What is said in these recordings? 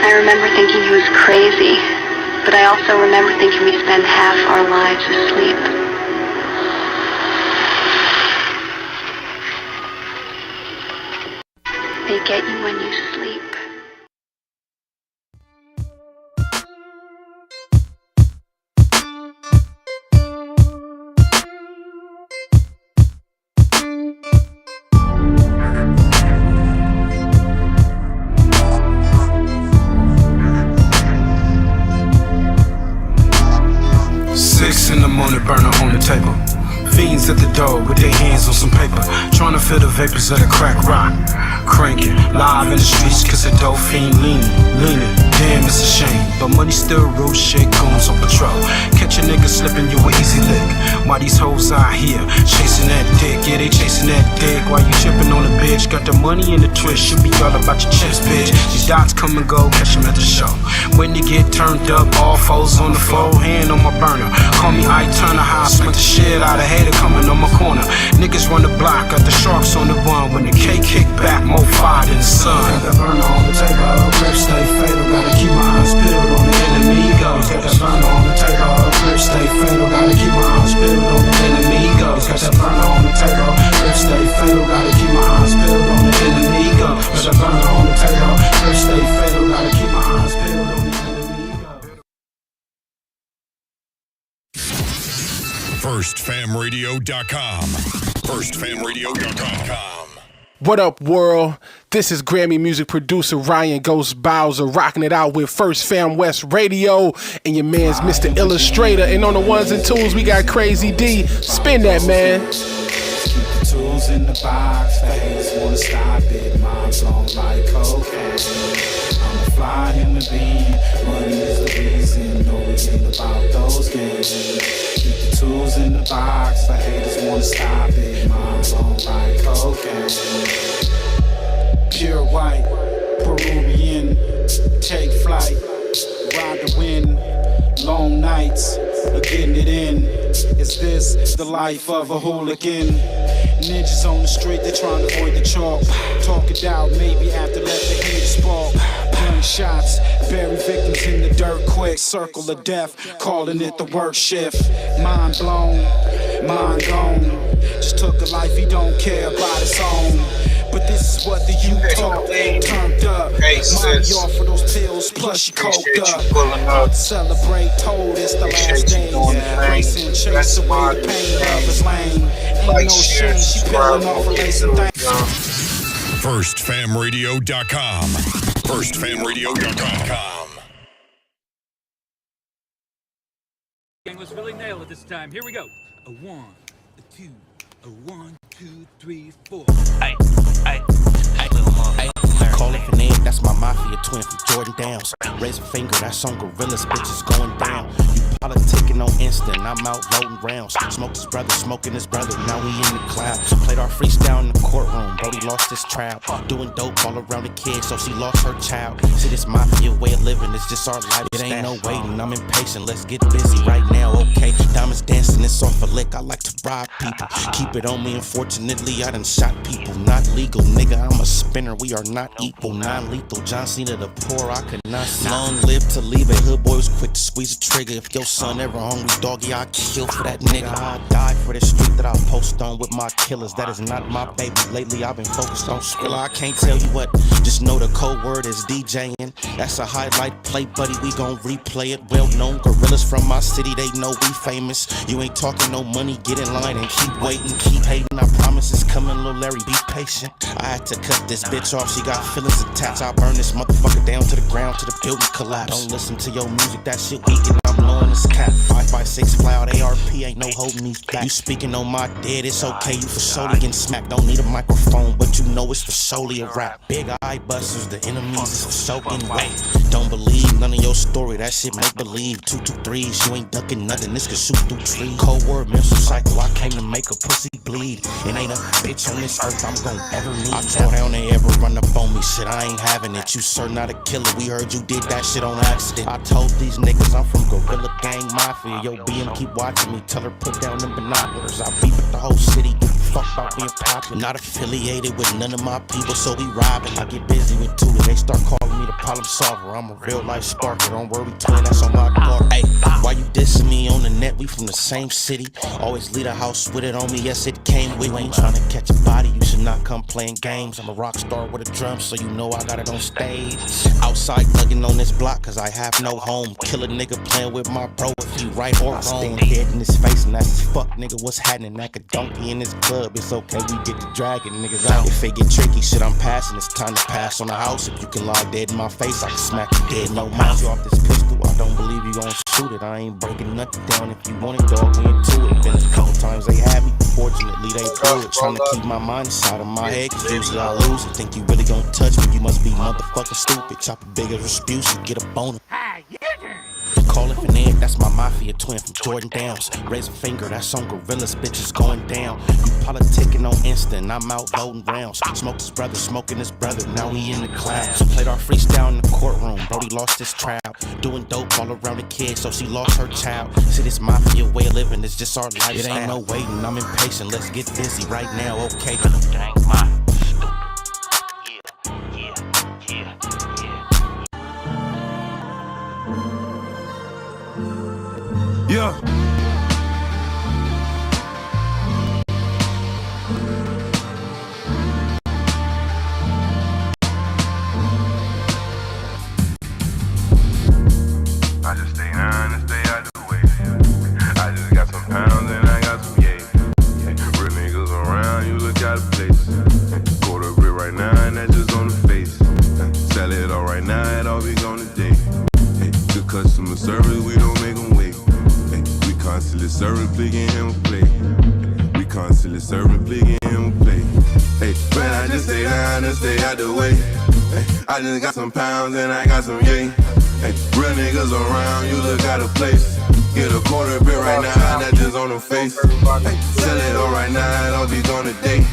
I remember thinking he was crazy, but I also remember thinking we spend half our lives asleep. They get you when you sleep. 6 in the morning, burner on the table. Fiends at the door with their hands on some paper, trying to feel the vapors of the crack rock. Cranking, live in the streets, cause the dope fiend leaning. Damn, it's a shame, but money still rules shit, goons on patrol. Catch a nigga slipping, you an easy lick. Why these hoes out here chasing that dick? Yeah, they chasing that dick. Why you tripping on a bitch? Got the money in the twist, should be all about your chips, bitch. These dots come and go, catch them at the show. When you get turned up, all foes on the floor, hand on my burner. Call me Ike Turner, how I smack the shit out of hater coming on my corner. Niggas run the block, got the sharks on the run. When the K kick back, more fire than the sun. Got that burner on the table, grip stay fatal. Gotta keep my eyes peeled on the enemy goes. Got that burner on the table, grip stay fatal. Gotta keep my eyes peeled on the enemy goes. Got that burner on the table, grip stay fatal. Gotta keep my eyes peeled on the enemy goes. Got that burner on the table, grip stay fatal. Gotta keep my eyes peeled on the enemy goes. FirstFamRadio.com. FirstFamRadio.com. What up, world? This is Grammy music producer Ryan Ghost Bowser rocking it out with First Fam West Radio and your man's Mr. Illustrator. And on the ones and twos, we got Crazy D. Spin that, man. Keep the tools in the box, fans wanna stop it. Mom's on like cocaine. I'm a fly human being, money is the reason. No, it ain't about those games. Keep the tools in the box, the haters wanna stop it. Mom's on like cocaine. Pure white, Peruvian, take flight, ride the wind, long nights, getting it in. Is this the life of a hooligan? Ninjas on the street, they trying to avoid the chalk. Talk it out, maybe after let the heat spark. Gunshots, bury victims in the dirt quick. Circle of death, calling it the work shift. Mind blown, mind gone. Just took a life he don't care about his own. But this is what the youth talk, turned up. Money off for those pills, plus you coked up. Celebrate, told it's the last day. Racing, chase away the pain of his lane. Ain't no shame, she peeling off her lace and things. FirstFamRadio.com. FirstFamRadio.com. Let's really nail it this time. Here we go. A 1, a 2, a 1, 2, 3, 4. Ay, call it Finette, that's my mafia twin from Jordan Downs. Raise a finger, that's on Gorillas, bitches going down. You politicking on instant, I'm out voting rounds. Smoked his brother, smoking his brother, now we in the clouds. Played our freestyle in the courtroom, Brody lost his trial. Doing dope all around the kid, so she lost her child. See, this mafia way of living, it's just our lifestyle. It ain't no waiting, I'm impatient, let's get busy right now, okay? Diamonds dancing, it's off a lick, I like to rob people. Keep it on me, unfortunately, I done shot people. Not legal, nigga, I'm a spinner, we are not equal. Non-lethal, John Cena the poor, I could not see. Long live to leave it, hood boy was quick to squeeze a trigger. If your son ever hungry, doggy, I'll kill for that nigga. I die for the street that I post on with my killers. That is not my baby, lately I've been focused on Skrilla. I can't tell you what, just know the code word is DJing. That's a highlight play, buddy, we gon' replay it. Well known gorillas from my city, they know we famous. You ain't talking no money, get in line and keep waiting, keep hating. I promise it's coming, Lil Larry, be patient. I had to cut this bitch off, she got feelings attached. I burn this motherfucker down to the ground, to the building collapse. Don't listen to your music, that shit weak and I'm knowing it's cap. 5.56 fly out ARP, ain't no holding these back. You speaking on my dead, it's okay, you for surely getting smacked. Don't need a microphone, but you know it's for solely a rap. Big eye busters, the enemies is for soaking wet. Don't believe none of your story, that shit make believe. 223s, you ain't ducking nothing, this could shoot through trees. Cold word, mental cycle, I came to make a pussy bleed. It ain't a bitch on this earth I'm gon' ever need. I tore down they ever run up on me, shit, I ain't having it. You sir not a killer, we heard you did that shit on accident. I told these niggas I'm from Gorilla Gang Mafia. Yo, BM keep watching me, tell her put down them binoculars. I beat with the whole city, fuck about being popular. Not affiliated with none of my people, so we robbing. I get busy with two, they start calling me the problem solver. I'm a real life sparker, don't worry, twin, that's on my daughter. Hey, why you dissing me on the net? We from the same city. Always leave a house with it on me, yes, it came with me. Trying to catch a body, you should not come playing games. I'm a rock star with a drum, so you know I got it on stage. Outside thugging on this block, cause I have no home. Kill a nigga playing with my bro if he right or wrong. Stand dead in his face and that's fuck nigga, what's happening? Like a donkey in this club, it's okay, we get to dragging niggas out. If it get tricky, shit, I'm passing, it's time to pass on the house. If you can lie dead in my face, I can smack you dead in your mouth. You off this pistol, I don't believe you gon' shoot it. I ain't breaking nothing down, if you want it, dog, we into it. Been a couple times they had me, fortunately they blew it. Trying to keep my mind inside of my head, cause usually I lose it. Think you really gon' touch me, you must be motherfucking stupid. Chop a big as Rasputin, get a boner. Calling for Ned, that's my mafia twin from Jordan Downs. Raise a finger, that's on gorillas, bitches going down. You politicking on Insta, and I'm out loading rounds. Smoked his brother, smoking his brother, now he in the clouds. Played our freestyle in the courtroom, Brody lost his trial. Doing dope all around the kid, so she lost her child. See, this mafia way of living is just our lifestyle. It ain't no waiting, I'm impatient, let's get busy right now, okay? Dang, my. Yeah. I just stay on and stay out the way. I just got some pounds and I got some yay. Real niggas around, you look out of place. Quarter brick right now and that's just on the face. Sell it all right now, it all be gone today. Good customer service, we don't make them wait. We constantly serving, pleading him play. We constantly serving, pleading him play. Hey, man, I just stay down and stay out the way. I just got some pounds and I got some yay. Real niggas around, you look out of place. Get a quarter bit right now, and that just on the face. Sell it all right now, it all be gone today.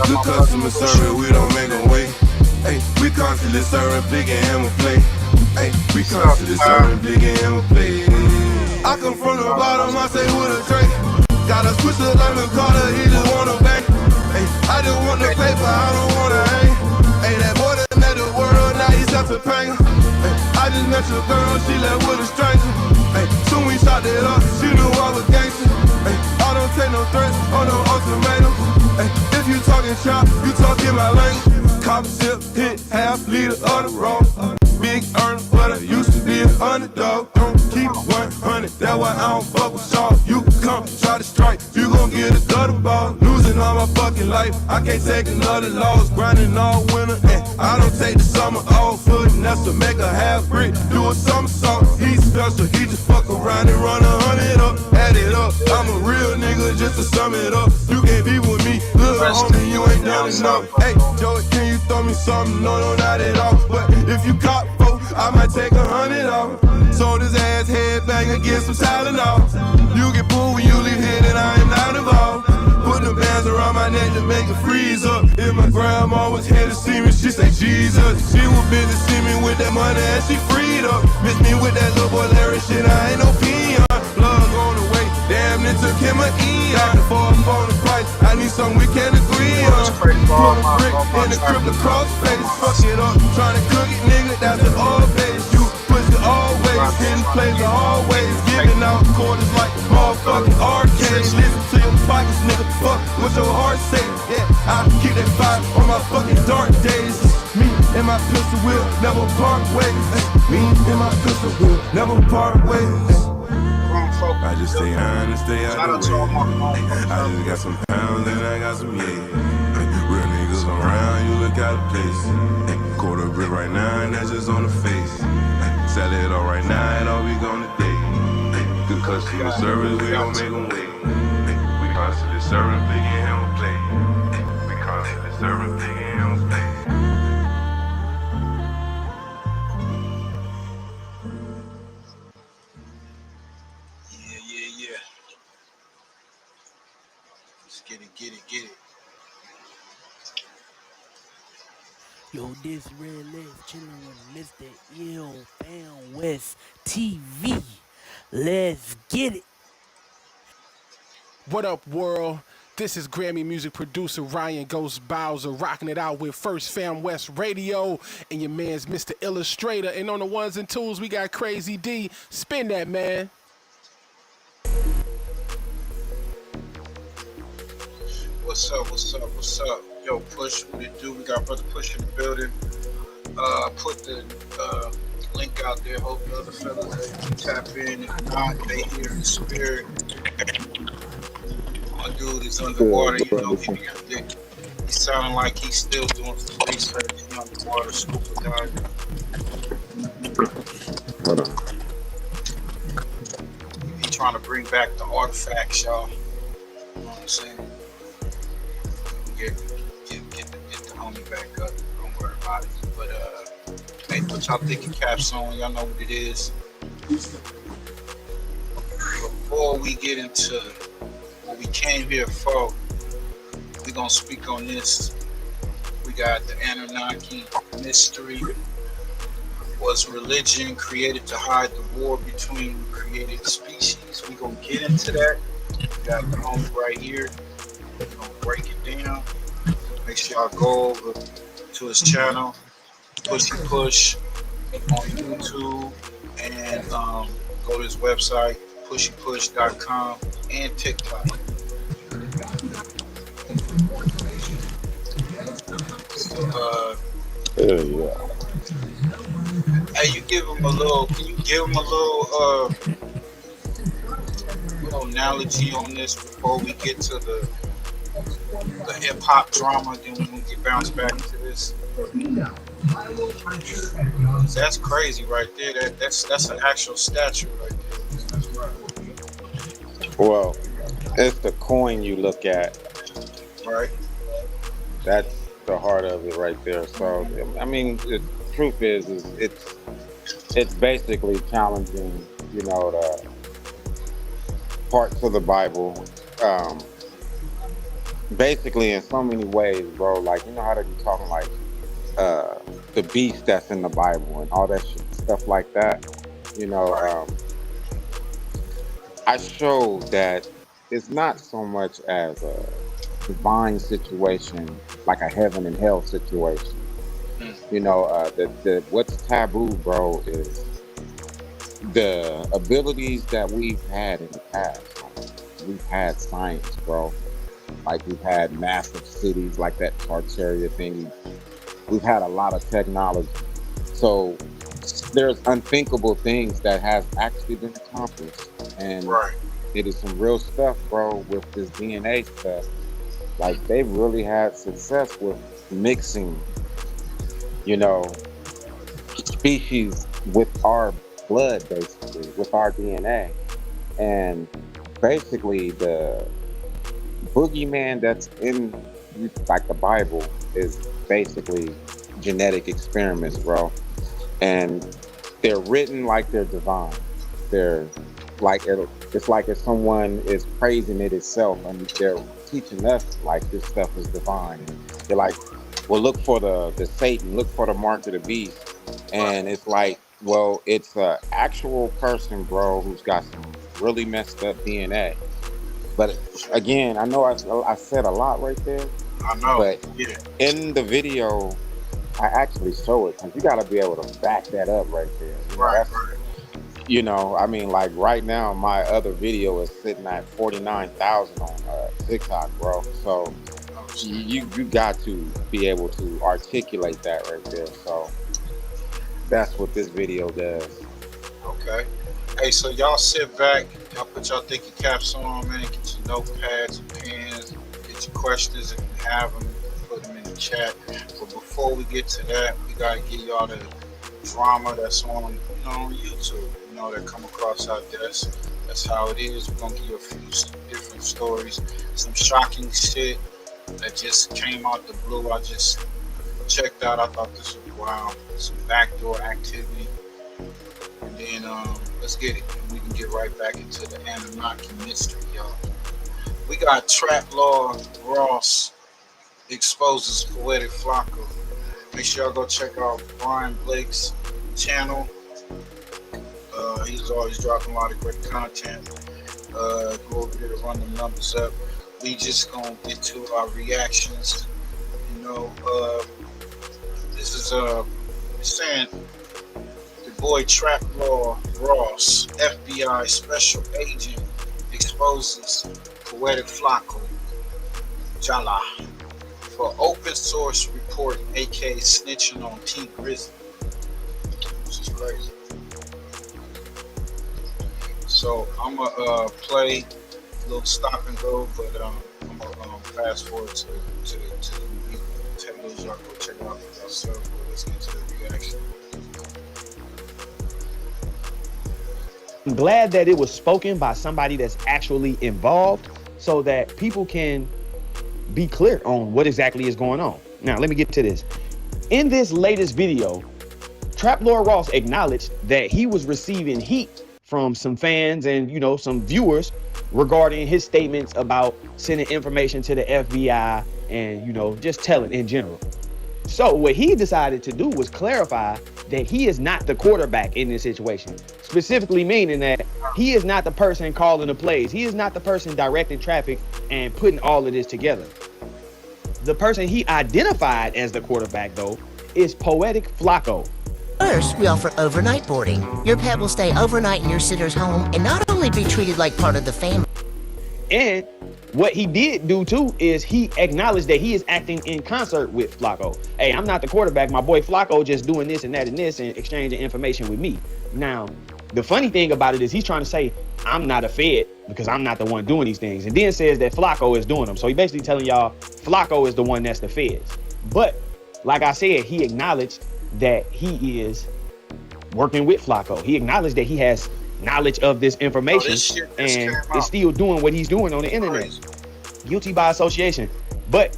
Good customer service, we don't make them wait. We constantly serving, big and hammer play. We constantly serving, big and hammer play. I come from the bottom, I say with a tray. Got a switch of lemon Carter, he just wanna bang. I just want the paper, I don't wanna hang. That boy that met the world, now he's up to pain. I just met your girl, she left with a stranger. Soon we shot it up, she knew I was gangster. I don't take no threats or no ultimatums. If you talking shop, you talking my language. Cop sip, hit half liter of the raw. Big earner, but I used to be an underdog. Don't keep 100, that's why I don't fuck with y'all. You come, try to strike, you gon' get a gutter ball. Losing all my fucking life, I can't take another loss. Grinding all winter, and I don't take the summer off. Putting that's to make a half brick, do a somersault. He's special, he just fuck around and run 100 up, add it up. I'm a real nigga, just to sum it up. You can't be with me, little homie, you ain't done enough. Hey, Joey, can you throw me something? No, not at all. But if you cop folk, I might take 100 off. Sold his ass headbang and get some Tylenol. You get pulled when you leave here, then I am not involved. Put the bands around my neck to make it freeze up. If my grandma was here to see me, she say Jesus. She was busy see me with that money and she freed up. Miss me with that little boy Larry shit, I ain't no peon. Plug on the way, damn it took him an eon. For a bonus price, I need something we can agree on. Put a brick in the crib across face. Fuck it up, tryna cook it, nigga, that's the old days. You push it always, hitting plays are always. Giving out quarters like motherfucking arcades. Listen to your pockets, nigga, fuck what your heart say. Yeah, I keep that fire on my fucking dark days. Me and my pistol will never part ways. Me and my pistol will never part ways. I just stay on and stay out the way. I just got some pounds and I got some yay. Real niggas around, you look out of place. Quarter brick right now and that's just on the face. Sell it all right now, it all be gone today. Good customer service, we don't make them wait. We constantly serving, big and hammer play. We constantly serving, big and hammer play. Yeah. Let's get it. Yo, this Red Legs chillin' with Mr. Ill Fan West TV. Let's get it. What up, world? This is Grammy music producer Ryan Ghost Bowser rocking it out with First Fam West Radio and your man's Mr. Illustrator. And on the ones and twos, we got Crazy D. Spin that, man. What's up? What's up? What's up? Yo, Push, what it do? We got Brother Push in the building. Put the link out there. Hope the other fellas they tap in. If not, they hear in the spirit. My dude is underwater. You know, he's sounding like he's still doing some research. He's underwater, scuba diving. He's trying to bring back the artifacts, y'all. You know what I'm saying? Get the homie back up. Don't worry about it. But hey, put y'all thinking caps on. Y'all know what it is. Before we get into what we came here for, we're gonna speak on this. We got the Anunnaki mystery. Was religion created to hide the war between created species? We're gonna get into that. We got the homie right here. We're gonna break it down. Make sure y'all go over to his channel, Pushy Push, on YouTube, and go to his website, pushypush.com, and TikTok. So, hey, you give him a little. Can you give him a little analogy on this before we get to the hip hop drama? Then we're gonna get bounced back into this. That's crazy right there. That's an actual statue right there. That's right. Well, it's the coin you look at. Right. That's the heart of it right there. So, I mean, the truth is it's basically challenging, you know, the parts of the Bible. Basically, in so many ways, bro. Like, you know how they be talking like the beast that's in the Bible and all that shit, stuff like that. You know, I showed that it's not so much as a divine situation, like a heaven and hell situation. You know, what's taboo, bro, is the abilities that we've had in the past. We've had science, bro. Like, we've had massive cities like that Tartaria thing. We've had a lot of technology. So there's unthinkable things that has actually been accomplished. And it is some real stuff, bro, with this DNA stuff. Like, they really had success with mixing, you know, species with our blood, basically, with our DNA. And basically the boogeyman that's in, like, the Bible is basically genetic experiments, bro. And they're written like they're divine. They're like, it's like if someone is praising it itself and they're teaching us like this stuff is divine. They're like, well, look for the Satan, look for the mark of the beast. And it's like, well, it's an actual person, bro, who's got some really messed up DNA. But again, I know I said a lot right there. I know. But in the video, I actually show it because you got to be able to back that up right there. You know, right. You know, I mean, like right now, my other video is sitting at 49,000 on TikTok, bro. So you got to be able to articulate that right there. So that's what this video does. Okay. Hey, so y'all sit back, y'all put y'all thinking caps on, man. Get your notepads and pens. Get your questions if you have them. Put them in the chat. But before we get to that, we gotta get y'all the drama that's on, on YouTube. You know, that come across our desk. That's how it is. We're gonna give you a few different stories, some shocking shit that just came out the blue. I just checked out. I thought this was wild. Some backdoor activity. And then let's get it. We can get right back into the Anunnaki mystery, y'all. We got Trap Law Ross exposes poetic Flocko. Make sure y'all go check out Brian Blake's channel. He's always dropping a lot of great content. Go over there to run the numbers up. we just gonna get to our reactions. You know, this is saying the boy Trap Law Ross, FBI special agent, exposes poetic Flacco Jala for open source report, aka snitching on T Grizzly, which is crazy. So I'm gonna play a little stop and go, but I'm gonna fast forward to the tables. Y'all go check it out for yourself. But let's get to the reaction. I'm glad that it was spoken by somebody that's actually involved so that people can be clear on what exactly is going on. Now, let me get to this. In this latest video, Trap Lord Ross acknowledged that he was receiving heat from some fans and, you know, some viewers regarding his statements about sending information to the FBI and, you know, just telling in general. So what he decided to do was clarify that he is not the quarterback in this situation, specifically meaning that he is not the person calling the plays. He is not the person directing traffic and putting all of this together. The person he identified as the quarterback, though, is Poetic Flacco. First, we offer overnight boarding. Your pet will stay overnight in your sitter's home and not only be treated like part of the family. And what he did do too is he acknowledged that he is acting in concert with Flacco. Hey, I'm not the quarterback. My boy Flacco just doing this and that and this and exchanging information with me. Now, the funny thing about it is he's trying to say, I'm not a Fed because I'm not the one doing these things. And then says that Flacco is doing them. So he basically telling y'all Flacco is the one that's the Feds. But like I said, he acknowledged that he is working with Flacco. He acknowledged that he has knowledge of this information and is still doing what he's doing on the internet. Guilty by association. But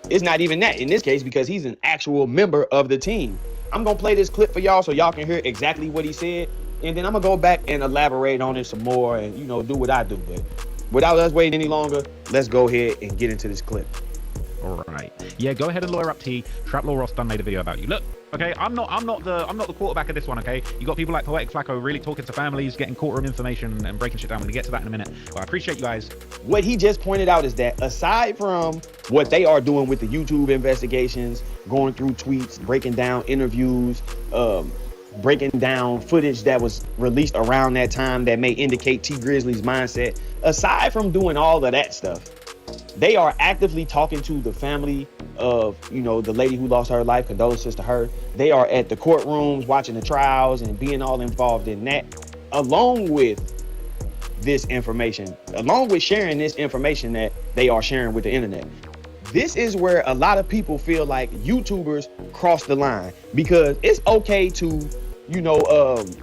it's not even that in this case because he's an actual member of the team. I'm gonna play this clip for y'all so y'all can hear exactly what he said, and then I'm gonna go back and elaborate on it some more and, you know, do what I do. But without us waiting any longer, let's go ahead and get into this clip. All right. Yeah, go ahead and lawyer up T. Trap Law Ross done made a video about you. Look, okay, I'm not the quarterback of this one, okay? You got people like Poetic Flacco really talking to families, getting courtroom information and breaking shit down. I'm gonna get to that in a minute. But I appreciate you guys. What he just pointed out is that aside from what they are doing with the YouTube investigations, going through tweets, breaking down interviews, breaking down footage that was released around that time that may indicate T Grizzly's mindset, aside from doing all of that stuff, they are actively talking to the family of, you know, the lady who lost her life, condolences to her. They are at the courtrooms watching the trials and being all involved in that, along with this information, along with sharing this information that they are sharing with the internet. This is where a lot of people feel like YouTubers cross the line, because it's okay to, you know,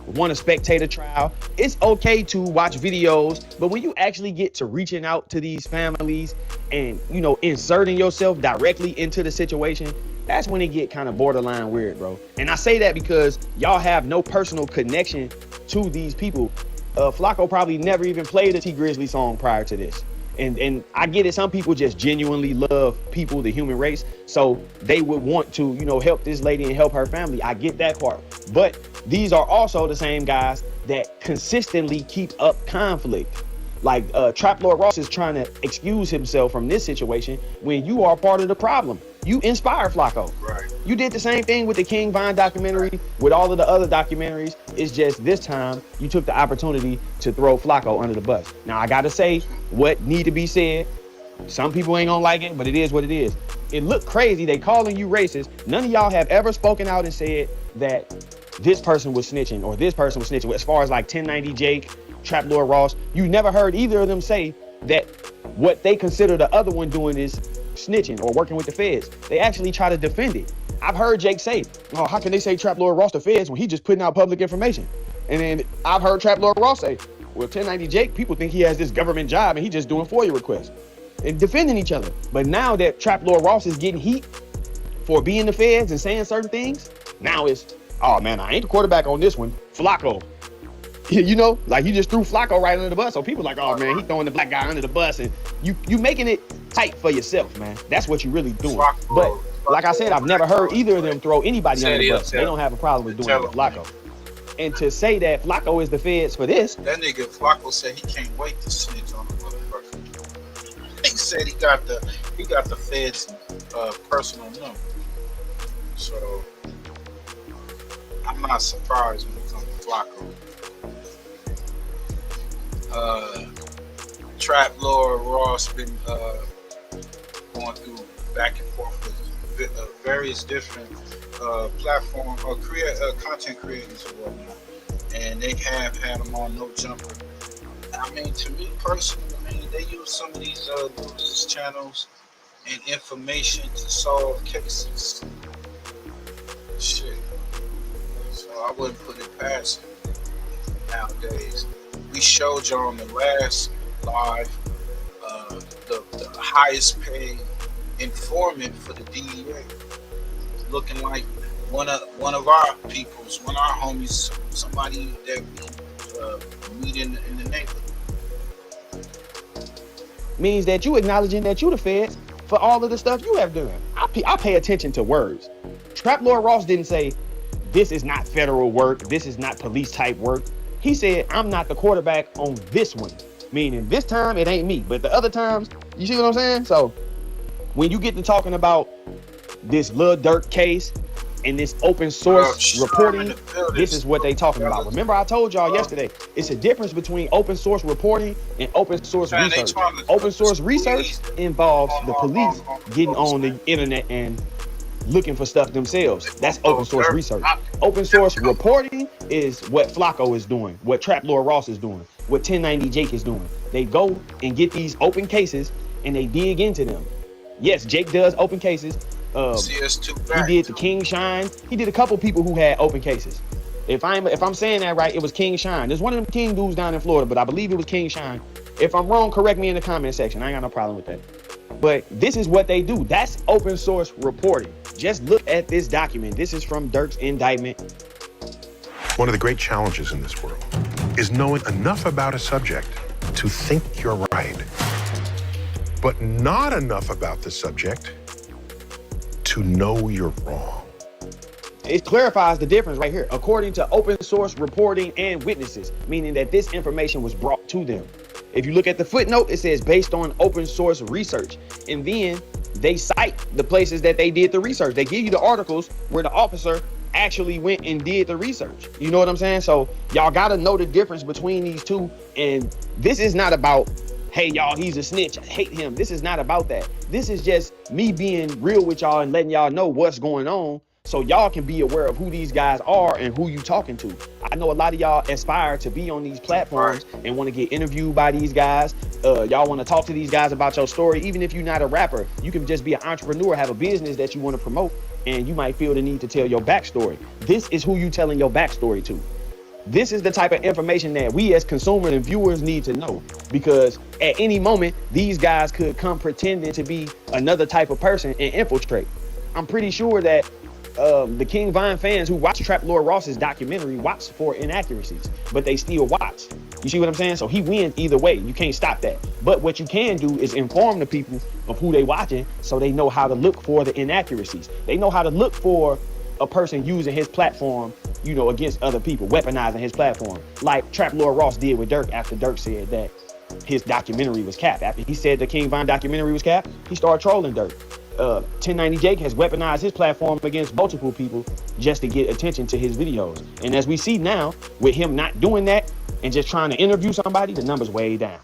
want to spectate a trial. It's okay to watch videos, but when you actually get to reaching out to these families and, you know, inserting yourself directly into the situation, that's when it get kind of borderline weird, bro. And I say that because y'all have no personal connection to these people. Flacco probably never even played a T Grizzly song prior to this. And I get it, some people just genuinely love people, the human race, so they would want to, you know, help this lady and help her family. I get that part. But these are also the same guys that consistently keep up conflict. Like Trap Lord Ross is trying to excuse himself from this situation when you are part of the problem. You inspired Flacco. Right. You did the same thing with the King Von documentary, with all of the other documentaries. It's just this time you took the opportunity to throw Flacco under the bus. Now I gotta say what need to be said. Some people ain't gonna like it, but it is what it is. It looked crazy. They calling you racist. None of y'all have ever spoken out and said that this person was snitching or this person was snitching. As far as like 1090 Jake, Trap Lord Ross, you never heard either of them say that what they consider the other one doing is snitching or working with the feds. They actually try to defend it. I've heard Jake say, oh, how can they say Trap Lord Ross the feds when he just putting out public information? And then I've heard Trap Lord Ross say, well, 1090 Jake, people think he has this government job and he just doing FOIA requests and defending each other. But now that Trap Lord Ross is getting heat for being the feds and saying certain things, now it's, oh man, I ain't the quarterback on this one, Flacco. You know, like you just threw Flacco right under the bus. So people like, oh man, he throwing the black guy under the bus, and you making it tight for yourself, man. That's what you really doing. But like I said, I've never heard either of them throw anybody under the bus. They don't have a problem with doing it with Flacco. And to say that Flacco is the feds for this, that nigga Flacco said he can't wait to snitch on the motherfucker. said he got the feds personal number. So I'm not surprised when it comes to Flacco. Trap Lord Ross been going through back and forth with various different platform or content creators or whatnot, and they have had them on No Jumper. I mean, to me personally, they use some of these news channels and information to solve cases. Shit. So I wouldn't put it past them nowadays. We showed you on the last live the highest paid informant for the DEA, looking like one of our peoples, one of our homies, somebody that we meet in the neighborhood. Means that you acknowledging that you the feds for all of the stuff you have done. I pay attention to words. Trap Lord Ross didn't say, this is not federal work, this is not police type work. He said, I'm not the quarterback on this one. Meaning this time it ain't me, but the other times, you see what I'm saying? So when you get to talking about this Lil Durk case and this open source reporting, this is what they talking about. Remember I told y'all yesterday, it's a difference between open source reporting and open source research. Open source research involves the police getting on the internet and looking for stuff themselves. That's open source research. Open source reporting is what Flacco is doing, what Trap Lord Ross is doing, what 1090 Jake is doing. They go and get these open cases and they dig into them. Yes, Jake does open cases. He did the King Shine. He did a couple people who had open cases. If I'm saying that right, it was King Shine. There's one of them King dudes down in Florida, but I believe it was King Shine. If I'm wrong, correct me in the comment section. I ain't got no problem with that. But this is what they do. That's open source reporting. Just look at this document. This is from Durk's indictment. One of the great challenges in this world is knowing enough about a subject to think you're right, but not enough about the subject to know you're wrong. It clarifies the difference right here. According to open source reporting and witnesses, meaning that this information was brought to them. If you look at the footnote, it says based on open source research. And then they cite the places that they did the research. They give you the articles where the officer actually went and did the research. You know what I'm saying? So y'all got to know the difference between these two. And this is not about, hey, y'all, he's a snitch, I hate him. This is not about that. This is just me being real with y'all and letting y'all know what's going on so y'all can be aware of who these guys are and who you talking to. I know a lot of y'all aspire to be on these platforms and want to get interviewed by these guys. Y'all want to talk to these guys about your story. Even if you're not a rapper, you can just be an entrepreneur, have a business that you want to promote, and you might feel the need to tell your backstory. This is who you telling your backstory to. This is the type of information that we as consumers and viewers need to know, because at any moment, these guys could come pretending to be another type of person and infiltrate. I'm pretty sure that the King Von fans who watch Trap Lord Ross's documentary watch for inaccuracies, but they still watch. You see what I'm saying? So he wins either way. You can't stop that. But what you can do is inform the people of who they watching so they know how to look for the inaccuracies. They know how to look for a person using his platform, you know, against other people, weaponizing his platform, like Trap Lord Ross did with Durk after Durk said that his documentary was capped. After he said the King Von documentary was capped, he started trolling Durk. 1090 Jake has weaponized his platform against multiple people just to get attention to his videos. And as we see now, with him not doing that and just trying to interview somebody, the number's way down.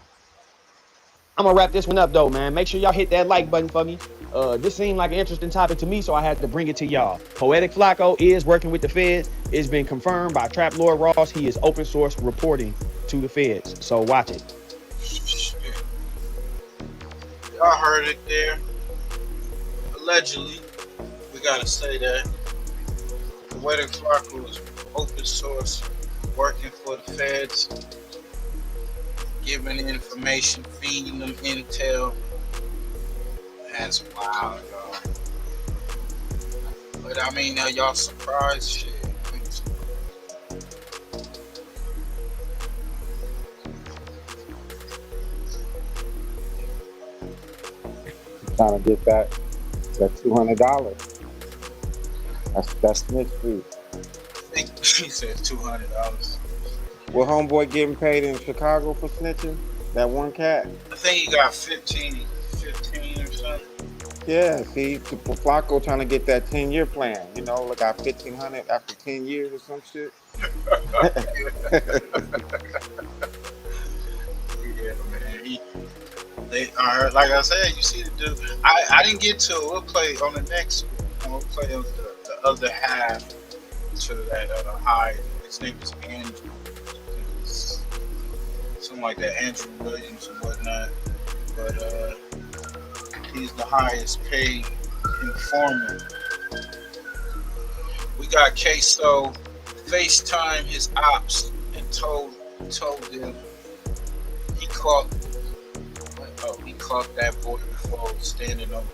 I'm gonna wrap this one up though, man. Make sure y'all hit that like button for me. This seemed like an interesting topic to me, so I had to bring it to y'all. Poetic Flacco is working with the feds. It's been confirmed by Trap Lord Ross. He is open source reporting to the feds, so watch it. Y'all heard it there. Allegedly, we gotta say that Poetic Flacco is open source, working for the feds, giving information, feeding them intel. That's wild, y'all. But I mean, are y'all surprised? Shit. Trying to get that $200. That's snitch fee. I think he said $200. Well, homeboy getting paid in Chicago for snitching? That one cat? I think he got 15 15 or something. Yeah, see, Flacco trying to get that 10-year plan. You know, like got 1,500 after 10 years or some shit. Yeah, man. Like I said, you see the dude. I didn't get to it. We'll play on the next one. We'll play on the other half to that high. His name is Andrew. Something like that, Andrew Williams and whatnot. But he's the highest paid informant. We got Queso FaceTime his ops and told them he caught that boy before standing up.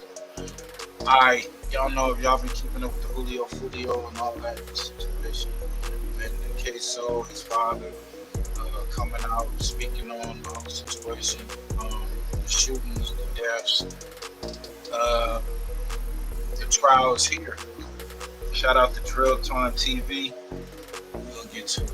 Y'all know if y'all been keeping up with the Julio and all that situation. And Queso, his father, coming out speaking on the situation, the shootings, the deaths. The trial is here. Shout out to Drill Time TV. We'll get to it.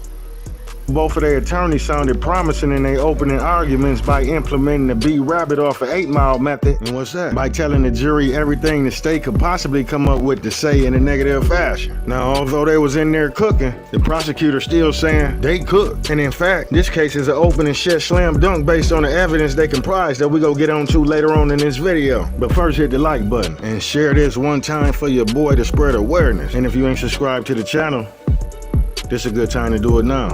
Both of their attorneys sounded promising in their opening arguments by implementing the B-Rabbit off of 8 Mile method. And what's that? By telling the jury everything the state could possibly come up with to say in a negative fashion. Now, although they was in there cooking, the prosecutor still saying they cooked. And in fact, this case is an open and shut slam dunk based on the evidence they comprise that we go get on to later on in this video. But first, hit the like button and share this one time for your boy to spread awareness. And if you ain't subscribed to the channel, this is a good time to do it now.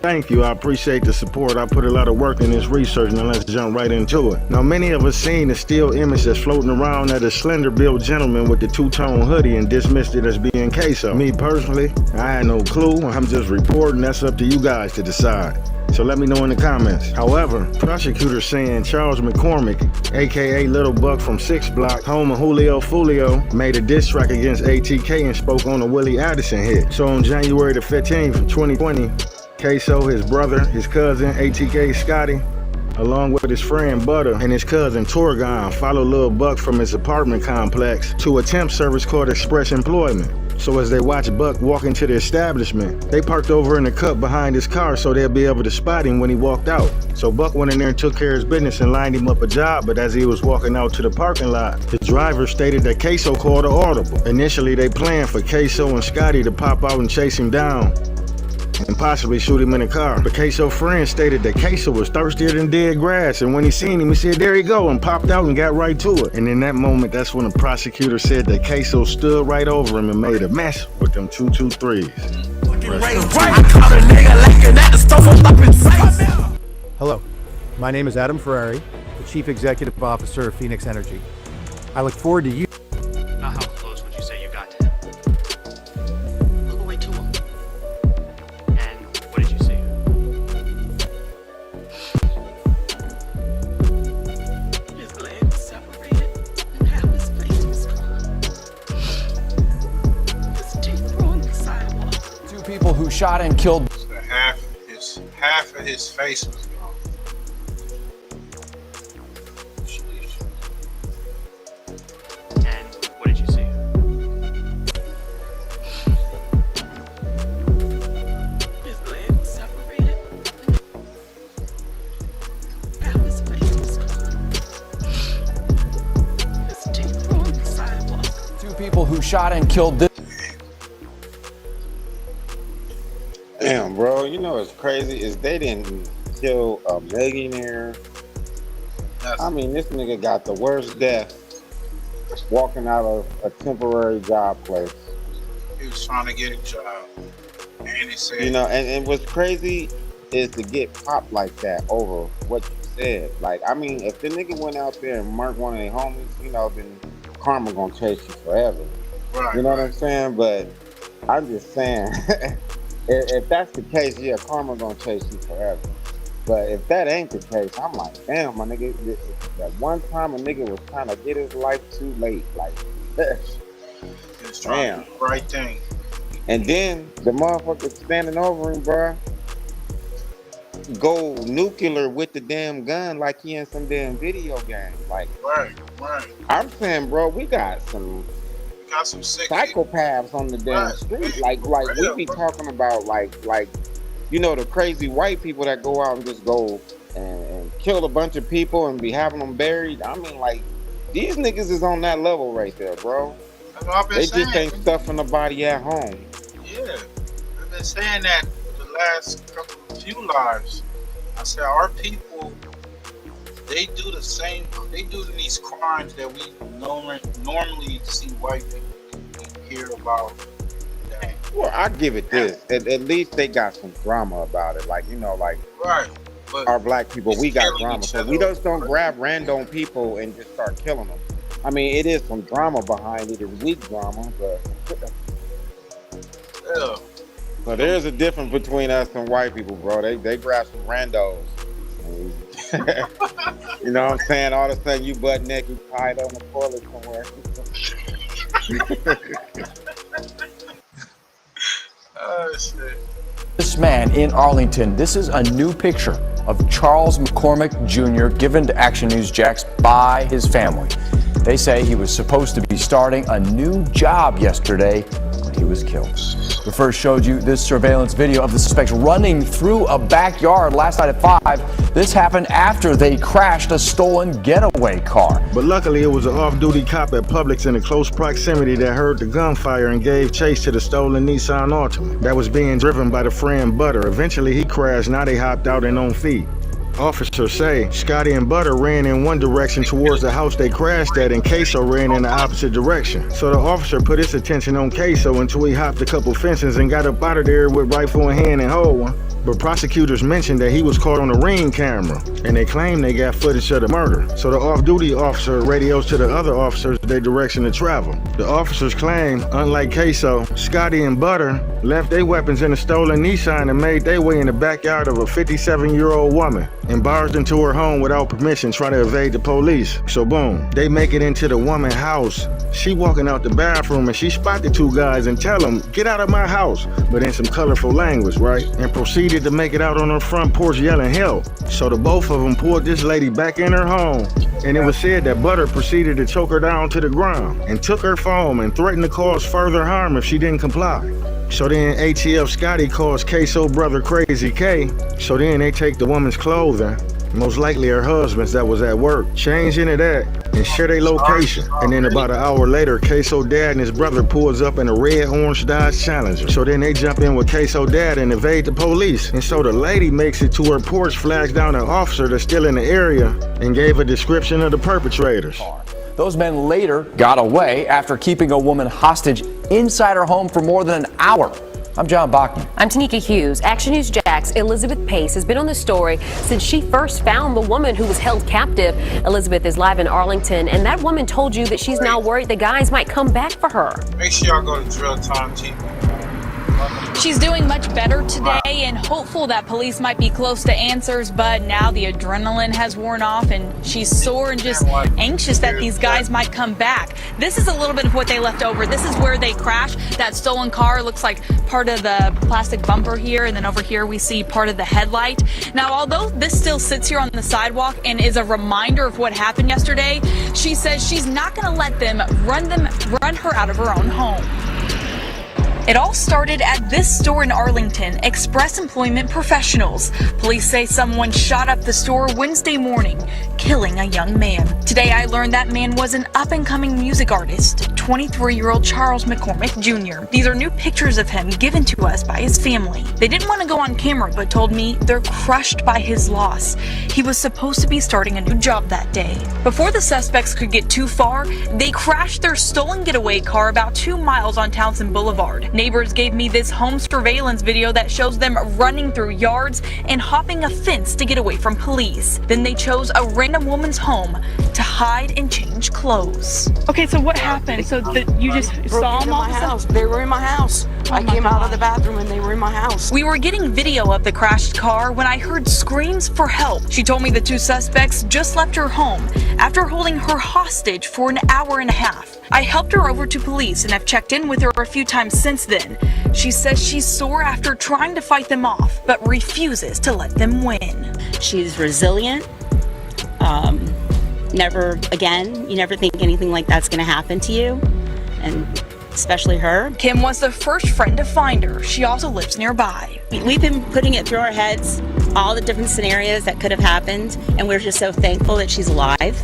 Thank you, I appreciate the support. I put a lot of work in this research, now let's jump right into it. Now, many of us seen the still image that's floating around of a slender-built gentleman with the two-tone hoodie and dismissed it as being Queso. Me personally, I had no clue. I'm just reporting. That's up to you guys to decide. So let me know in the comments. However, prosecutors saying Charles McCormick, aka Little Buck from 6 Block, home of Julio Fulio, made a diss track against ATK and spoke on a Willie Addison hit. So on January the 15th, 2020, Queso, his brother, his cousin, ATK Scotty, along with his friend Butter and his cousin Torgon, followed Lil Buck from his apartment complex to a temp service called Express Employment. So as they watched Buck walk into the establishment, they parked over in the cut behind his car so they'll be able to spot him when he walked out. So Buck went in there and took care of his business and lined him up a job, but as he was walking out to the parking lot, the driver stated that Queso called an audible. Initially, they planned for Queso and Scotty to pop out and chase him down and possibly shoot him in the car. But Queso's friend stated that Queso was thirstier than dead grass, and when he seen him, he said, "There you go," and popped out and got right to it. And in that moment, that's when the prosecutor said that Queso stood right over him and made a mess with them 223s. Hello, my name is Adam Ferrari, the Chief Executive Officer of Phoenix Energy. I look forward to you. How close would you say you got to him? All the way to him. And what did you see? His legs separated and half his face was gone. His teeth were on the sidewalk. 2 people who shot and killed. So half of his face was gone. And what did you see? His legs separated. Half his face was gone. His teeth were on the sidewalk. 2 people who shot and killed this. Damn, bro, you know what's crazy is they didn't kill a millionaire. I mean, this nigga got the worst death walking out of a temporary job place. He was trying to get a job. And he said, You know, and what's crazy is to get popped like that over what you said. Like, I mean, if the nigga went out there and murked one of their homies, you know, then karma gonna chase you forever. Right, you know what I'm saying? But I'm just saying, if that's the case, yeah, karma gonna chase you forever. But if that ain't the case, I'm like, damn, my nigga, that one time a nigga was trying to get his life too late. Like, Just trying to do the right thing. And then the motherfucker standing over him, bruh, go nuclear with the damn gun like he in some damn video game. Like, right. I'm saying, bro, we got some sick psychopaths on the damn street. Like we be talking about like, you know, the crazy white people that go out and just go and kill a bunch of people and be having them buried. I mean, like, these niggas is on that level right there, bro. That's what I've been They saying. just ain't stuffing the body at home. Yeah, I've been saying that for the last few lives. I said our people, they do the same. They do these crimes that we normally see white people hear about. Well, I give it this. At least they got some drama about it. Like, you know, like right. But our black people, we got drama. each So other we just don't grab random people and just start killing them. I mean, it is some drama behind it. It's weak drama, but yeah. But there's a difference between us and white people, bro. They grab some randos. You know what I'm saying? All of a sudden you butt naked, tied on the toilet somewhere. Oh shit. This man in Arlington, this is a new picture of Charles McCormick Jr. given to Action News Jax by his family. They say he was supposed to be starting a new job yesterday when he was killed. We first showed you this surveillance video of the suspects running through a backyard last night at 5. This happened after they crashed a stolen getaway car. But luckily, it was an off-duty cop at Publix in a close proximity that heard the gunfire and gave chase to the stolen Nissan Altima that was being driven by the friend Butter. Eventually, he crashed. Now they hopped out and on feet. Officers say Scotty and Butter ran in one direction towards the house they crashed at, and Queso ran in the opposite direction. So the officer put his attention on Queso until he hopped a couple fences and got up out of there with rifle in hand and hold one. But prosecutors mentioned that he was caught on a Ring camera, and they claim they got footage of the murder. So the off-duty officer radios to the other officers their direction to travel. The officers claim, unlike Queso, Scotty and Butter left their weapons in a stolen Nissan and made their way in the backyard of a 57-year-old woman and barged into her home without permission, trying to evade the police. So boom, they make it into the woman's house. She walking out the bathroom and she spot the two guys and tell them, "Get out of my house," but in some colorful language, right? And proceeded to make it out on her front porch yelling help. So the both of them pulled this lady back in her home, and it was said that Butter proceeded to choke her down to the ground and took her phone and threatened to cause further harm if she didn't comply. So then ATF Scotty calls Queso brother Crazy K. So then they take the woman's clothing, most likely her husband's that was at work, change into that, and share their location. And then about an hour later, Queso dad and his brother pulls up in a red-orange Dodge Challenger. So then they jump in with Queso dad and evade the police. And so the lady makes it to her porch, flags down an officer that's still in the area, and gave a description of the perpetrators. Those men later got away after keeping a woman hostage inside her home for more than an hour. I'm John Bachman. I'm Tanika Hughes. Action News Jax Elizabeth Pace has been on this story since she first found the woman who was held captive. Elizabeth is live in Arlington, and that woman told you that she's now worried the guys might come back for her. Make sure y'all go to Drill Time TV. She's doing much better today and hopeful that police might be close to answers, but now the adrenaline has worn off and she's sore and just anxious that these guys might come back. This is a little bit of what they left over. This is where they crashed. That stolen car looks like part of the plastic bumper here, and then over here we see part of the headlight. Now, although this still sits here on the sidewalk and is a reminder of what happened yesterday, she says she's not going to let them run her out of her own home. It all started at this store in Arlington, Express Employment Professionals. Police say someone shot up the store Wednesday morning, killing a young man. Today I learned that man was an up-and-coming music artist, 23-year-old Charles McCormick Jr. These are new pictures of him given to us by his family. They didn't want to go on camera, but told me they're crushed by his loss. He was supposed to be starting a new job that day. Before the suspects could get too far, they crashed their stolen getaway car about 2 miles on Townsend Boulevard. Neighbors gave me this home surveillance video that shows them running through yards and hopping a fence to get away from police. Then they chose a random woman's home to hide and change clothes. Okay, so what happened? So that you just saw them all of a sudden? They were in my house. I came out of the bathroom and they were in my house. We were getting video of the crashed car when I heard screams for help. She told me the two suspects just left her home after holding her hostage for an hour and a half. I helped her over to police and have checked in with her a few times since then. She says she's sore after trying to fight them off, but refuses to let them win. She's resilient. You never think anything like that's going to happen to you, and especially her. Kim was the first friend to find her. She also lives nearby. We've been putting it through our heads all the different scenarios that could have happened, and we're just so thankful that she's alive.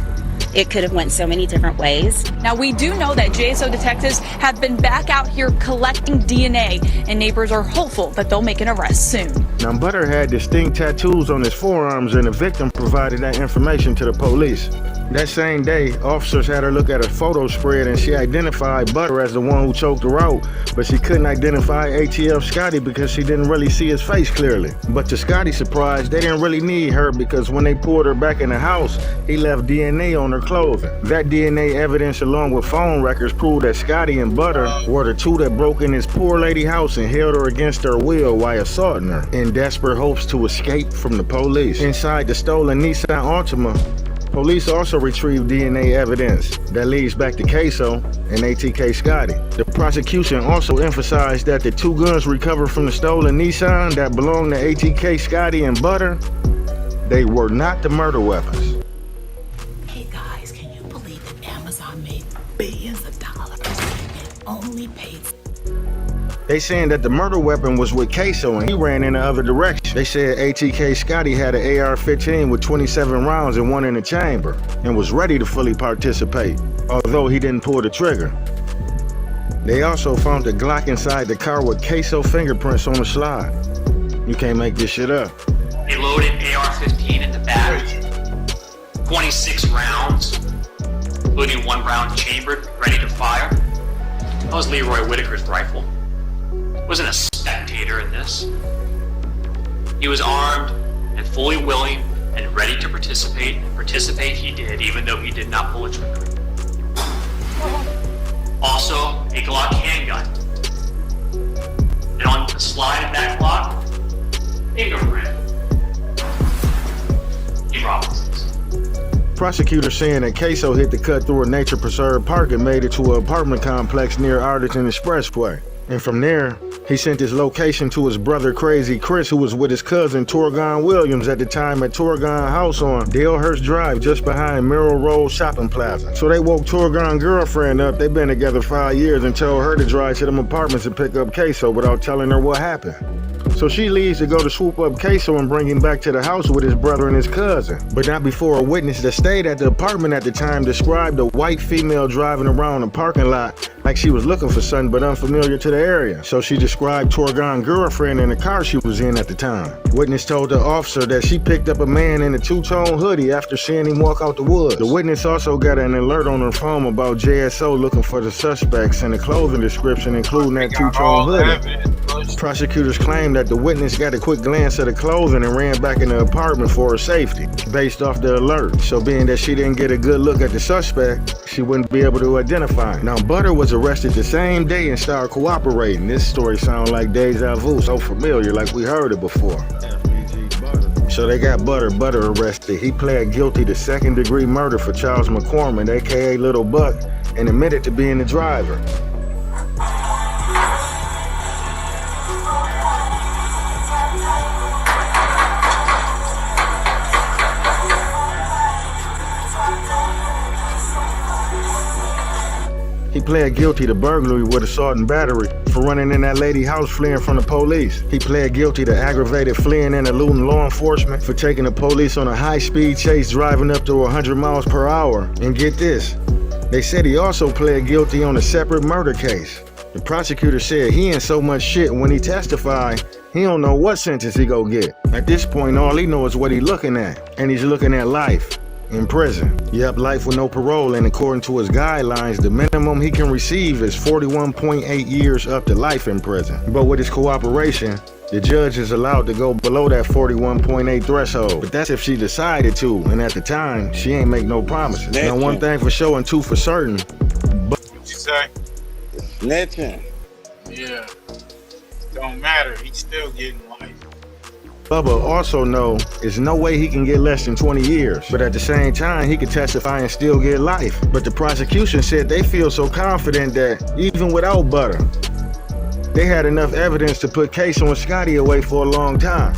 It could have went so many different ways. Now, we do know that JSO detectives have been back out here collecting DNA, and neighbors are hopeful that they'll make an arrest soon. Now, Butter had distinct tattoos on his forearms, and the victim provided that information to the police. That same day, officers had her look at a photo spread, and she identified Butter as the one who choked her out, but she couldn't identify ATF Scotty because she didn't really see his face clearly. But to Scotty's surprise, they didn't really need her because when they pulled her back in the house, he left DNA on her clothing. That DNA evidence along with phone records proved that Scotty and Butter were the two that broke in his poor lady house and held her against her will while assaulting her in desperate hopes to escape from the police. Inside the stolen Nissan Altima, police also retrieved DNA evidence that leads back to Queso and ATK Scotty. The prosecution also emphasized that the two guns recovered from the stolen Nissan that belonged to ATK Scotty and Butter, they were not the murder weapons. Hey guys, can you believe that Amazon made billions of dollars and only paid? They saying that the murder weapon was with Queso and he ran in the other direction. They said ATK Scotty had an AR-15 with 27 rounds and one in the chamber and was ready to fully participate, although he didn't pull the trigger. They also found the Glock inside the car with Queso fingerprints on the slide. You can't make this shit up. They loaded AR-15 in the back, 26 rounds, including one round chambered, ready to fire. That was Leroy Whitaker's rifle. Wasn't a spectator in this. He was armed and fully willing and ready to participate, and participate he did, even though he did not pull a trigger. Also, a Glock handgun. And on the slide of that Glock, fingerprint. He Robinson's. Prosecutors saying that Queso hit the cut through a nature preserve park and made it to an apartment complex near Arlington Expressway. And from there, he sent his location to his brother Crazy Chris, who was with his cousin Torgon Williams at the time at Torgon House on Dalehurst Drive, just behind Merrill Road Shopping Plaza. So they woke Torgon's girlfriend up. They've been together 5 years and told her to drive to them apartments and pick up Queso without telling her what happened. So she leaves to go to swoop up Queso and bring him back to the house with his brother and his cousin. But not before a witness that stayed at the apartment at the time described a white female driving around the parking lot like she was looking for something but unfamiliar to the area. So she described Torgon's girlfriend in the car she was in at the time. Witness told the officer that she picked up a man in a two-tone hoodie after seeing him walk out the woods. The witness also got an alert on her phone about JSO looking for the suspects and the clothing description including that two-tone hoodie. Prosecutors claimed that the witness got a quick glance at the clothing and ran back in the apartment for her safety, based off the alert. So being that she didn't get a good look at the suspect, she wouldn't be able to identify him. Now Butter was arrested the same day and started cooperating. This story sounds like deja vu, so familiar, like we heard it before. So they got Butter arrested. He pled guilty to second-degree murder for Charles McCormick, aka Little Buck, and admitted to being the driver. He pled guilty to burglary with assault and battery for running in that lady house fleeing from the police. He pled guilty to aggravated fleeing and eluding law enforcement for taking the police on a high-speed chase driving up to 100 miles per hour. And get this, they said he also pled guilty on a separate murder case. The prosecutor said he in so much shit when he testified, he don't know what sentence he go get. At this point, all he knows is what he looking at, and he's looking at life. In prison. Yep, life with no parole, and according to his guidelines, the minimum he can receive is 41.8 years up to life in prison. But with his cooperation, the judge is allowed to go below that 41.8 threshold. But that's if she decided to, and at the time, she ain't make no promises. Now, one thing for sure and two for certain. What you say? Snitching. Yeah. Don't matter. He's still getting life. Bubba also know there's no way he can get less than 20 years. But at the same time, he could testify and still get life. But the prosecution said they feel so confident that even without Butter, they had enough evidence to put Queso and Scotty away for a long time.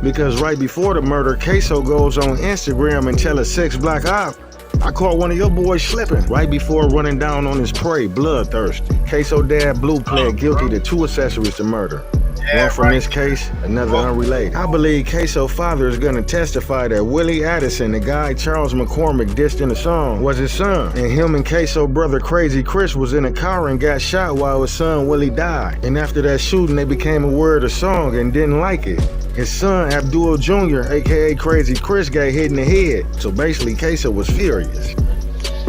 Because right before the murder, Queso goes on Instagram and tell a 6-block op, I caught one of your boys slipping, right before running down on his prey, bloodthirsty. Queso dad Blue pled guilty to 2 accessories to murder. One from this case, another unrelated. I believe Queso's father is gonna testify that Willie Addison, the guy Charles McCormick dissed in the song, was his son. And him and Queso's brother Crazy Chris was in a car and got shot while his son Willie died. And after that shooting, they became aware of the song and didn't like it. His son Abdul Jr., aka Crazy Chris, got hit in the head. So basically, Queso was furious.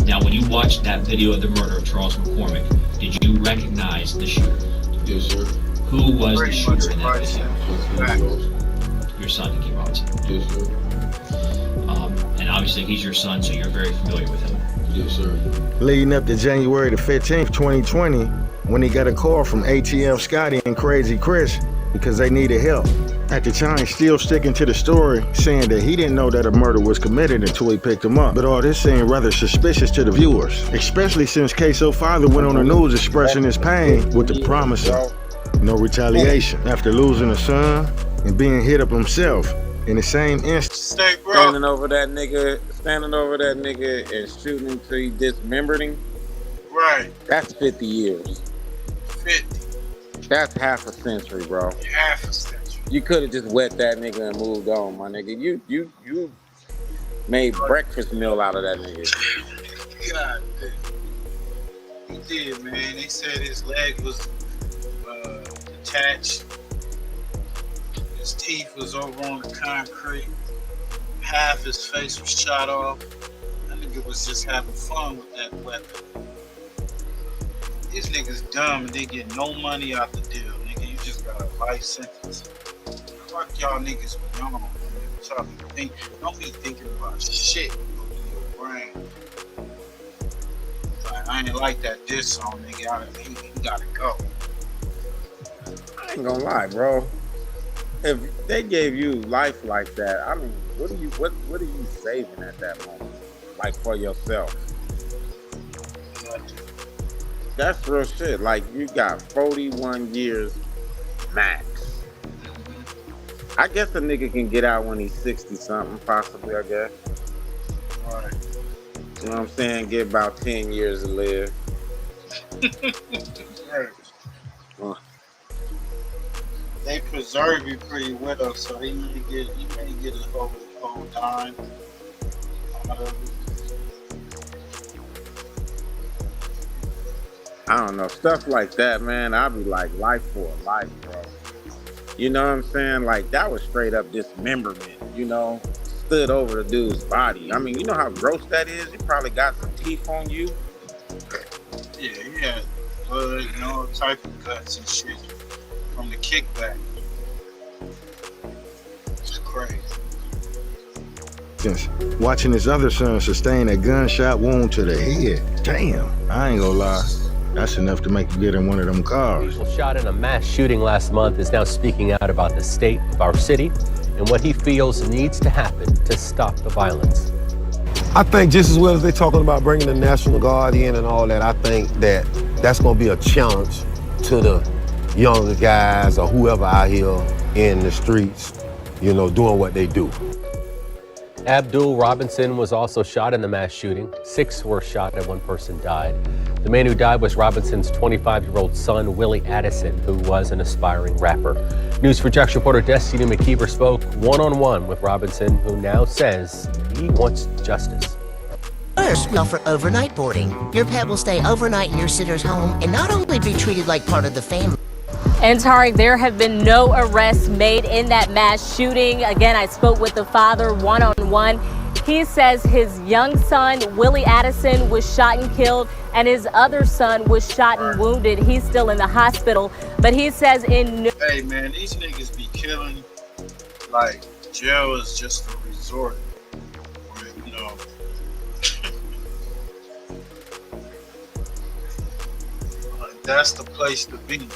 Now, when you watched that video of the murder of Charles McCormick, did you recognize the shooter? Yes, sir. Who was the shooter in that video? Your son, Nicky Robinson. Yes, sir. And obviously, he's your son, so you're very familiar with him. Yes, sir. Leading up to January the 15th, 2020, when he got a call from ATF Scotty and Crazy Chris because they needed help. At the time, still sticking to the story, saying that he didn't know that a murder was committed until he picked him up. But all this seemed rather suspicious to the viewers, especially since Queso's father went on the news expressing his pain with the promise of no retaliation after losing a son and being hit up himself in the same instant. Standing over that nigga and shooting him till he dismembered him. Right. That's 50 years. 50. That's half a century, bro. Half a century. You could have just wet that nigga and moved on, my nigga. You made breakfast meal out of that nigga. God damn. He did, man. They said his leg was detached. His teeth was over on the concrete. Half his face was shot off. That nigga was just having fun with that weapon. These niggas dumb and they get no money out the deal, nigga. You just got a life sentence. Fuck y'all niggas with y'all, man. Don't be thinking about shit in your brain. Like, I ain't like that diss song, nigga. He gotta go. I ain't gonna lie, bro. If they gave you life like that, I mean, what are you saving at that moment? Like for yourself? That's real shit. Like you got 41 years max. I guess a nigga can get out when he's 60 something, possibly, I guess. Right. You know what I'm saying? Get about 10 years to live. Right. They preserve you pretty well, so he may get a whole dime out of it. I don't know, stuff like that, man. I'll be like, life for a life, bro. You know what I'm saying? Like, that was straight up dismemberment, you know? Stood over the dude's body. I mean, you know how gross that is? You probably got some teeth on you. Yeah, he had blood, you know, type of cuts and shit from the kickback. It's crazy. Since watching his other son sustain a gunshot wound to the head. Damn, I ain't gonna lie. That's enough to make you get in one of them cars. People shot in a mass shooting last month is now speaking out about the state of our city and what he feels needs to happen to stop the violence. I think just as well as they're talking about bringing the National Guard in and all that, I think that that's going to be a challenge to the younger guys or whoever out here in the streets, you know, doing what they do. Abdul Robinson was also shot in the mass shooting. 6 were shot and 1 person died. The man who died was Robinson's 25-year-old son, Willie Addison, who was an aspiring rapper. News4Jax reporter Destiny McKeever spoke one-on-one with Robinson, who now says he wants justice. First, we offer overnight boarding. Your pet will stay overnight in your sitter's home and not only be treated like part of the family. And Tarek, there have been no arrests made in that mass shooting. Again, I spoke with the father one-on-one. He says his young son, Willie Addison, was shot and killed, and his other son was shot and wounded. He's still in the hospital, but he says in... Hey, man, these niggas be killing. Like, jail is just a resort. Where, you know... that's the place to be.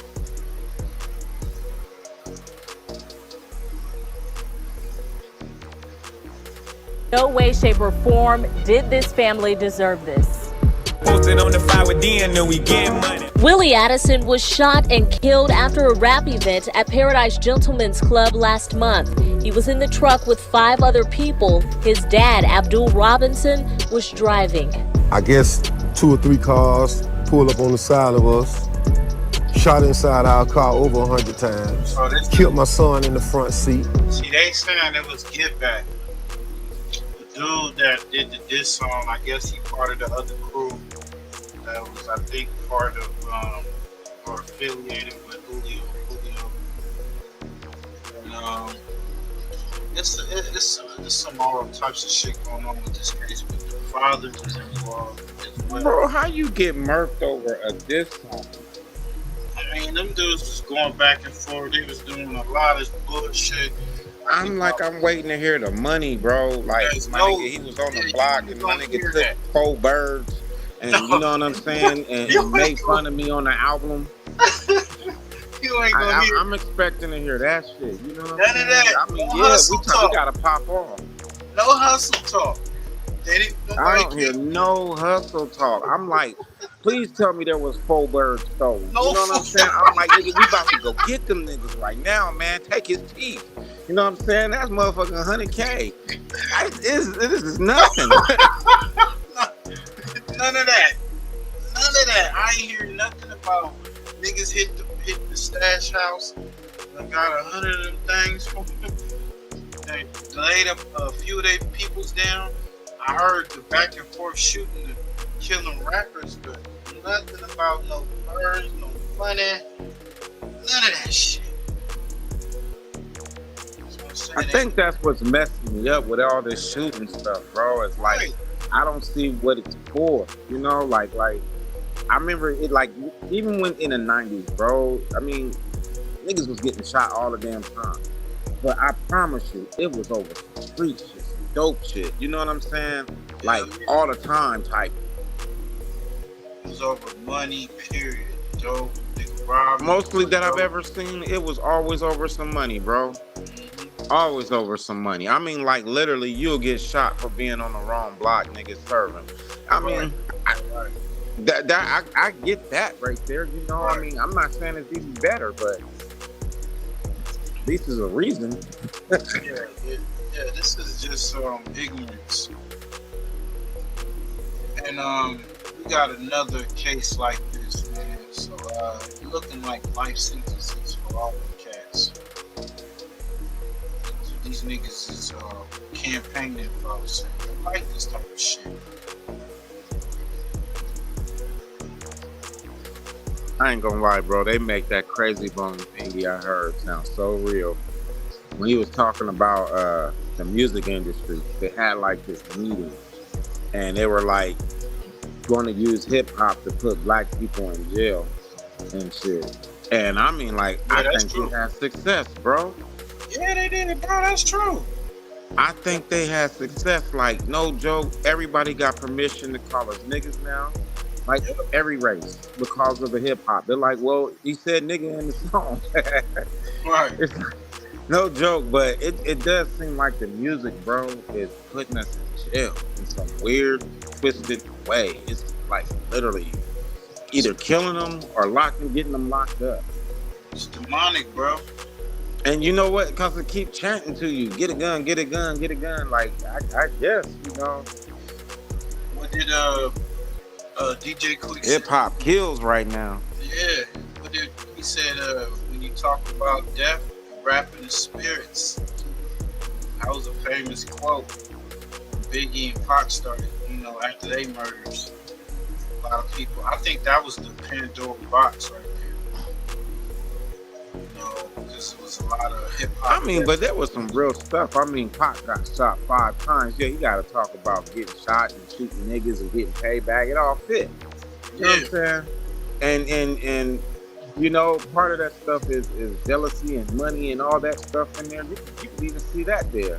No way, shape, or form did this family deserve this. Posted on the fire with DNA, we get money. Willie Addison was shot and killed after a rap event at Paradise Gentlemen's Club last month. He was in the truck with 5 other people. His dad, Abdul Robinson, was driving. I guess 2 or 3 cars pulled up on the side of us, Shot inside our car over 100 times. Oh, this Killed my son in the front seat. See, they saying it was Get Back. The dude that did the diss song, I guess he part of the other crew that was, I think, part of or affiliated with Julio. And it's some all types of shit going on with this case, but the father is involved as well. Bro, how you get murked over a diss song? I mean, them dudes was going back and forth. They was doing a lot of bullshit. I'm waiting to hear the money, bro. Like, my nigga, he was on the block and my nigga took 4 birds and you know what I'm saying? And made fun of me on the album. You ain't gonna hear. I'm expecting to hear that shit. You know what I'm None saying? of that. I mean, No yeah, hustle talk. we gotta pop off. No hustle talk. I don't hear no hustle talk. I'm like, please tell me there was 4 birds stolen. You know what I'm saying? I'm like, nigga, we about to go get them niggas right now, man. Take his teeth. You know what I'm saying? That's motherfucking 100K. This is nothing. None of that. None of that. I ain't hear nothing about niggas hit the stash house. I got 100 of them things from them. They laid a few of their peoples down. I heard the back and forth shooting and killing rappers, but nothing about no birds, no money, none of that shit. I think that's what's messing me up with all this shooting stuff, bro. It's like, I don't see what it's for, you know? Like, I remember it, like, even when in the 90s, bro, I mean, niggas was getting shot all the damn time. But I promise you, it was over street shit, dope shit, you know what I'm saying? Like, all the time type. It was over money, period. Dope, nigga rob. Mostly that I've ever seen, it was always over some money, bro. Always over some money. I mean, like, literally, you'll get shot for being on the wrong block, niggas serving. I mean, I get that right there, you know? I mean, I'm not saying it's even better, but at least there's a reason. Yeah, this is just ignorance. And we got another case like this, man. So looking like life sentences for all the cats. So these niggas is campaigning for us. They like this type of shit. I ain't gonna lie, bro. They make that Crazy Bone thingy I heard sound so real. When he was talking about the music industry, they had like this meeting, and they were like going to use hip hop to put black people in jail and shit. And I mean, like, Yeah, I that's think true. they had success, bro. Yeah, they did it, bro. That's true. I think they had success. Like, no joke. Everybody got permission to call us niggas now. Like, every race, because of the hip hop. They're like, well, he said nigga in the song. Right. It's no joke, but it does seem like the music, bro, is putting us in jail in some weird, twisted way. It's like literally either killing them or getting them locked up. It's demonic, bro. And you know what? Because they keep chanting to you, get a gun, get a gun, get a gun. Like, I guess, you know. What did DJ Quick say? Hip hop kills right now. Yeah. What did he said? When you talk about death, rapping the spirits. That was a famous quote. Biggie and Pac started, you know, after they murders. A lot of people. I think that was the Pandora box right there. You know, because it was a lot of hip hop. I mean, but there was some real stuff. I mean, Pac got shot 5 times. Yeah, you got to talk about getting shot and shooting niggas and getting paid back. It all fit. You know what I'm saying? And you know, part of that stuff is jealousy and money and all that stuff in there. You can even see that there.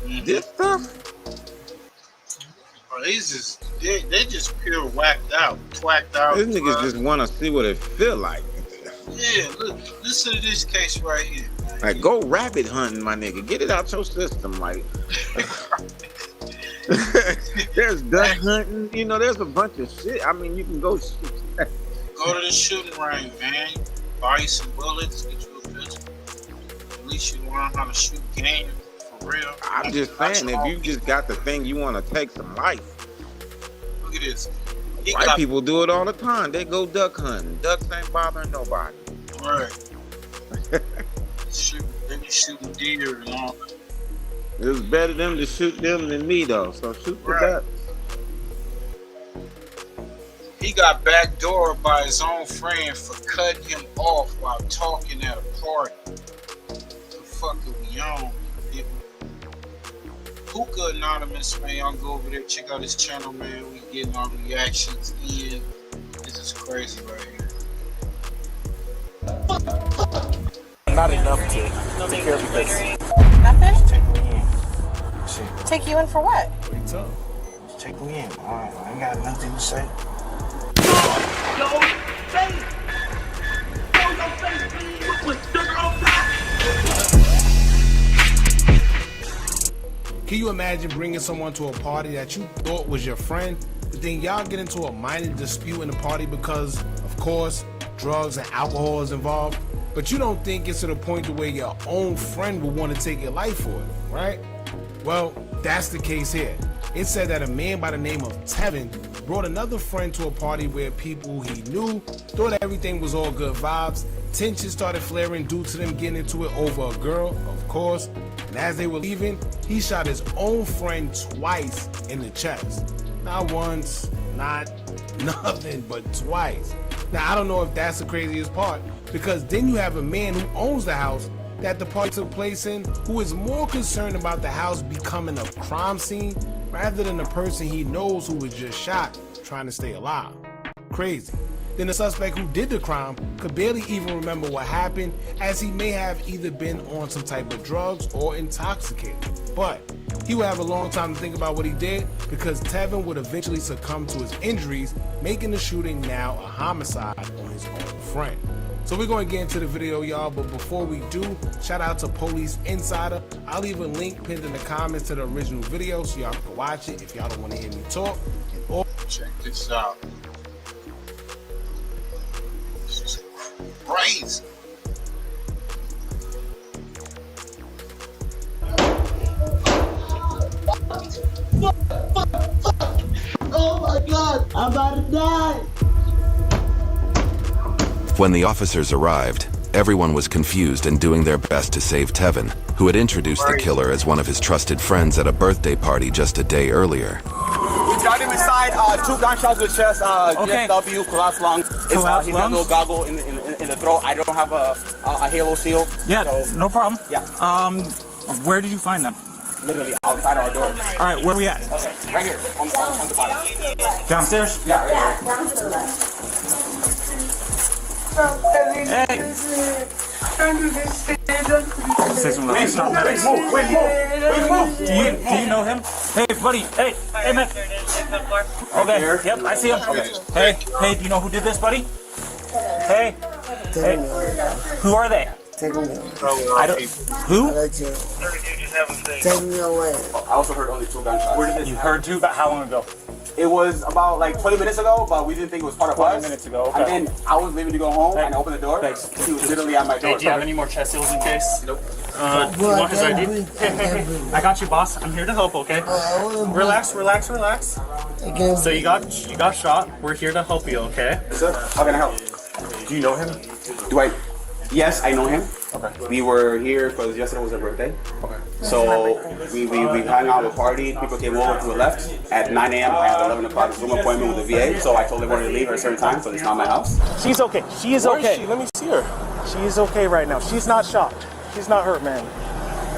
Mm-hmm. This stuff. Oh, they just pure whacked out, twacked out. These niggas just want to see what it feel like. Yeah, look, listen to this case right here. Like, go rabbit hunting, my nigga. Get it out your system. Like, there's duck hunting. You know, there's a bunch of shit. I mean, you can go shoot. Go to the shooting range, man. Buy you some bullets, get you a pistol. At least you learn how to shoot game for real. I'm just saying, if you just got the thing you want to take some life. Look at this. White people do it all the time. They go duck hunting. Ducks ain't bothering nobody. Right. They be shooting deer and all that. It was better them to shoot them than me though. So shoot the duck. He got backdoored by his own friend for cutting him off while talking at a party. The fuck are we on, people? Hookah Anonymous, man. Y'all go over there, check out his channel, man. We getting our reactions in. This is crazy right here. Not enough to take care of you. Nothing? Take me in. Shit. Take you in for what? What you tell? Just take me in. Alright, I ain't got nothing to say. Yo, face! Yo, your face, please! With sugar on top! Can you imagine bringing someone to a party that you thought was your friend, but then y'all get into a minor dispute in the party because, of course, drugs and alcohol is involved, but you don't think it's to the point to where your own friend will want to take your life for it, right? Well, that's the case here. It said that a man by the name of Tevin brought another friend to a party where people he knew thought everything was all good vibes. Tension started flaring due to them getting into it over a girl, of course. And as they were leaving, he shot his own friend twice in the chest. Not once, not nothing, but twice. Now, I don't know if that's the craziest part, because then you have a man who owns the house that the party took place in, who is more concerned about the house becoming a crime scene rather than the person he knows who was just shot trying to stay alive. Crazy. Then the suspect who did the crime could barely even remember what happened, as he may have either been on some type of drugs or intoxicated. But he would have a long time to think about what he did, because Tevin would eventually succumb to his injuries, making the shooting now a homicide on his own friend. So we're going to get into the video, y'all, but before we do, shout out to Police Insider. I'll leave a link pinned in the comments to the original video so y'all can watch it if y'all don't want to hear me talk. Check this out. This is crazy. Oh my God, I'm about to die. When the officers arrived, everyone was confused and doing their best to save Tevin, who had introduced the killer as one of his trusted friends at a birthday party just a day earlier. We got him inside, 2 gunshots to the chest, GSW, collapsed lung. He has a little goggle in the throat. I don't have a halo shield. Yeah, so, no problem. Yeah. Where did you find them? Literally outside our door. All right, where are we at? Okay, right here, on the bottom. Downstairs? Yeah, right here. Hey! Say some loud. Stop that. Move. Do you know him? Hey, buddy. Hey, man. Okay. Yep, I see him. Okay. Hey, do you know who did this, buddy? Hey. Who are they? Take me away. I don't. Who? Take me away. I also heard only 2 gunshots. Where did this? You heard 2? About how long ago? It was about like 20 minutes ago, but we didn't think it was part of 20 us. minutes ago, okay. And then I was leaving to go home, and I opened the door. Thanks. He was literally at my door. Hey, do you have any more chest seals in case? Nope. Do you want his ID? I got you, boss. I'm here to help, okay? Relax. So you got shot. We're here to help you, okay? Sir, how can I help? Do you know him? Yes, I know him. Okay. We were here because yesterday was her birthday. Okay. So we hung out at a party. People came over to the left. At 9 a.m. I had 11 o'clock Zoom appointment with the VA. So I told everyone to leave at a certain time, so it's not my house. She's okay. She is okay. Where is she? Let me see her. She is okay right now. She's not shot. She's not hurt, man.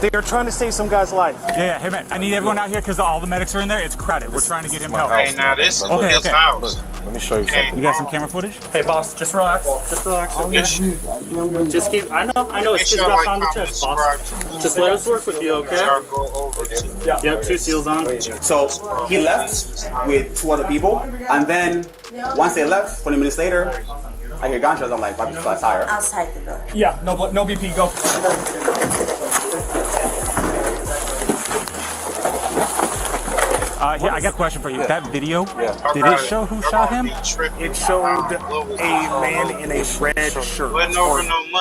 They are trying to save some guy's life. Yeah. Hey, man. I need everyone out here because all the medics are in there. It's crowded. We're trying to get him help. Hey, now this is his house. Let me show you something. You got some camera footage? Hey, boss. Just relax. Okay. Just keep. I know. It's just about on the chest, boss. Just let us work with you, okay? Yep. 2 seals on. So he left with 2 other people, and then once they left, 20 minutes later, I hear gunshots. I'm like, "That's flat tire." Outside the door. Yeah. No BP. Go. Here, I got a question for you. That video, did it show who shot him? It showed a man in a red shirt.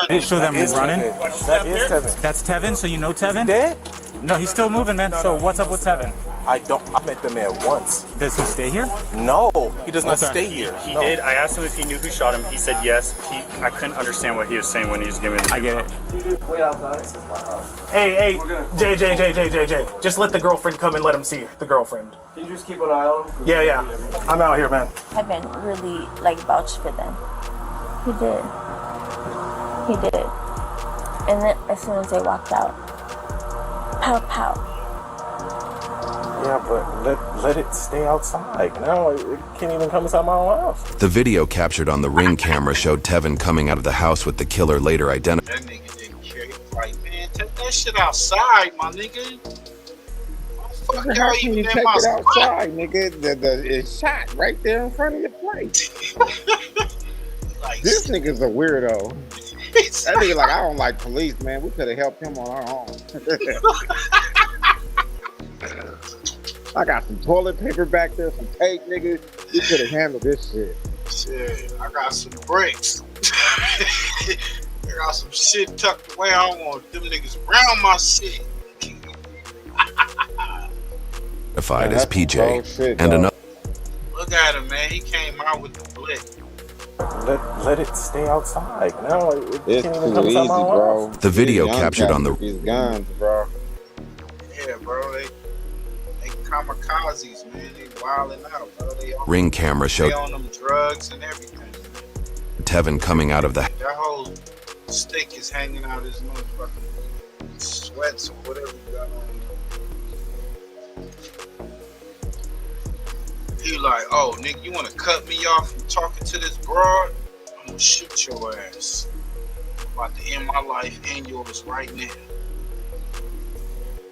Did it show them running? That is Tevin. That's Tevin, so you know Tevin? Dead? No, he's still moving, man. So what's up with Tevin? I met the man once. Does he stay here? No, he does not Okay. stay here. He No. did. I asked him if he knew who shot him. He said yes. I couldn't understand what he was saying when he was giving me. I get it. Hey, Jay. Just let the girlfriend come and let him see the girlfriend. Can you just keep an eye on him? Yeah. I'm out here, man. Kevin really vouched for them. He did. And then as soon as they walked out, pow pow. Yeah, but let it stay outside. Now it can't even come inside my own house. The video captured on the Ring camera showed Tevin coming out of the house with the killer later identified. That nigga didn't care. He was like, man, take that shit outside, my nigga. Fuck How y'all can even you in take my it spot? outside, nigga? It's shot right there in front of your plate. This nigga's a weirdo. That nigga like, I don't like police, man. We could have helped him on our own. I got some toilet paper back there, some tape, nigga. We could have handled this shit. Shit, I got some bricks. I got some shit tucked away. I don't want them niggas around my shit. Identified as PJ shit, and another. Look at him, man. He came out with the blick. Let it stay outside. Now it It's can't even too come easy, inside my own bro. house. The video Young captured cats on the with these guns, bro. Yeah, bro. They kamikazes, man. They wilding out, bro. They on, Ring camera showed they on them drugs and everything. Tevin coming out of the. That whole stick is hanging out his motherfucking sweats or whatever you got on. He like, oh, nigga, you want to cut me off from talking to this broad? I'm gonna shoot your ass. I'm about to end my life and yours right now.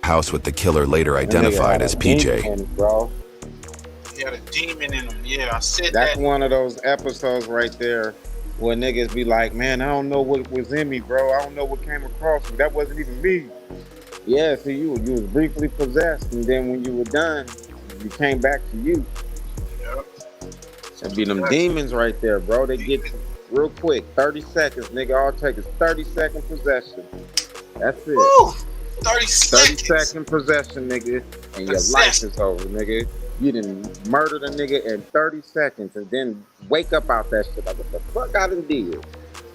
House with the killer later identified as PJ. Bro. He had a demon in him. Yeah, I said That's that. one of those episodes right there where niggas be like, man, I don't know what was in me, bro. I don't know what came across me. That wasn't even me. Yeah, see, you was briefly possessed, and then when you were done, you came back to you. Yep. That'd be them demons right there, bro. They get you real quick. 30 seconds, nigga. All it takes is 30-second possession. That's it. Woo! 30 seconds. 30-second possession, nigga, and your life is over, nigga. You didn't murder the nigga in 30 seconds and then wake up out that shit like, what the fuck I done did?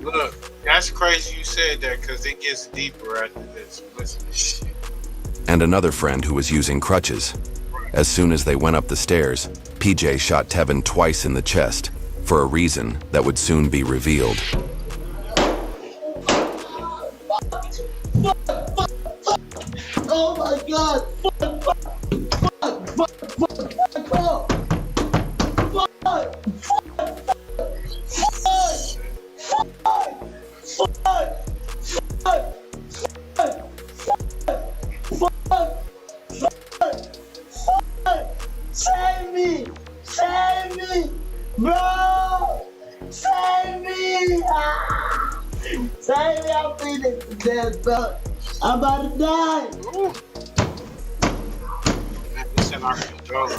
Look, that's crazy you said that because it gets deeper after this. Listen to this shit. And another friend who was using crutches. As soon as they went up the stairs, PJ shot Tevin twice in the chest for a reason that would soon be revealed. Oh my God! Save me! Save me! Bro! Save me! Ah! Save me! I'm feeling to death, bro. I'm about to die.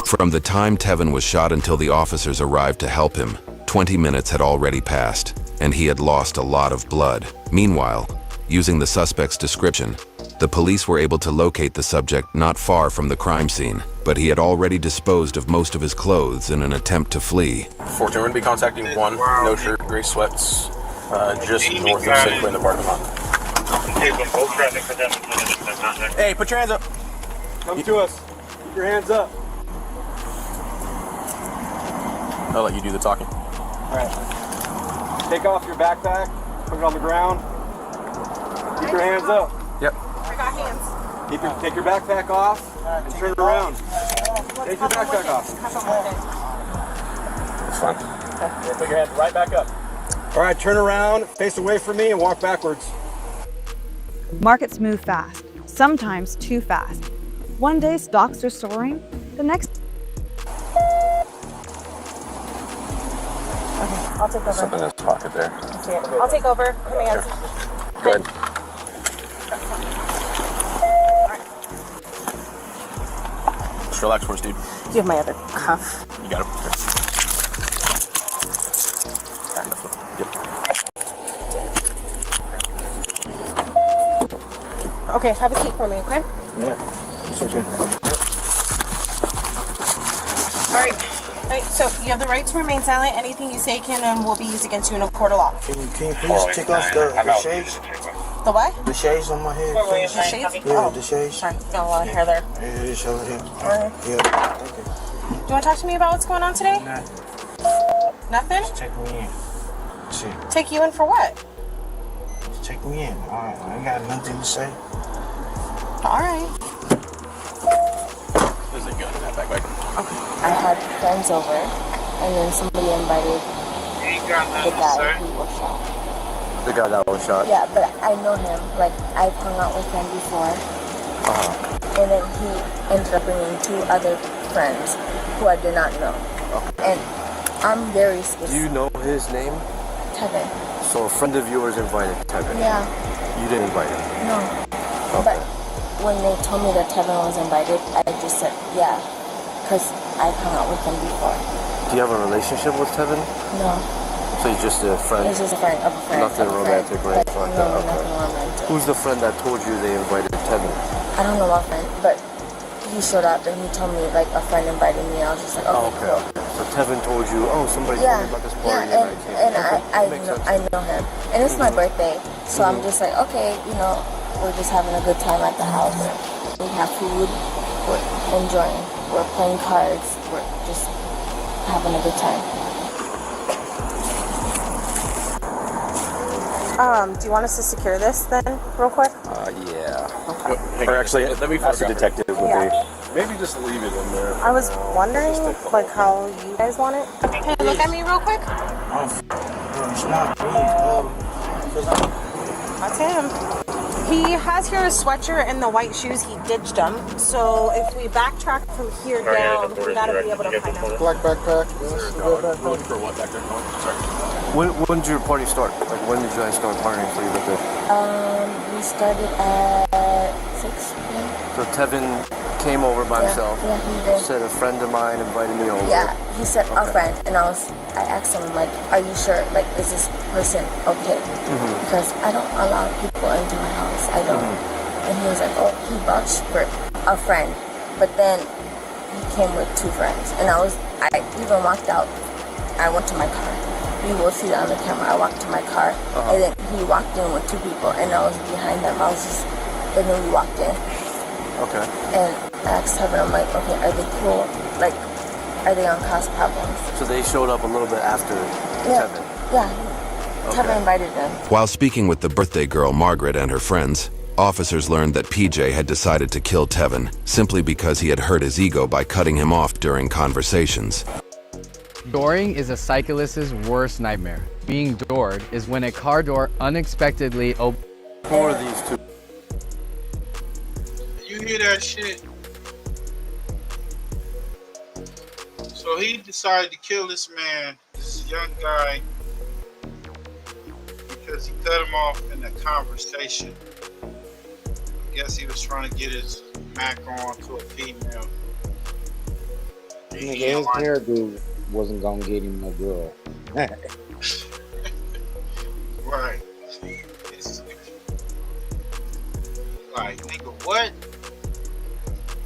From the time Tevin was shot until the officers arrived to help him, 20 minutes had already passed, and he had lost a lot of blood. Meanwhile, using the suspect's description, the police were able to locate the subject not far from the crime scene, but he had already disposed of most of his clothes in an attempt to flee. 14, we're going to be contacting one, no shirt, gray sweats, just north of Safeway in the parking lot. Hey, put your hands up. Come to us. Keep your hands up. I'll let you do the talking. All right. Take off your backpack. Put it on the ground. Keep your hands up. Yep. I got hands. Take your backpack off and turn it around. Take your backpack off. It's fine. Yeah, put your hands right back up. All right, turn around, face away from me, and walk backwards. Markets move fast, sometimes too fast. One day stocks are soaring, the next. Okay, I'll take over. Something in his pocket there. I'll take over. Commands. Go ahead. Just relax for us, dude. Do you have my other cuff? You got it. Okay, have a seat for me, okay? Yeah, it's okay. Alright, so you have the right to remain silent. Anything you say can and will be used against you in a court of law. Can you please take off the shades? The what? The shades on my head. The shades? Yeah, the shades. Sorry, got a lot of hair there. Yeah, it is over here. Alright. Yeah, okay. Do you want to talk to me about what's going on today? Nah. Nothing? Just take me in. Shit. Take you in for what? Just take me in. Alright, I ain't got nothing to say. Alright. There's a gun in that backpack. I had friends over, and then somebody invited the guy who was shot. The guy that was shot? Yeah, but I know him. Like, I've hung out with him before. And then he ended up bringing 2 other friends who I did not know. And I'm very specific. Do you know his name? Tevin. So a friend of yours invited Tevin? Yeah. You didn't invite him? No. But when they told me that Tevin was invited, I just said, yeah, because I've hung out with him before. Do you have a relationship with Tevin? No. So he's just a friend? He's just a friend of a friend. Nothing romantic or anything like that? No, nothing romantic. Who's the friend that told you they invited Tevin? I don't know my friend, but he showed up and he told me, like, a friend invited me. I was just like, okay, cool. So Tevin told you, oh, somebody told me about this party and I came. And I know him. And it's my birthday, so I'm just like, okay, you know, we're just having a good time at the house. We have food, we're enjoying, we're playing cards, we're just having a good time. Do you want us to secure this then, real quick? Yeah. Or actually, let me ask the detective. Maybe just leave it in there. I was wondering, like, how you guys want it. Can you look at me real quick? It's not me. That's him. He has here a sweatshirt and the white shoes. He ditched them. So if we backtrack from here down, we gotta be able to find out. Black backpack. Looking for what back there? Sorry. When did your party start? Like, when did you guys start partying for your birthday? We started at 6 p.m. So Tevin came over by himself. Yeah, he did. Said a friend of mine invited me over. Yeah, he said a friend, and I asked him, like, are you sure? Like, is this person okay? Because I don't allow people into my house. I don't. And he was like, oh, he vouched for a friend, but then he came with 2 friends, and I even walked out. I went to my car. You will see that on the camera. I walked to my car, and then he walked in with 2 people, and I was behind them. And then we walked in. Okay. And I asked Tevin, I'm like, okay, are they cool? Like, are they on cause problems? So they showed up a little bit after Tevin? Yeah. Tevin invited them. While speaking with the birthday girl Margaret and her friends, officers learned that PJ had decided to kill Tevin simply because he had hurt his ego by cutting him off during conversations. Dooring is a cyclist's worst nightmare. Being doored is when a car door unexpectedly opens. Who are these 2? You hear that shit? So he decided to kill this man, this young guy, because he cut him off in a conversation. I guess he was trying to get his Mac on to a female. Nigga, his hairdo wasn't gonna get him no girl. Right. Like, nigga, what?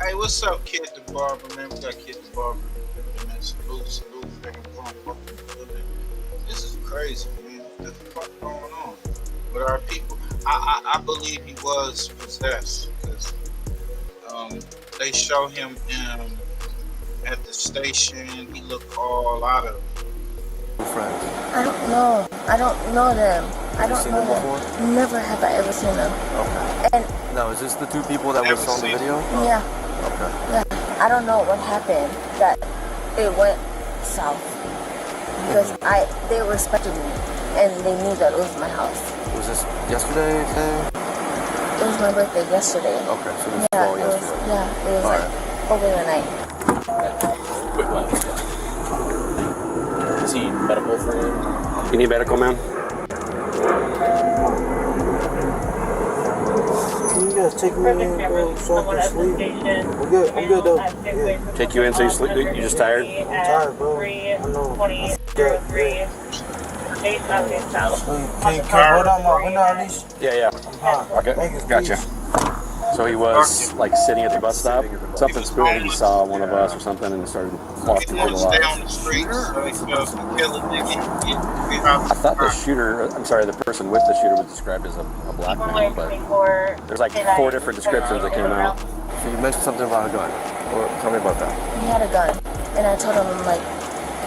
Hey, what's up, Kid the Barber, man? We got Kid the Barber. Man, salute, this is crazy, man. What the fuck going on with our people? I believe he was possessed because they show him at the station. He looked all out of friends. I don't know. I don't know them. I don't know them. Before? Never have I ever seen them. Okay. And now, is this the 2 people that we saw in the video? yeah. Okay. Yeah. I don't know what happened that it went south because they respected me and they knew that it was my house. Was this yesterday? It was my birthday yesterday. Okay, so this was all yesterday. It was like over the night. Quick one. Is he medical for him? You need medical, man? Can you guys take me in, bro, so I can sleep? I'm good though. Yeah. Take you in so you sleep? You just tired? I'm tired, bro. I know. Can you hold on my window at least? Yeah. I'm hot. Okay, Thank you, gotcha. please. So So he was like sitting at the bus stop. Something spooky. He saw one of us or something and started walking for the Stay lives. on the street, so he feels to kill a nigga. I thought the shooter, I'm sorry, the person with the shooter was described as a black man, but there's like 4 different descriptions that came out. So you mentioned something about a gun. Or tell me about that. He had a gun, and I told him, like,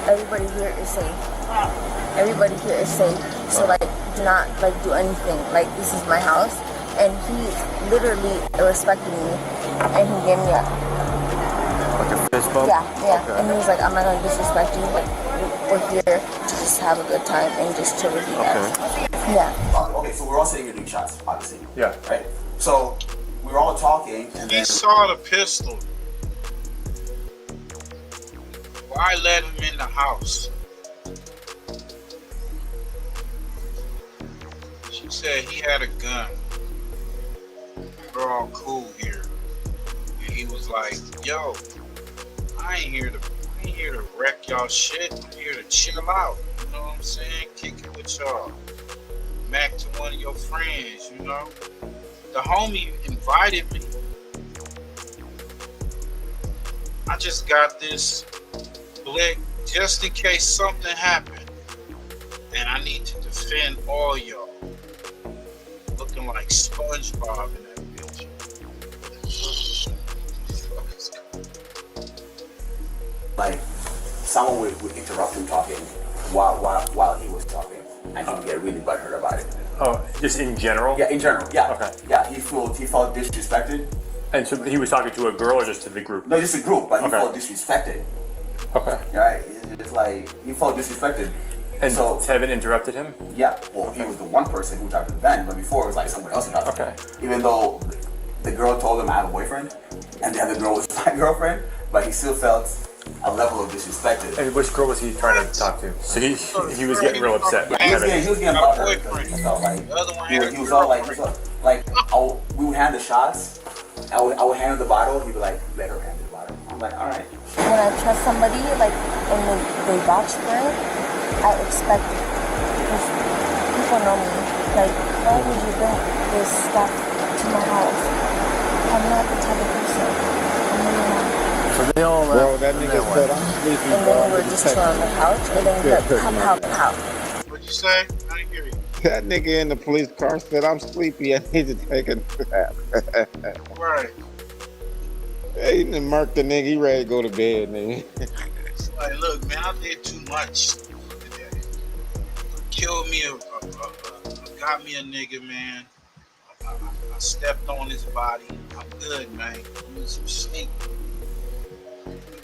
everybody here is safe. Everybody here is safe. So, like, do not, like, do anything. Like, this is my house. And he literally respected me, and he gave me a... Like a fist bump? Yeah. Okay. And he was like, I'm not going to disrespect you. Like, we're here to just have a good time and just chill with you guys. Yeah. Okay, so we're all sitting here doing shots, obviously. Yeah. Right? So we were all talking, and He then saw the pistol. Why let him in the house? She said he had a gun. We're all cool here. And he was like, yo, I ain't here to wreck y'all shit. I'm here to chill out. You know what I'm saying? Kick it with y'all. Back to one of your friends, you know? The homie invited me. I just got this blick just in case something happened. And I need to defend all y'all. Looking like SpongeBob in that bitch. like someone would interrupt him talking while he was talking, and he would get really butthurt about it. Oh, just in general? Yeah, in general. Yeah. Okay. Yeah, he felt disrespected. And so he was talking to a girl or just to the group? No, just a group, but he Okay. felt disrespected. Okay. Right? It's like he felt disrespected. And so Tevin interrupted him? Yeah. Well, he was the one person who talked to Ben, but before it was like someone else who talked to him. Even though the girl told him I have a boyfriend, and the other girl was my girlfriend, but he still felt a level of disrespect. And which girl was he trying to talk to? So he was getting real upset. Yeah, he was getting butthurt because he felt like he was all like we would hand the shots. I would hand her the bottle. He'd be like, let her hand the bottle. I'm like, all right. When I trust somebody, like, and they vouch for it, I expect it. Because people know me. Like, why would you bring this stuff to my house? I'm not the type of person. I'm really not. So they all Bro, that nigga said I'm sleepy, And then we were just chilling on the couch, and then we heard pow. What'd you say? I didn't hear you. That nigga in the police car said, I'm sleepy, I need to take a nap. Right. Hey, he done murked the nigga, he ready to go to bed, nigga. It's like, look, man, I did too much today. Killed me, got me a nigga, man. I stepped on his body. I'm good, man. I need some sleep.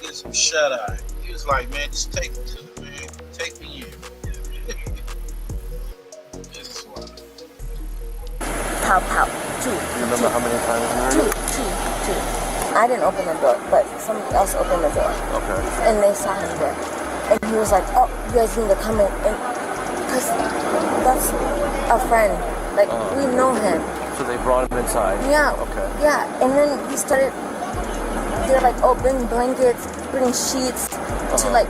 Get some shut eye. He was like, man, just take it to the man. Take me in. This is why. Pow. Two. Remember how many times you heard it? Two. I didn't open the door, but somebody else opened the door. Okay. And they saw him there. And he was like, oh, you guys need to come in. And because that's a friend. Like, we know him. So they brought him inside? Yeah. Okay. Yeah. And then he started, they're like, oh, bring blankets, bring sheets. To like,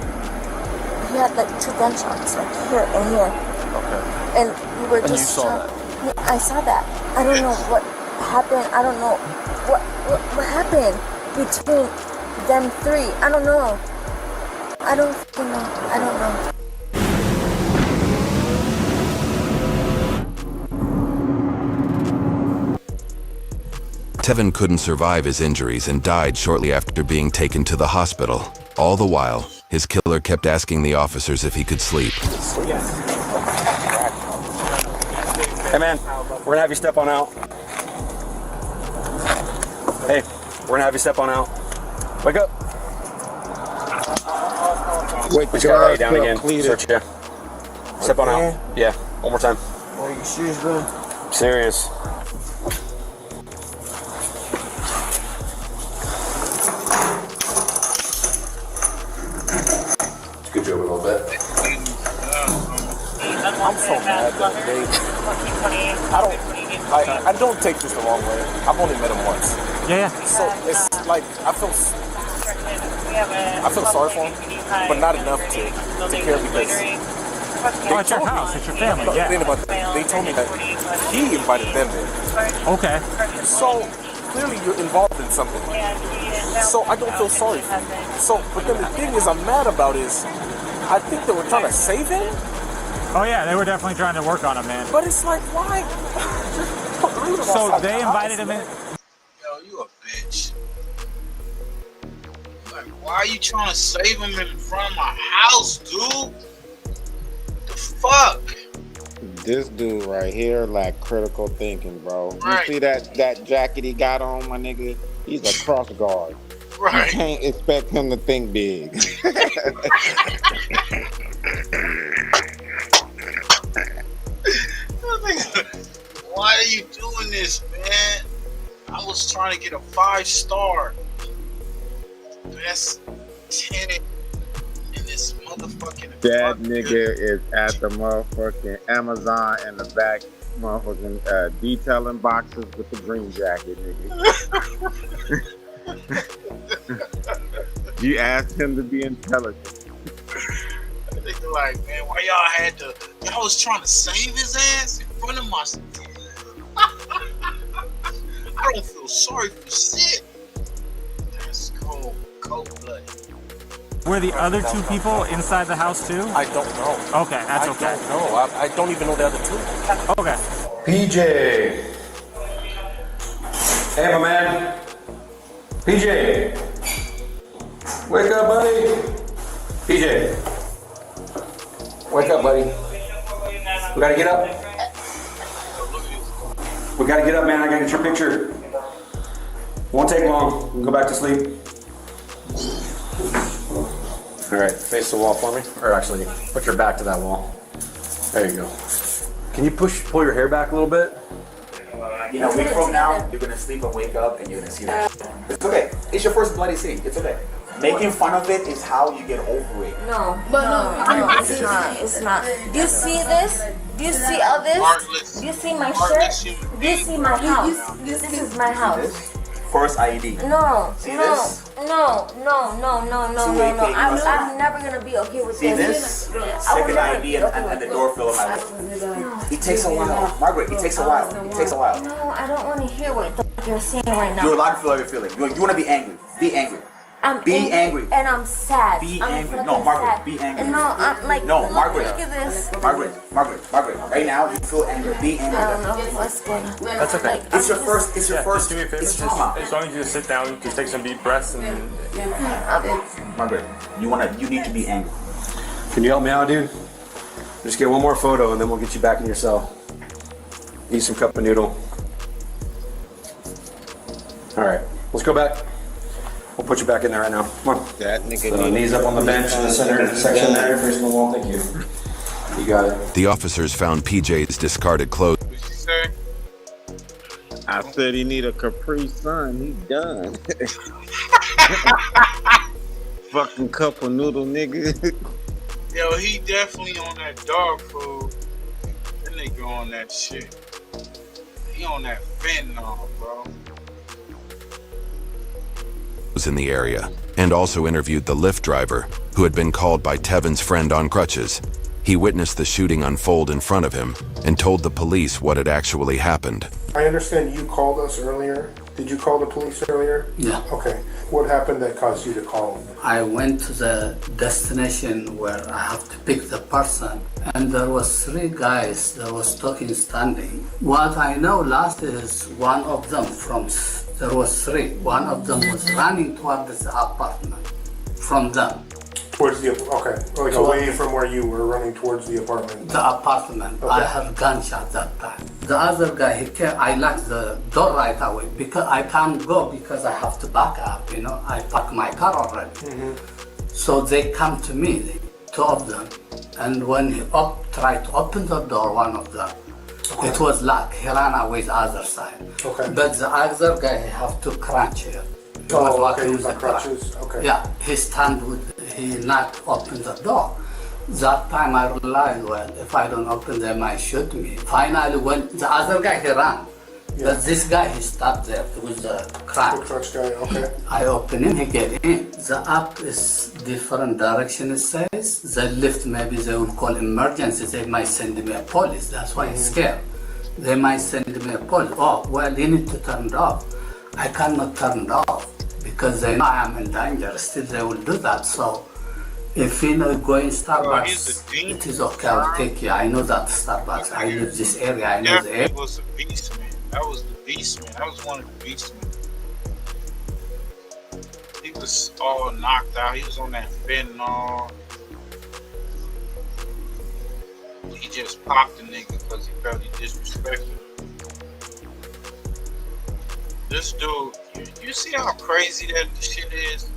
he had like 2 gunshots, like here and here. Okay. And we were And just you saw that? I saw that. I don't know what happened. I don't know what happened between them 3. I don't know. I don't fucking know. I don't know. Tevin couldn't survive his injuries and died shortly after being taken to the hospital. All the while, his killer kept asking the officers if he could sleep. Hey man, we're gonna have you step on out. Hey, we're gonna have you step on out. Wake up. Wake Put your eye down again. Search ya. Step on out. Yeah, one more time. Are you serious, bro? Serious. Good job a little bit. I'm so mad that I don't take this the wrong way. I've only met him once. Yeah. So it's like I feel sorry for him, but not enough to care because it's your house, it's your family. No, Yeah. they told me that he invited them in. Okay. So clearly you're involved in something. So I don't feel sorry for you. So, but then the thing is I'm mad about is, I think they were trying to save him. Oh yeah, they were definitely trying to work on him, man. But it's like, why? So they invited him in. Yo, you a bitch. Like, why are you trying to save him in front of my house, dude? The fuck? This dude right here lack critical thinking, bro. Right. You see that jacket he got on, my nigga? He's a cross guard. Right. You can't expect him to think big. Why are you doing this, man? I was trying to get a 5-star best tenant in this motherfucking That apartment. nigga is at the motherfucking Amazon in the back, motherfucking detailing boxes with the green jacket, nigga. You asked him to be intelligent. Nigga like, man, why y'all was trying to save his ass in front of my I don't feel sorry for shit. That's cold-blooded. Were the other two people inside the house too? I don't know. Okay, that's okay. I don't know. I don't even know the other two. Okay. PJ. Hey, my man. PJ. Wake up, buddy. PJ. Wake up, buddy. We gotta get up. We gotta get up, man. I gotta get your picture. Won't take long. We can go back to sleep. All right, face the wall for me. Or actually, put your back to that wall. There you go. Can you pull your hair back a little bit? You know, a week from now, you're gonna sleep and wake up and you're gonna see that shit. It's okay. It's your first bloody scene. It's okay. Making fun of it is how you get over it. No, it's not. It's not. Do you see this? Do you see all this? Do you see my shirt? Do you see my house? This is my house. First IED. No, See no, this? no. I'm never gonna be okay with See this. this? Second IED and the door fell on my lip. It takes a while. Margaret, it takes a while. It takes a while. No, I don't want to hear what the fuck you're saying right now. You're allowed to feel how you're feeling. You want to be angry. Be angry. Be angry. And I'm sad. Be I'm angry. fucking No, Margaret, sad. be angry. And no, I'm like, No, look, Margaret. Look at this. Margaret. Right now, you feel angry. Be angry. I don't know what's going on. That's okay. It's your first. It's your first. Do me a favor. It's trauma. As long as you just sit down, just take some deep breaths, and Margaret, you need to be angry. Can you help me out, dude? Just get one more photo and then we'll get you back in your cell. Eat some cup of noodle. All right, let's go back. We'll put you back in there right now. Come on. That nigga So knees up on the bench in the center section there, facing the wall. Thank you. You got it. The officers found PJ's discarded clothes. I said he need a Capri Sun. He's done. Fucking cup of noodle, nigga. Yo, he definitely on that dog food. That nigga on that shit. He on that fentanyl, bro. Was in the area, and also interviewed the Lyft driver, who had been called by Tevin's friend on crutches. He witnessed the shooting unfold in front of him and told the police what had actually happened. I understand you called us earlier. Did you call the police earlier? Yeah. Okay. What happened that caused you to call? I went to the destination where I have to pick the person, and there was 3 guys that was talking standing. What I know last is one of them there was 3. One of them was running towards the apartment from them. Towards the like away from where you were, running towards the apartment. The apartment. Okay. I heard gunshot that time. The other guy, I locked the door right away because I can't go because I have to back up. You know, I parked my car already. So they come to me, 2 of them, and when he tried to open the door, one of them, it was locked. He ran away the other side. Okay. But the other guy, he have to crunch here. He was walking with the crutches. Okay. Yeah, he not open the door. That time I realized, well, if I don't open, they might shoot me. Finally, when the other guy, he ran. But this guy, he stopped there with the crutch. The crutch guy, okay. I open him, he get in. The up is different direction, it says. The lift, maybe they will call emergency. They might send me a police. That's why I'm scared. They might send me a police. Oh, well, you need to turn it off. I cannot turn it off because they know I am in danger. Still, they will do that. So, if you know going Starbucks, it is okay. I'll take you. I know that Starbucks. I live this area. I know the area. Definitely was a beast, man. That was the beast, man. That was one of the beast, man. He was all knocked out. He was on that fentanyl. He just popped the nigga because he felt he disrespected him. This dude, you see how crazy that shit is?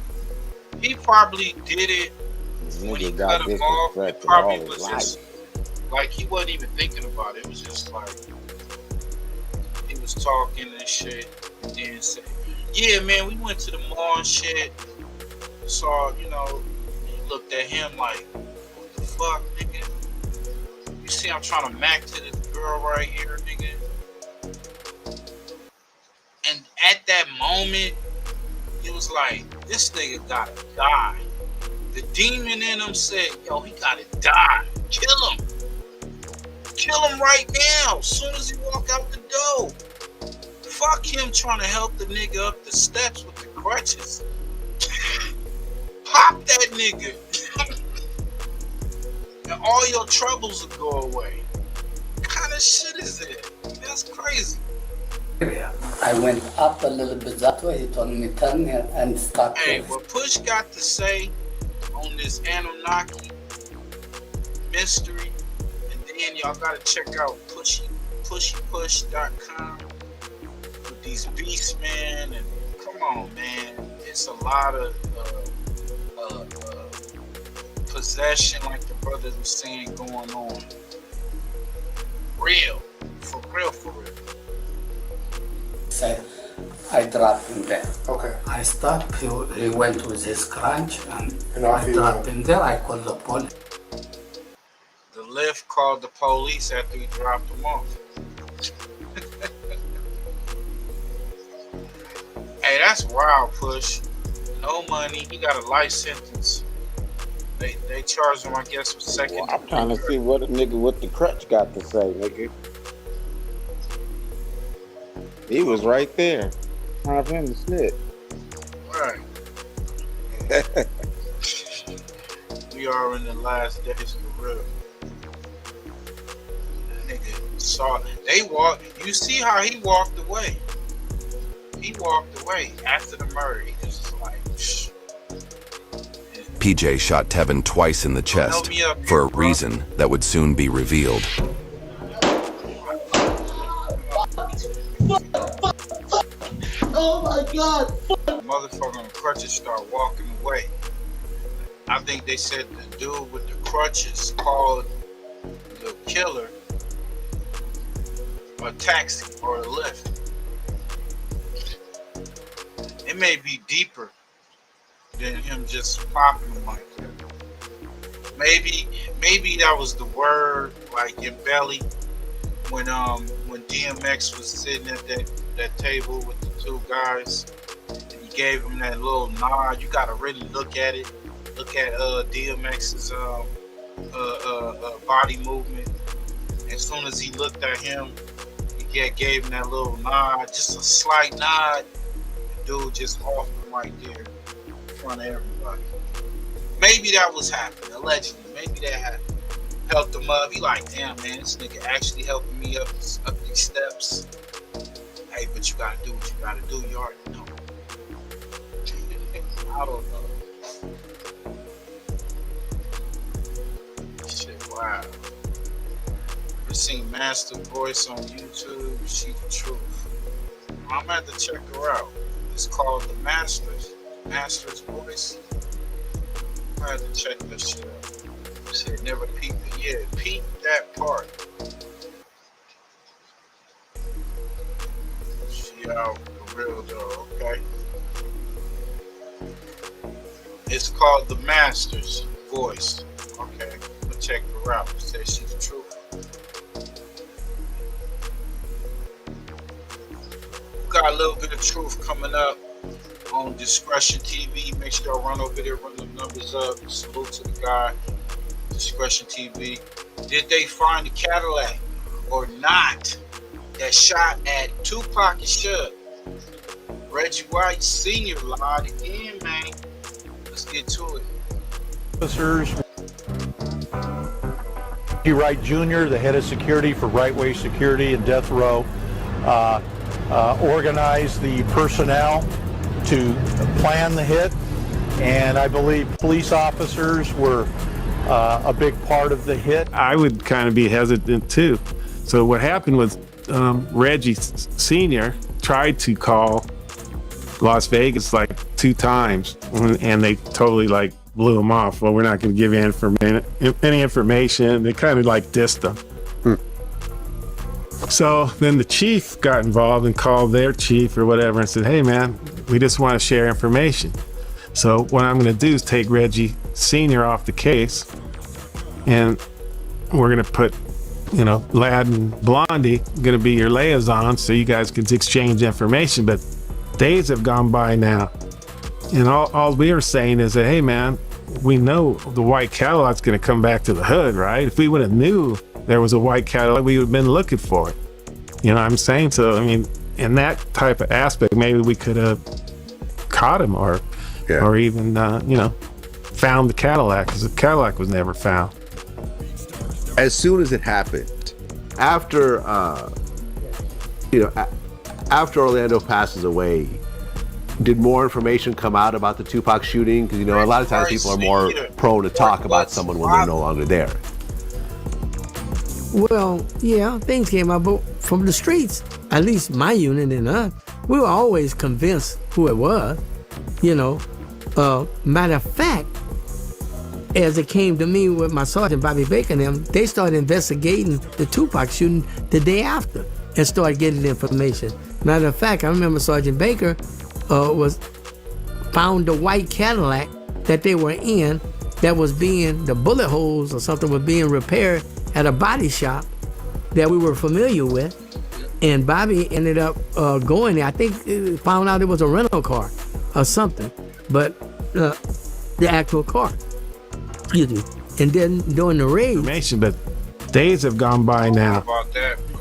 He probably did it when he cut him off. It probably was just like he wasn't even thinking about it. It was just like he was talking and shit, and then said, "Yeah, man, we went to the mall and shit." Saw, you know, he looked at him like, "What the fuck, nigga? You see, I'm trying to mac to this girl right here, nigga." And at that moment, it was like, this nigga gotta die. The demon in him said, yo, he gotta die. Kill him. Kill him right now, as soon as he walk out the door. Fuck him trying to help the nigga up the steps with the crutches. Pop that nigga. And all your troubles will go away. What kind of shit is it? That's crazy. I went up a little bit that way. He told me turn here and start. Hey, what Push got to say on this Anunnaki mystery, and then y'all gotta check out pushypush.com with these beasts, man. And come on, man, it's a lot of possession, like the brother was saying, going on. Real, for real, for real. I dropped him there. Okay. I stopped. He went with his crunch, and I dropped him there. I called the police. The lift called the police after he dropped him off. Hey, that's wild, Push. No money. He got a life sentence. They charged him, I guess, with second. Well, I'm trying to see what a nigga with the crutch got to say, nigga. He was right there. Time for him to sit. Right. We are in the last days for real. That nigga saw. They walked. You see how he walked away? He walked away after the murder. He just like. Shh. PJ shot Tevin twice in the chest for a reason that would soon be revealed. Oh my God! Motherfucker on crutches start walking away. I think they said the dude with the crutches called the killer a taxi or a lift. It may be deeper than him just popping them like that. Maybe that was the word, like in Belly, when DMX was sitting at that table with the two guys, and he gave him that little nod. You gotta really look at it. Look at DMX's body movement. As soon as he looked at him, he gave him that little nod, just a slight nod. The dude just off him right there in front of everybody. Maybe that was happening, allegedly. Maybe that happened. Helped him up. He like, damn, man, this nigga actually helping me up these steps. Hey, but you gotta do what you gotta do. You already know. I don't know. Shit, wow. You seen Master Voice on YouTube? She the truth. I'm gonna have to check her out. It's called The Master's Voice. I had to check that shit out. Shit, never peeped it. Yeah, peep that part. She out the real though, okay? It's called The Master's Voice. Okay, I'll check her out. Say she's the truth. Got a little bit of truth coming up on Discretion TV. Make sure y'all run over there, run the numbers up. Salute to the guy, Discretion TV. Did they find the Cadillac or not that shot at Tupac and Shug? Reggie White Sr. lied again, man. Let's get to it. Officers. Reggie Wright Jr., the head of security for Right Way Security and Death Row, organized the personnel to plan the hit, and I believe police officers were a big part of the hit. I would kind of be hesitant too. So what happened was Reggie Sr. tried to call Las Vegas like 2 times, and they totally like blew him off. Well, we're not going to give you any information. They kind of like dissed him. So then the chief got involved and called their chief or whatever and said, hey man, we just want to share information. So what I'm going to do is take Reggie Sr. off the case, and we're going to put, Lad and Blondie going to be your liaisons so you guys can exchange information. But days have gone by now, and all we are saying is that, hey man, we know the white Cadillac's going to come back to the hood, right? If we would have knew there was a white Cadillac, we would have been looking for it. You know what I'm saying? So, I mean, in that type of aspect, maybe we could have caught him or even, found the Cadillac, because the Cadillac was never found. As soon as it happened, after Orlando passes away, did more information come out about the Tupac shooting? Because a lot of times people are more prone to talk about someone when they're no longer there. Well, yeah, things came out, but from the streets, at least my unit and us, we were always convinced who it was. Matter of fact, as it came to me with my Sergeant Bobby Baker and them, they started investigating the Tupac shooting the day after and started getting information. Matter of fact, I remember Sergeant Baker found the white Cadillac that they were in that was the bullet holes or something were being repaired at a body shop that we were familiar with. And Bobby ended up going there. I think found out it was a rental car or something, but the actual car. Excuse me. And then during the raid, information, but days have gone by now,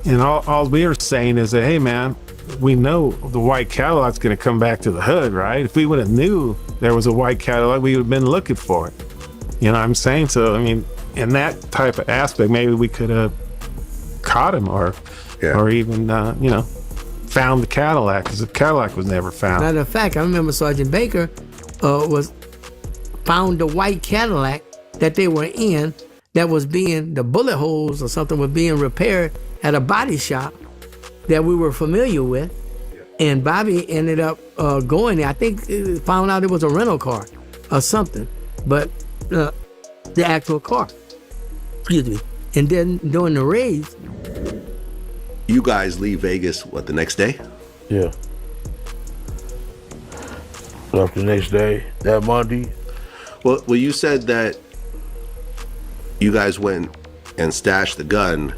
and all we are saying is that, hey man, we know the white Cadillac's going to come back to the hood, right? If we would have knew there was a white Cadillac, we would have been looking for it. You know what I'm saying? So, I mean, in that type of aspect, maybe we could have caught him or even, found the Cadillac, because the Cadillac was never found. Matter of fact, I remember Sergeant Baker found the white Cadillac that they were in that was the bullet holes or something were being repaired at a body shop that we were familiar with. And Bobby ended up going there. I think found out it was a rental car or something, but the actual car. Excuse me. And then during the raids, you guys leave Vegas, the next day? Yeah. Left the next day, that Monday. Well, you said that you guys went and stashed the gun,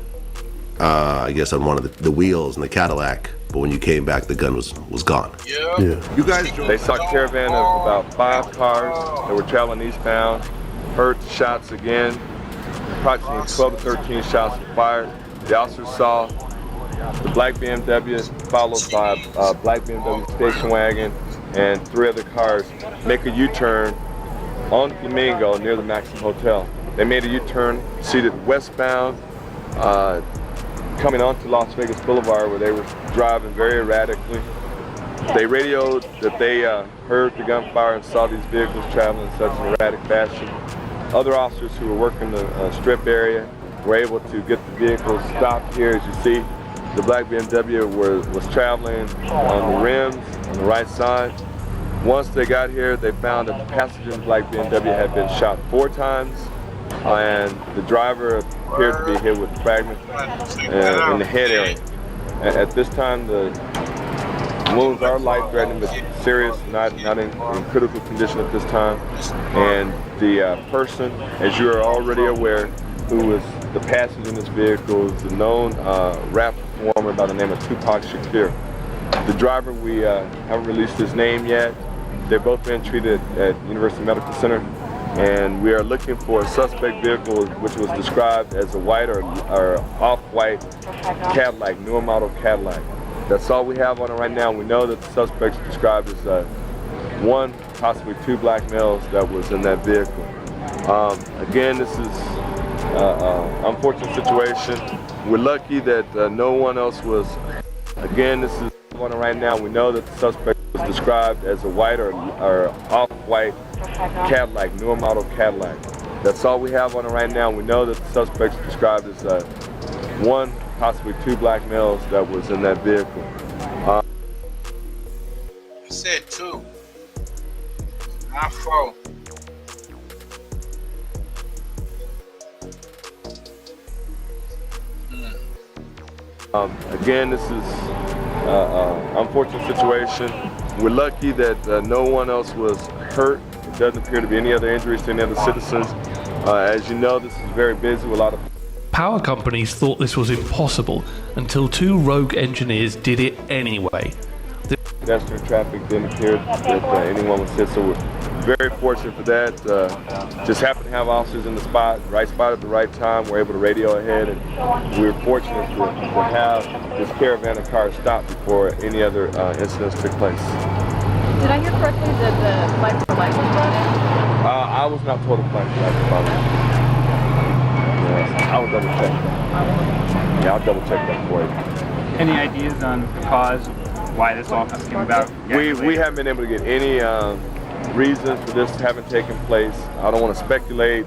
I guess on one of the wheels in the Cadillac, but when you came back, the gun was gone. Yeah. You guys, they saw a caravan of about 5 cars that were traveling eastbound, heard shots again, approximately 12 to 13 shots were fired. The officers saw the black BMW followed by a black BMW station wagon and 3 other cars make a U-turn on Flamingo near the Maxim Hotel. They made a U-turn, proceeded westbound, coming onto Las Vegas Boulevard, where they were driving very erratically. They radioed that they heard the gunfire and saw these vehicles traveling in such an erratic fashion. Other officers who were working the strip area were able to get the vehicles stopped here. As you see, the black BMW was traveling on the rims on the right side. Once they got here, they found that the passenger in the black BMW had been shot 4 times, and the driver appeared to be hit with fragments in the head area. At this time, the wounds are life-threatening but serious, not in critical condition at this time. And the person, as you are already aware, who was the passenger in this vehicle, is the known rap performer by the name of Tupac Shakur. The driver, we haven't released his name yet. They've both been treated at University Medical Center, and we are looking for a suspect vehicle which was described as a white or off-white Cadillac, newer model Cadillac. That's all we have on it right now. We know that the suspects described as one, possibly two black males that was in that vehicle. Again, this is an unfortunate situation. We're lucky that no one else was. Again, this is on it right now. We know that the suspect was described as a white or off-white Cadillac, newer model Cadillac. That's all we have on it right now. We know that the suspects described as one, possibly two black males that was in that vehicle. You said two, not four. Again, this is an unfortunate situation. We're lucky that no one else was hurt. There doesn't appear to be any other injuries to any other citizens. As you know, this is very busy with a lot of power companies thought this was impossible until two rogue engineers did it anyway. pedestrian traffic didn't appear that anyone was hit, so we're very fortunate for that. Just happened to have officers in the right spot at the right time. We're able to radio ahead, and we were fortunate to have this caravan of cars stop before any other incidents took place. Did I hear correctly that the flight for light was brought in? I was not told the flight for light was brought in. Yes, I will double check that. Yeah, I'll double check that for you. Any ideas on the cause of why this all came about? We haven't been able to get any reasons for this having taken place. I don't want to speculate.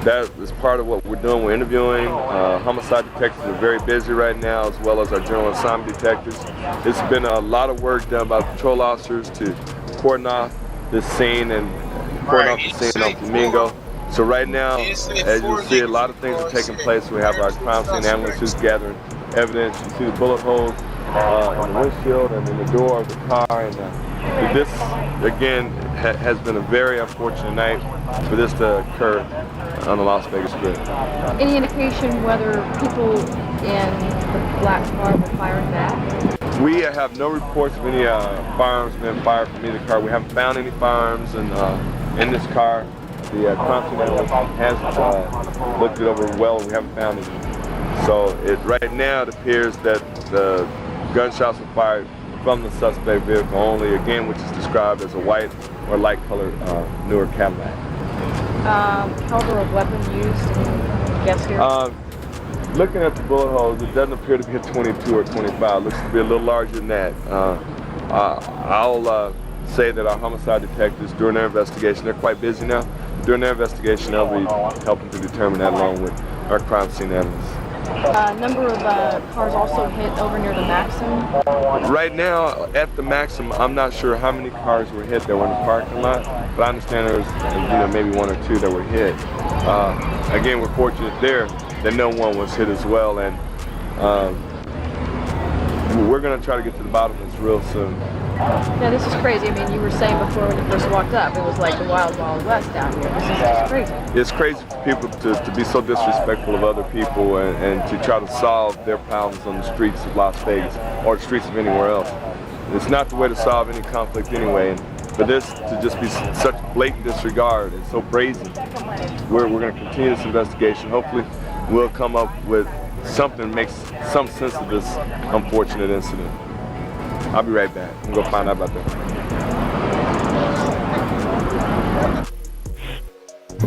That is part of what we're doing. We're interviewing. Homicide detectives are very busy right now, as well as our general assignment detectives. It's been a lot of work done by patrol officers to cordon off this scene and cordon off the scene of Flamingo. So right now, as you see, a lot of things are taking place. We have our crime scene analysts gathering evidence. You see the bullet holes in the windshield and in the door of the car. And this, again, has been a very unfortunate night for this to occur on the Las Vegas Strip. Any indication whether people in the black car were firing back? We have no reports of any firearms being fired from either car. We haven't found any firearms in this car. The crime scene analyst has looked it over well, and we haven't found any. So right now it appears that the gunshots were fired from the suspect vehicle only, again, which is described as a white or light colored newer Cadillac. Caliber of weapon used, any guess here? Looking at the bullet holes, it doesn't appear to be a 22 or 25. It looks to be a little larger than that. I'll say that our homicide detectives, during their investigation, they're quite busy now. During their investigation, they'll be helping to determine that along with our crime scene analysts. Number of cars also hit over near the Maxim. Right now, at the Maxim, I'm not sure how many cars were hit that were in the parking lot, but I understand there was maybe one or two that were hit. Again, we're fortunate there that no one was hit as well, and we're going to try to get to the bottom of this real soon. Yeah, this is crazy. I mean, you were saying before when you first walked up, it was like the wild, wild west down here. This is just crazy. It's crazy for people to be so disrespectful of other people and to try to solve their problems on the streets of Las Vegas or the streets of anywhere else. It's not the way to solve any conflict anyway. And for this to just be such blatant disregard and so brazen, we're going to continue this investigation. Hopefully, we'll come up with something that makes some sense of this unfortunate incident. I'll be right back. I'm going to find out about that.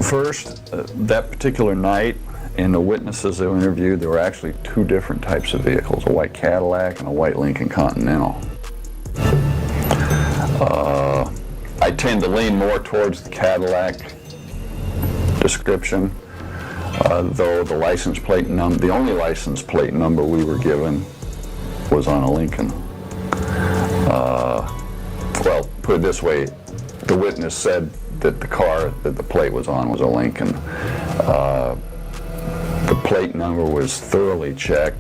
First, that particular night, in the witnesses that were interviewed, there were actually two different types of vehicles, a white Cadillac and a white Lincoln Continental. I tend to lean more towards the Cadillac description, though the license plate number, the only license plate number we were given was on a Lincoln. Well, put it this way, the witness said that the car that the plate was on was a Lincoln. The plate number was thoroughly checked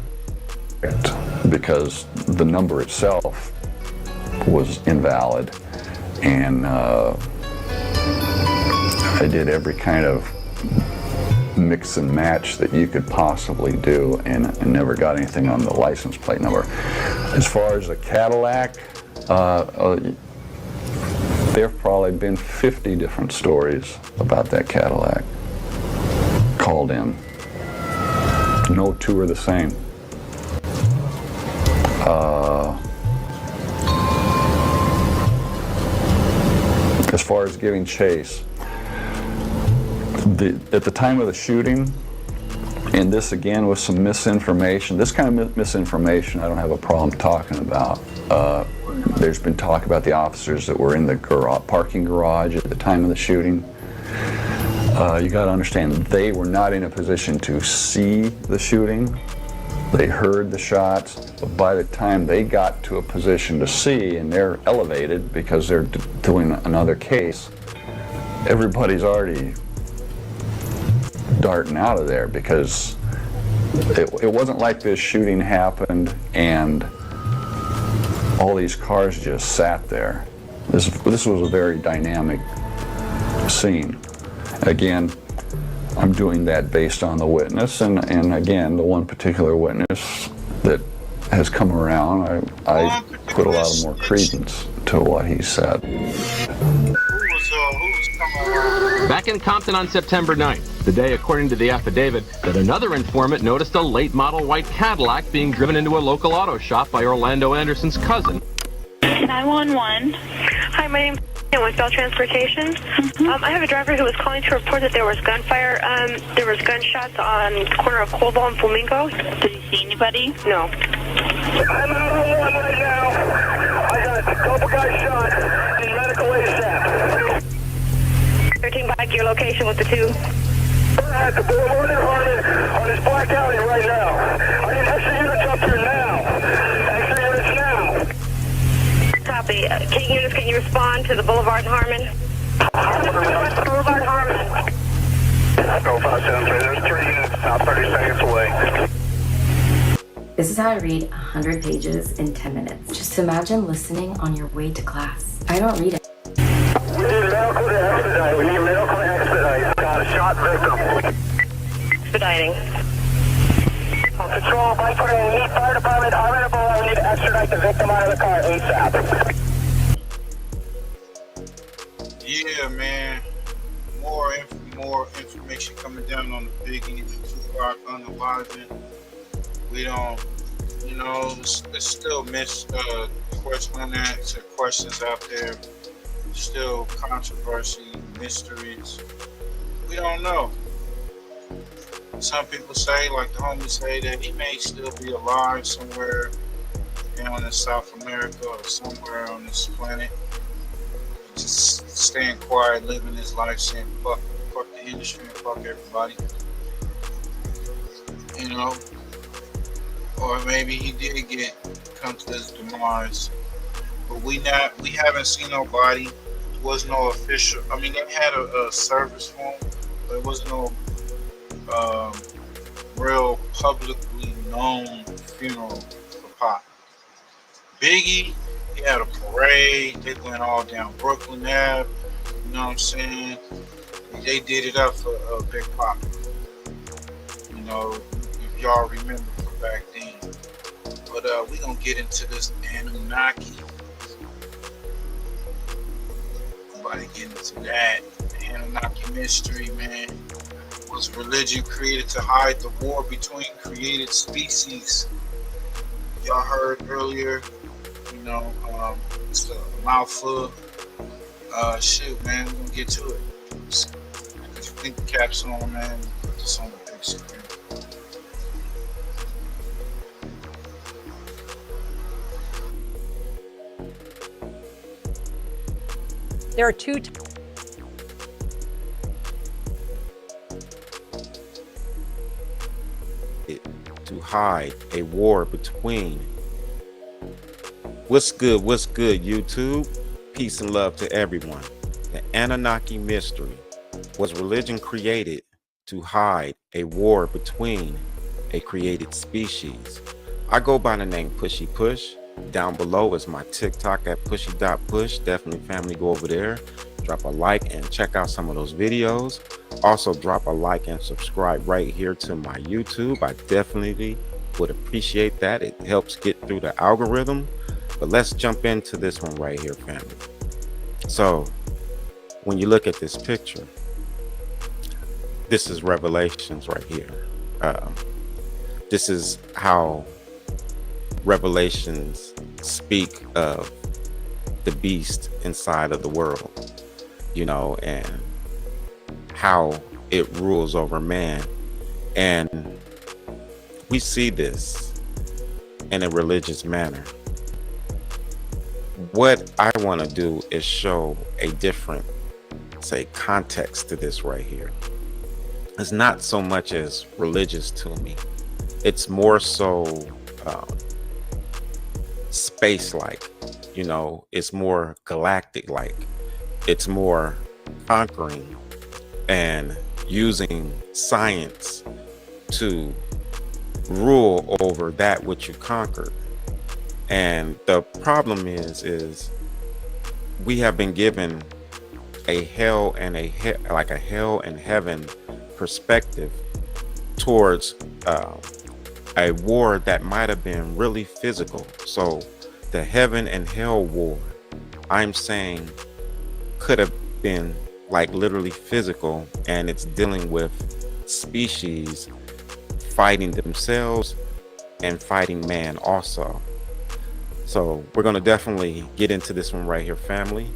because the number itself was invalid, and I did every kind of mix and match that you could possibly do and never got anything on the license plate number. As far as the Cadillac, there have probably been 50 different stories about that Cadillac called in. No two are the same. As far as giving chase, at the time of the shooting, and this again was some misinformation. This kind of misinformation I don't have a problem talking about. There's been talk about the officers that were in the parking garage at the time of the shooting. You got to understand, they were not in a position to see the shooting. They heard the shots, but by the time they got to a position to see, and they're elevated because they're doing another case, everybody's already darting out of there, because it wasn't like this shooting happened and all these cars just sat there. This was a very dynamic scene. Again, I'm doing that based on the witness, and again, the one particular witness that has come around, I put a lot of more credence to what he said. Back in Compton on September 9th, the day, according to the affidavit, that another informant noticed a late model white Cadillac being driven into a local auto shop by Orlando Anderson's cousin. 911. Hi, my name's with Bell Transportation. I have a driver who was calling to report that there was gunfire. There was gunshots on the corner of Coldwell and Flamingo. Did you see anybody? No. I'm out on one right now. I got a couple guys shot in medical ASAP. 13 back your location with the two. We're at the Boulevard in Harmon on this black alley right now. I need extra units up here now. Extra units now. Copy. Units, can you respond to the Boulevard in Harmon? Boulevard in Harmon. Go 573. There's 3 units now, 30 seconds away. This is how I read 100 pages in 10 minutes. Just imagine listening on your way to class. I don't read it. We need medical to expedite. We need medical to expedite. Got a shot victim. Expediting. Control, bike for the Heat Fire Department. I'm in a bowl. We need to extradite the victim out of the car ASAP. Yeah, man. More information coming down on the Biggie and Tupac unaliving. We don't, there's still questions out there. Still controversy, mysteries. We don't know. Some people say, like the homies say, that he may still be alive somewhere down in South America or somewhere on this planet. Just staying quiet, living his life, saying fuck the industry and fuck everybody. Or maybe he did come to his demise. But we haven't seen nobody. There was no official. I mean, they had a service for him, but it was no real publicly known funeral for Pop. Biggie, he had a parade. They went all down Brooklyn Ave. You know what I'm saying? They did it up for Big Pop. If y'all remember from back then. But we gonna get into this Anunnaki. Nobody get into that. The Anunnaki mystery, man. Was religion created to hide the war between created species? Y'all heard earlier, it's a mouthful. Shit, man, we're gonna get to it. If you think the cap's on, man, put this on the big screen. There are two to hide a war between. What's good, YouTube? Peace and love to everyone. The Anunnaki mystery. Was religion created to hide a war between a created species? I go by the name Pushy Push. Down below is my TikTok at pushy.push. Definitely, family, go over there, drop a like and check out some of those videos. Also drop a like and subscribe right here to my YouTube. I definitely would appreciate that. It helps get through the algorithm. But let's jump into this one right here, family. So when you look at this picture, this is Revelations right here. This is how revelations speak of the beast inside of the world, you know, and how it rules over man. And we see this in a religious manner. What I want to do is show a different, say, context to this right here. It's not so much as religious to me. It's more so space-like, you know, it's more galactic-like. It's more conquering and using science to rule over that which you conquered. And the problem is we have been given a hell and a hell and heaven perspective towards a war that might have been really physical. So the heaven and hell war, I'm saying, could have been like literally physical, and it's dealing with species fighting themselves and fighting man also. So we're going to definitely get into this one right here, family.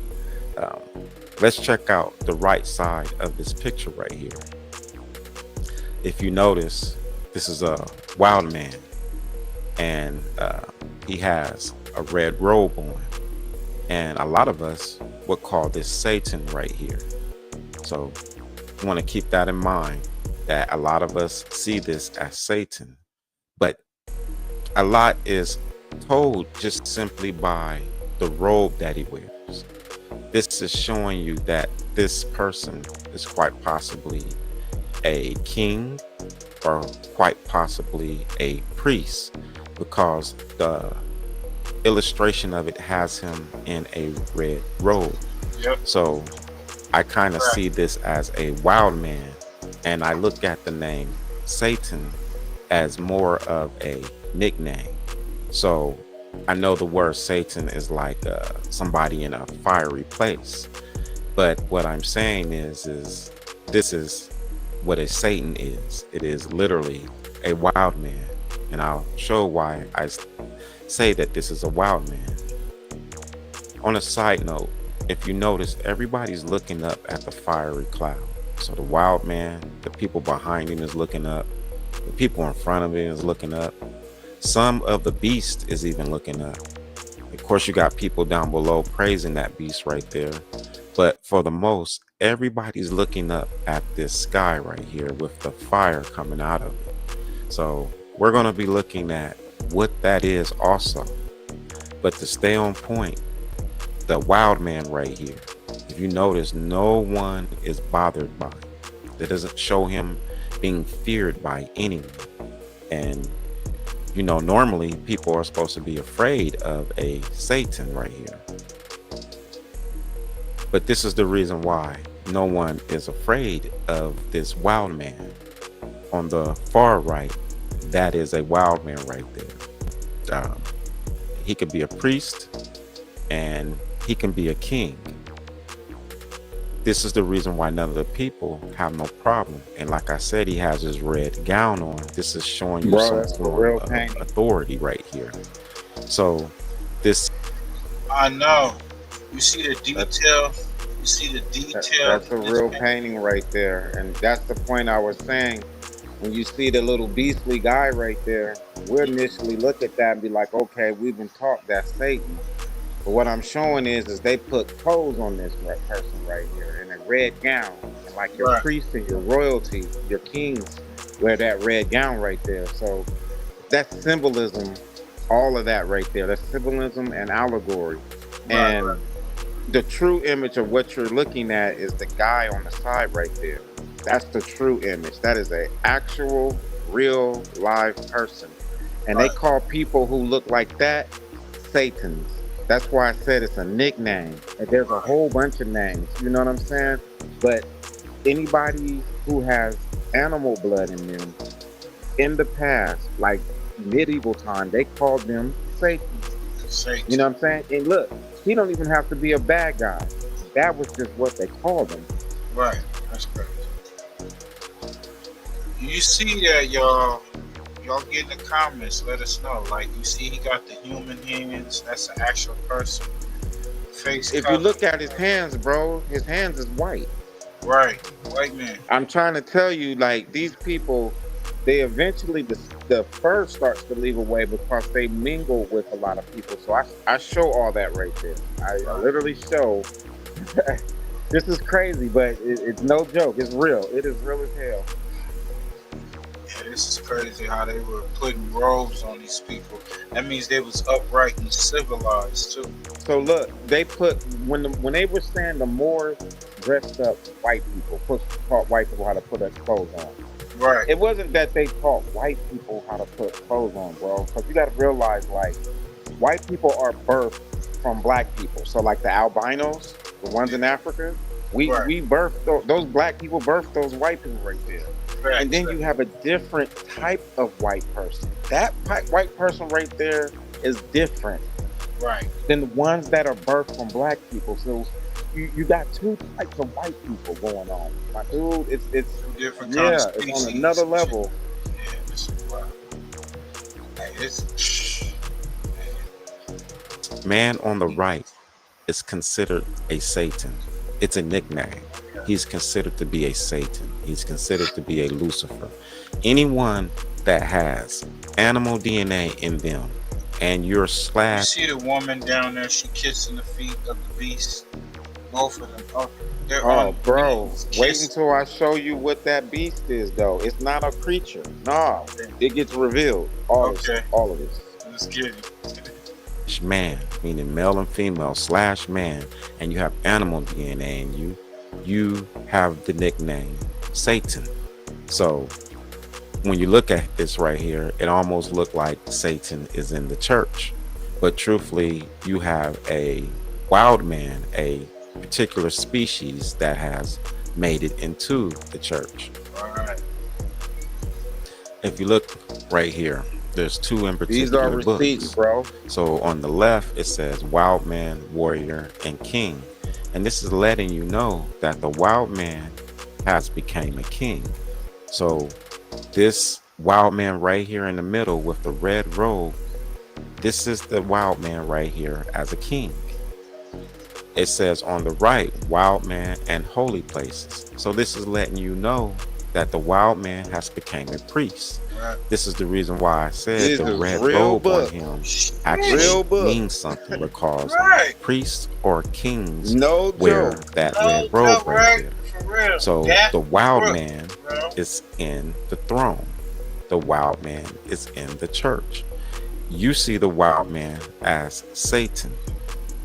Let's check out the right side of this picture right here. If you notice, this is a wild man, and he has a red robe on, and a lot of us would call this Satan right here. So you want to keep that in mind, that a lot of us see this as Satan, but a lot is told just simply by the robe that he wears. This is showing you that this person is quite possibly a king or quite possibly a priest, because the illustration of it has him in a red robe. Yep. So I kind of see this as a wild man, and I look at the name Satan as more of a nickname. So I know the word Satan is like somebody in a fiery place, but what I'm saying is this is what a Satan is. It is literally a wild man, and I'll show why I say that this is a wild man. On a side note, if you notice, everybody's looking up at the fiery cloud. So the wild man, the people behind him is looking up, the people in front of him is looking up. Some of the beast is even looking up. Of course, you got people down below praising that beast right there. But for the most, everybody's looking up at this sky right here with the fire coming out of it. So we're going to be looking at what that is also. But to stay on point, the wild man right here, if you notice, no one is bothered by it. That doesn't show him being feared by anyone. And you know, normally people are supposed to be afraid of a Satan right here. But this is the reason why no one is afraid of this wild man. On the far right, that is a wild man right there. He could be a priest, and he can be a king. This is the reason why none of the people have no problem. And like I said, he has his red gown on. This is showing you some form of authority right here. So this, I know. You see the detail. You see the detail. That's a real painting right there. And that's the point I was saying. When you see the little beastly guy right there, we'll initially look at that and be like, okay, we've been taught that's Satan. But what I'm showing is they put clothes on this person right here in a red gown. And like your priests and your royalty, your kings wear that red gown right there. So that's symbolism, all of that right there. That's symbolism and allegory. And the true image of what you're looking at is the guy on the side right there. That's the true image. That is an actual, real, live person. And they call people who look like that Satans. That's why I said it's a nickname. And there's a whole bunch of names, you know what I'm saying? But anybody who has animal blood in them, in the past, like medieval time, they called them Satan. You know what I'm saying? And look, he don't even have to be a bad guy. That was just what they called him. Right, that's correct. You see that, y'all. y'all get in the comments. Let us know. Like, you see, he got the human hands. That's an actual person. Face. If you look at his hands, bro, his hands is white. Right, white man. I'm trying to tell you, like, these people, they eventually, the fur starts to leave away because they mingle with a lot of people. So I show all that right there. I literally show. This is crazy, but it's no joke. It's real. It is real as hell. Yeah, this is crazy how they were putting robes on these people. That means they was upright and civilized too. So look, they put when they were saying the more dressed up white people taught white people how to put their clothes on. Right. It wasn't that they taught white people how to put clothes on, bro. Because you got to realize, like, white people are birthed from black people. So like the albinos, the ones in Africa, we birthed those black people birthed those white people right there. Right. And then you have a different type of white person. That white person right there is different. Right. Than the ones that are birthed from black people. So you got two types of white people going on. My dude, it's different it's on another level. Yeah, this is wild. Hey, it's Man on the right is considered a Satan. It's a nickname. He's considered to be a Satan. He's considered to be a Lucifer. Anyone that has animal DNA in them and you're You slash see the woman down there, she kissing the feet of the beast. Both of them. Oh, they're Oh, on bro, knees, wait kissing. until I show you what that beast is, though. It's not a creature. No, it gets revealed. All of this. Let's get it. Man, meaning male and female / man, and you have animal DNA in you have the nickname Satan. So when you look at this right here, it almost looked like Satan is in the church. But truthfully, you have a wild man, a particular species that has made it into the church. All right. If you look right here, there's two in These are particular books. receipts, bro. So on the left, it says wild man, warrior, and king. And this is letting you know that the wild man has become a king. So this wild man right here in the middle with the red robe, this is the wild man right here as a king. It says on the right, wild man and holy places. So this is letting you know that the wild man has become a priest. Right. This is the reason why I said This the is red real robe book. on him Real actually book. means something because Right. priests or kings No wear joke. that No red robe joke, right right? there. For real. So That the wild book, man bro. is in the throne. The wild man is in the church. You see the wild man as Satan.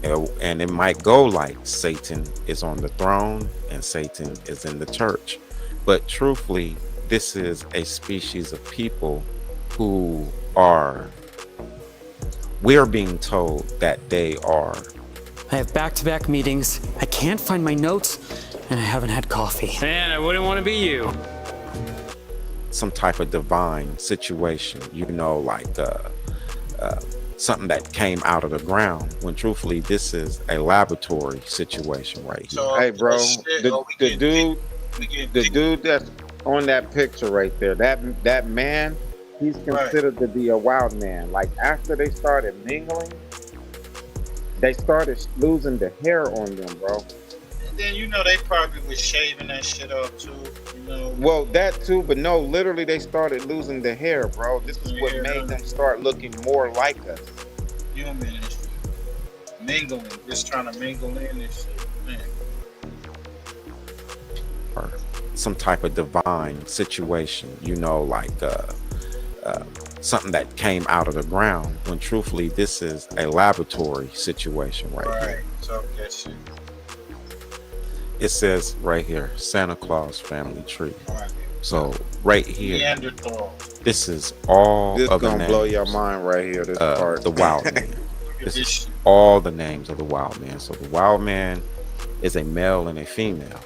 And it might go like Satan is on the throne and Satan is in the church. But truthfully, this is a species of people who we're being told that they are. I have back-to-back meetings, I can't find my notes, and I haven't had coffee. Man, I wouldn't want to be you. Some type of divine situation, like something that came out of the ground, when truthfully this is a laboratory situation right here. So, Hey bro, shit, the dude that's on that picture right there, that man, he's considered to be a wild man. Like after they started mingling, they started losing the hair on them, bro. And then they probably was shaving that shit off too. Well, that too, but no, literally they started losing the hair, bro. This is what made them start looking more like us. Human and shit. Mingling, just trying to mingle in and shit, man. Or some type of divine situation, like something that came out of the ground, when truthfully this is a laboratory situation right here. Talk that shit. It says right here, Santa Claus family tree. So right here, Neanderthal. this is all This of the gonna names. blow your mind right here, this part. The wild man. This is all the names of the wild man. So the wild man is a male and a female.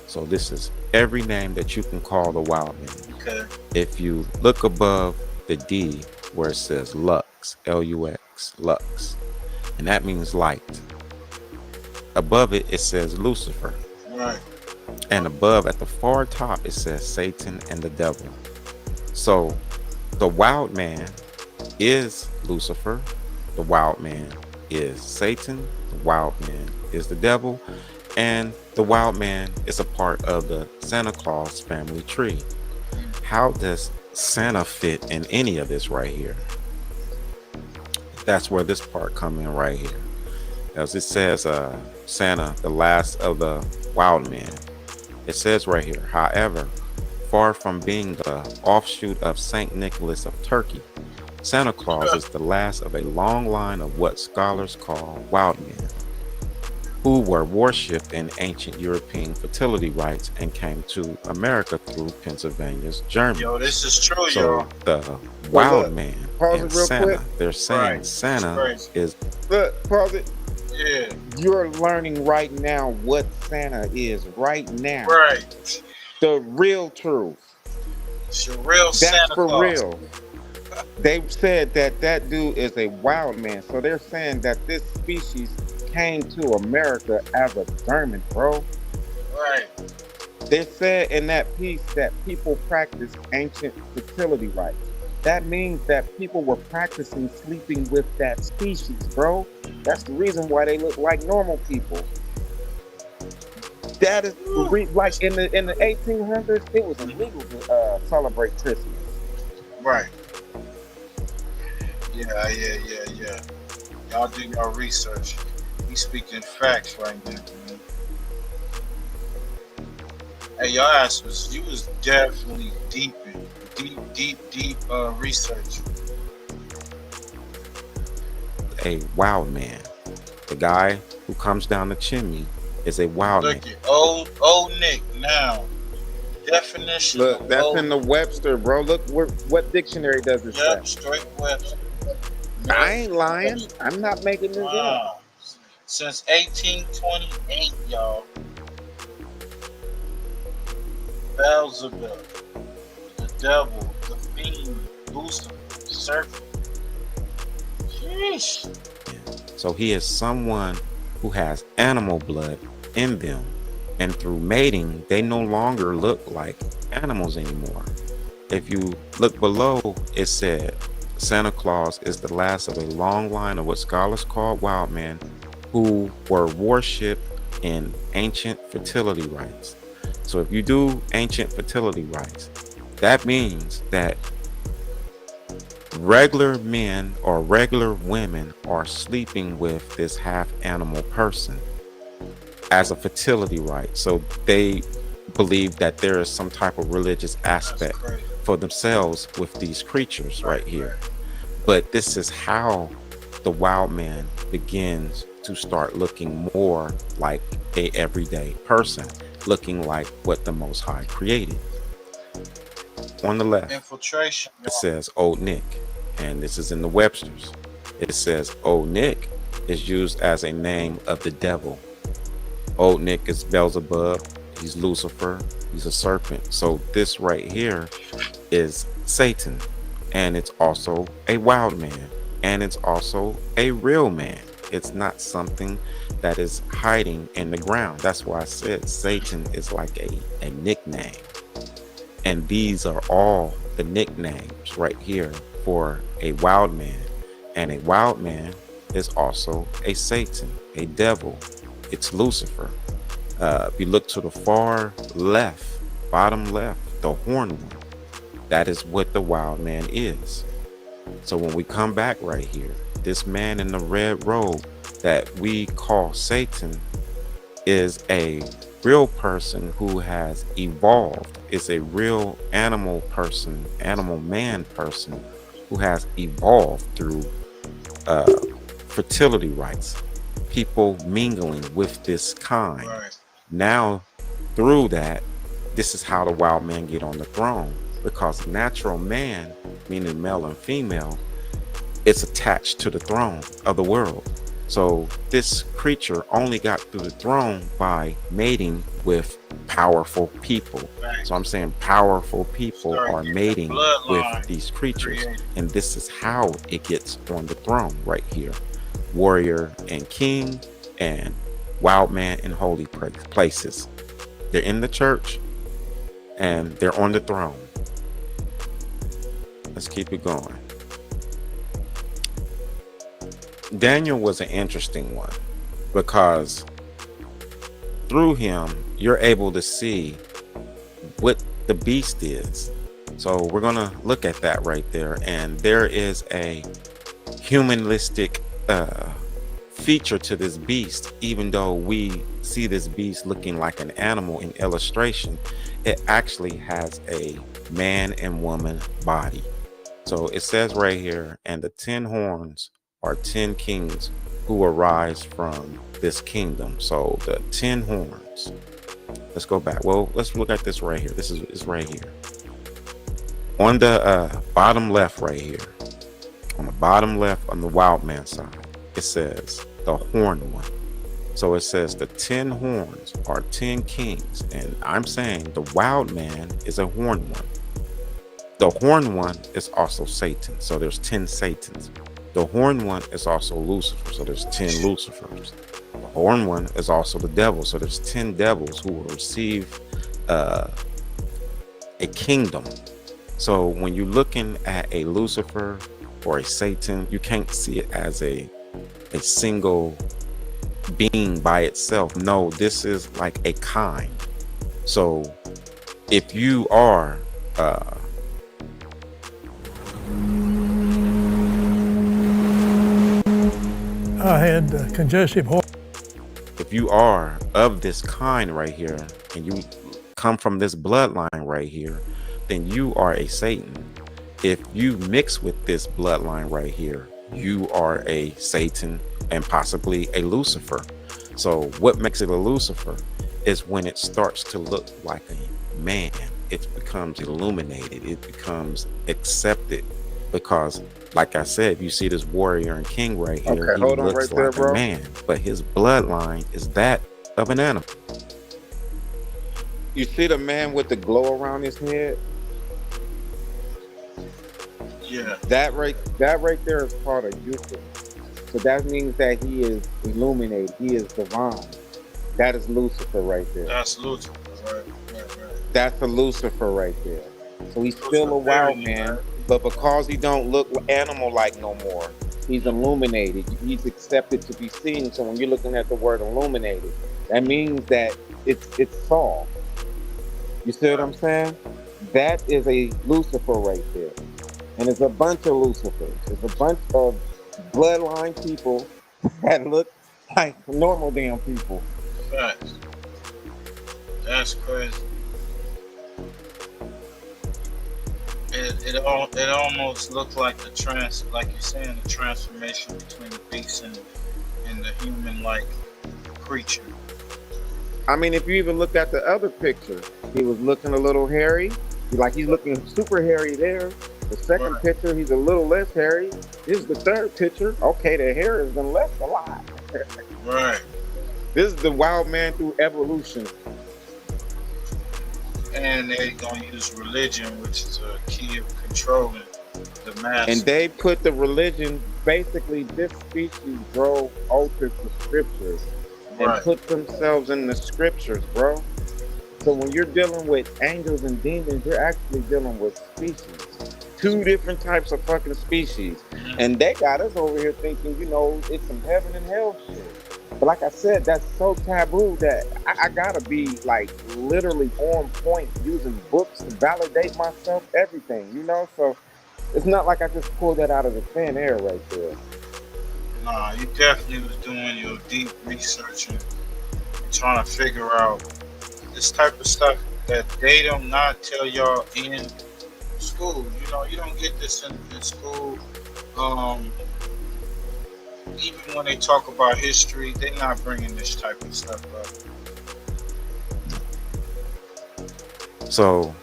So this is every name that you can call the wild man. Okay. If you look above the D where it says Lux, Lux, Lux, and that means light. Above it, it says Lucifer. Right. And above at the far top, it says Satan and the devil. So the wild man is Lucifer. The wild man is Satan. The wild man is the devil. And the wild man is a part of the Santa Claus family tree. How does Santa fit in any of this right here? That's where this part come in right here. As it says, Santa, the last of the wild men. It says right here, however, far from being the offshoot of Saint Nicholas of Turkey, Santa Claus is the last of a long line of what scholars call wild men, who were worshipped in ancient European fertility rites and came to America through Pennsylvania's journey. Yo, this is true, So y'all. the wild man Pause and it real Santa, quick. they're saying Santa is. Look, pause it. Yeah. You're learning right now what Santa is right now. Right. The real truth. It's your real That's Santa for Claus. real. They said that that dude is a wild man. So they're saying that this species came to America as a vermin, bro. Right. They said in that piece that people practice ancient fertility rites. That means that people were practicing sleeping with that species, bro. That's the reason why they look like normal people. That is like in the 1800s, it was illegal to celebrate Christmas. Right. Yeah. Y'all do your research. We speaking facts right now, man. Hey, your ass you was definitely deep research. A wild man. The guy who comes down the chimney is a wild man. Look at old Nick now. Definition. Look, that's old in the Webster, bro. Look what dictionary does it say. straight Webster. I ain't lying. I'm not making this up. Wow. Since 1828, y'all. Beelzebub, the devil, the fiend, Lucifer, serpent. Sheesh. So he is someone who has animal blood in them. And through mating, they no longer look like animals anymore. If you look below, it said Santa Claus is the last of a long line of what scholars call wild men who were worshipped in ancient fertility rites. So if you do ancient fertility rites, that means that regular men or regular women are sleeping with this half animal person as a fertility rite. So they believe that there is some type of religious aspect for themselves with these creatures right here. But this is how the wild man begins to start looking more like a everyday person, looking like what the Most High created. On the left, Infiltration. it says Old Nick, and this is in the Webster's. It says Old Nick is used as a name of the devil. Old Nick is Beelzebub, he's Lucifer, he's a serpent. So this right here is Satan, and it's also a wild man, and it's also a real man. It's not something that is hiding in the ground. That's why I said Satan is like a nickname. And these are all the nicknames right here for a wild man. And a wild man is also a Satan, a devil. It's Lucifer. If you look to the far left, bottom left, the horned one, that is what the wild man is. So when we come back right here, this man in the red robe that we call Satan is a real person who has evolved, is a real animal person, animal man person who has evolved through fertility rites, people mingling with this kind. Now through that, this is how the wild man get on the throne, because natural man, meaning male and female, it's attached to the throne of the world. So this creature only got through the throne by mating with powerful people. So I'm saying powerful people are mating with these creatures, and this is how it gets on the throne right here. Warrior and king and wild man in holy places. They're in the church and they're on the throne. Let's keep it going. Daniel was an interesting one because through him, you're able to see what the beast is. So we're going to look at that right there. And there is a humanistic feature to this beast. Even though we see this beast looking like an animal in illustration, it actually has a man and woman body. So it says right here, and the 10 horns are 10 kings who arise from this kingdom. So the 10 horns. Let's go back. Well, let's look at this right here. This is right here. On the bottom left right here, on the bottom left on the wild man side, it says the horned one. So it says the 10 horns are 10 kings. And I'm saying the wild man is a horned one. The horned one is also Satan. So there's 10 Satans. The horned one is also Lucifer. So there's 10 Lucifers. The horned one is also the devil. So there's 10 devils who will receive a kingdom. So when you're looking at a Lucifer or a Satan, you can't see it as a single being by itself. No, this is like a kind. So if you are I had congestive heart. If you are of this kind right here, and you come from this bloodline right here, then you are a Satan. If you mix with this bloodline right here, you are a Satan and possibly a Lucifer. So what makes it a Lucifer is when it starts to look like a man. It becomes illuminated. It becomes accepted because, like I said, you see this warrior and king right here. Okay, he hold on looks right there, like bro. a man, but his bloodline is that of an animal. You see the man with the glow around his head? Yeah. That right there is called a Eucharist. So that means that he is illuminated. He is divine. That is Lucifer right there. That's Lucifer, right. That's a Lucifer right there. So he's still a wild man, but because he don't look animal-like no more, he's illuminated. He's accepted to be seen. So when you're looking at the word illuminated, that means that it's Saul. You see what I'm saying? That is a Lucifer right there. And it's a bunch of Lucifers. It's a bunch of bloodline people that look like normal damn people. Facts. That's crazy. It almost looked like like you're saying, the transformation between the beast and the human-like creature. I mean, if you even look at the other picture, he was looking a little hairy. He's looking super hairy there. The second picture, he's a little less hairy. This is the third picture. Okay, the hair has been left a lot. Right. This is the wild man through evolution. And they're going to use religion, which is a key of controlling the mass. And they put the religion, basically this species, bro, altered the scriptures and put themselves in the scriptures, bro. So when you're dealing with angels and demons, you're actually dealing with species. Two different types of fucking species. And they got us over here thinking, it's some heaven and hell shit. But like I said, that's so taboo that I gotta be like literally on point using books to validate myself, everything, So it's not like I just pulled that out of the thin air right there. Nah, you definitely was doing your deep research and trying to figure out this type of stuff that they do not tell y'all in school. You don't get this in school. Even when they talk about history, they're not bringing this type of stuff up. So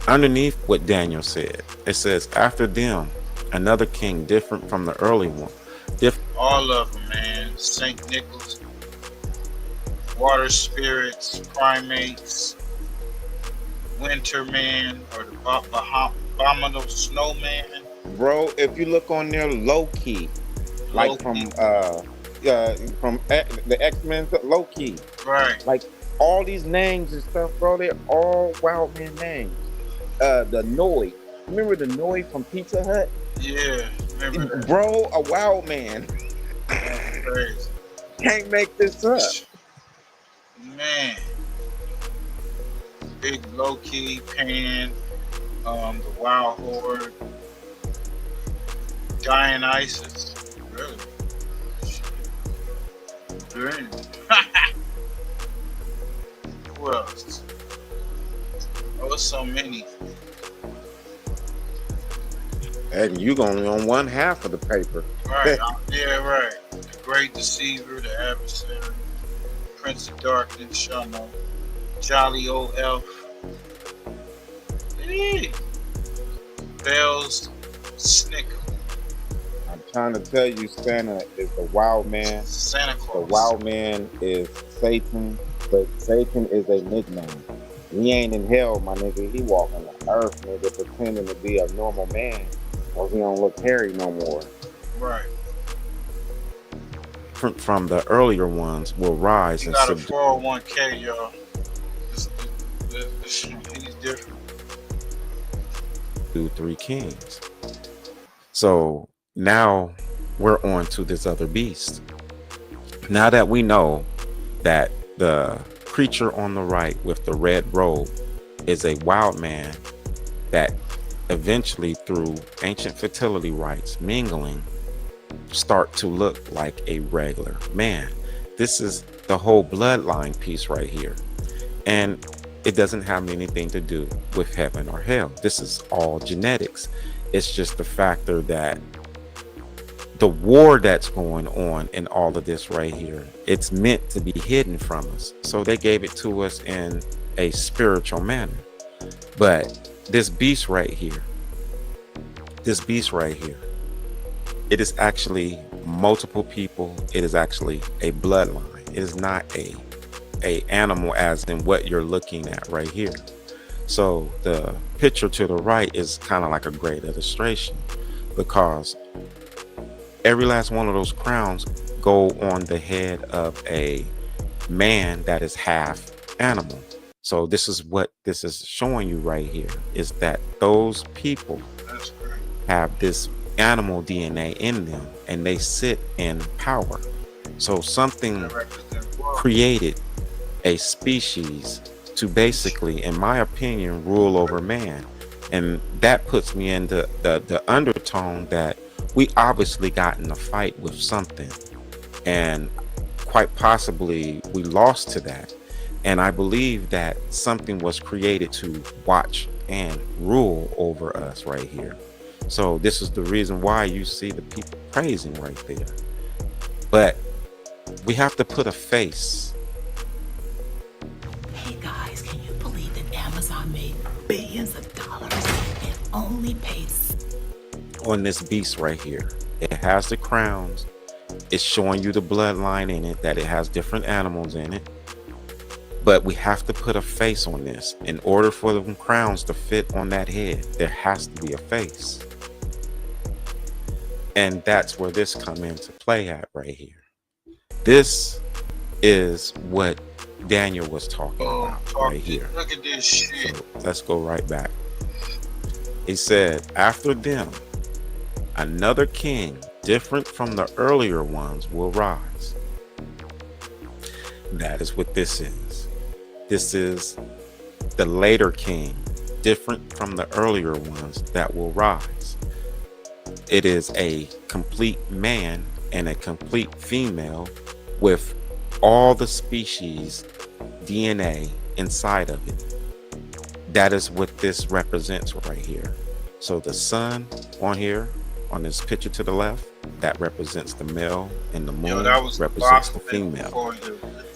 underneath what Daniel said, it says, after them, another king different from the early one. All of them, man. St. Nicholas, water spirits, primates, winter man, or the abominable snowman. Bro, if you look on there, low-key, like from the X-Men, low-key. Right. Like all these names and stuff, bro, they're all wild man names. The Noid, remember the noise from Pizza Hut? Yeah, remember that. Bro, a wild man. That's crazy. Can't make this up. Man. Big low-key Pan, the Wild Horde, Dionysus. Really? Dream. What else? Oh, there's so many. And you only on one half of the paper. Right. Yeah, right. The Great Deceiver, the Adversary, Prince of Darkness, Shamo, Jolly Old Elf. Hey. Bells, Snicker. I'm trying to tell you, Santa is the wild man. Santa Claus. The wild man is Satan, but Satan is a nickname. He ain't in hell, my nigga. He walking the earth, nigga, pretending to be a normal man, or he don't look hairy no more. Right. From the earlier ones will rise He and got a subdue 401k, y'all. He's different. 3 kings. So now we're on to this other beast. Now that we know that the creature on the right with the red robe is a wild man that eventually, through ancient fertility rites mingling, start to look like a regular man. This is the whole bloodline piece right here. And it doesn't have anything to do with heaven or hell. This is all genetics. It's just the factor that the war that's going on in all of this right here, it's meant to be hidden from us. So they gave it to us in a spiritual manner. But this beast right here, it is actually multiple people. It is actually a bloodline. It is not a animal as in what you're looking at right here. So the picture to the right is kind of like a great illustration, because every last one of those crowns go on the head of a man that is half animal. So this is what this is showing you right here, is that those people have this animal DNA in them and they sit in power. So something created a species to basically, in my opinion, rule over man. And that puts me into the undertone that we obviously got in a fight with something, and quite possibly we lost to that. And I believe that something was created to watch and rule over us right here. So this is the reason why you see the people praising right there. But we have to put a face. Hey guys, can you believe that Amazon made billions of dollars and only paid On this beast right here? It has the crowns. It's showing you the bloodline in it, that it has different animals in it. But we have to put a face on this. In order for the crowns to fit on that head, there has to be a face. And that's where this come into play at right here. This is what Daniel was talking about right here. Look at this shit. So let's go right back. He said, after them, another king different from the earlier ones will rise. That is what this is. This is the later king, different from the earlier ones that will rise. It is a complete man and a complete female with all the species DNA inside of it. That is what this represents right here. So the sun on here, on this picture to the left, that represents the male, and the moon represents the female.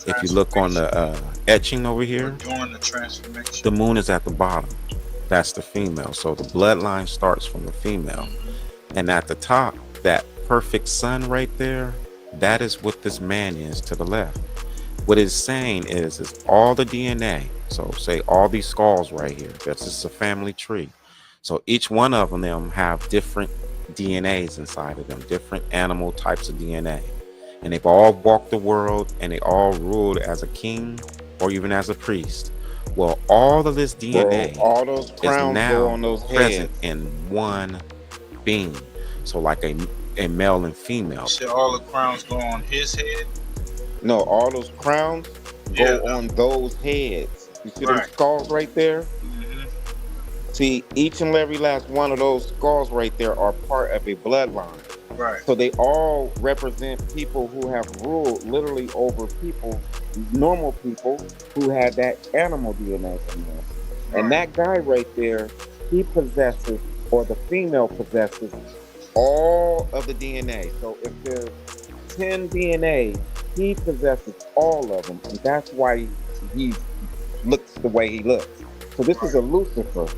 If you look on the etching over here, the moon is at the bottom. That's the female. So the bloodline starts from the female. And at the top, that perfect sun right there, that is what this man is to the left. What it's saying is all the DNA. So say all these skulls right here, that's just a family tree. So each one of them have different DNAs inside of them, different animal types of DNA. And they've all walked the world, and they all ruled as a king or even as a priest Well, all of this Bro, DNA all those is crowns go now on those present heads. in one being. So like a male and female. You said all the crowns go on his head? No, all those crowns Yeah. go on those heads. You see them Right. skulls right there? Mhm. See, each and every last one of those skulls right there are part of a bloodline. Right. So they all represent people who have ruled literally over people, normal people who had that animal DNA in there. And Right. that guy right there, he possesses, or the female possesses, all of the DNA. So if there's 10 DNA, he possesses all of them. And that's why he looks the way he looks. So this is a Lucifer.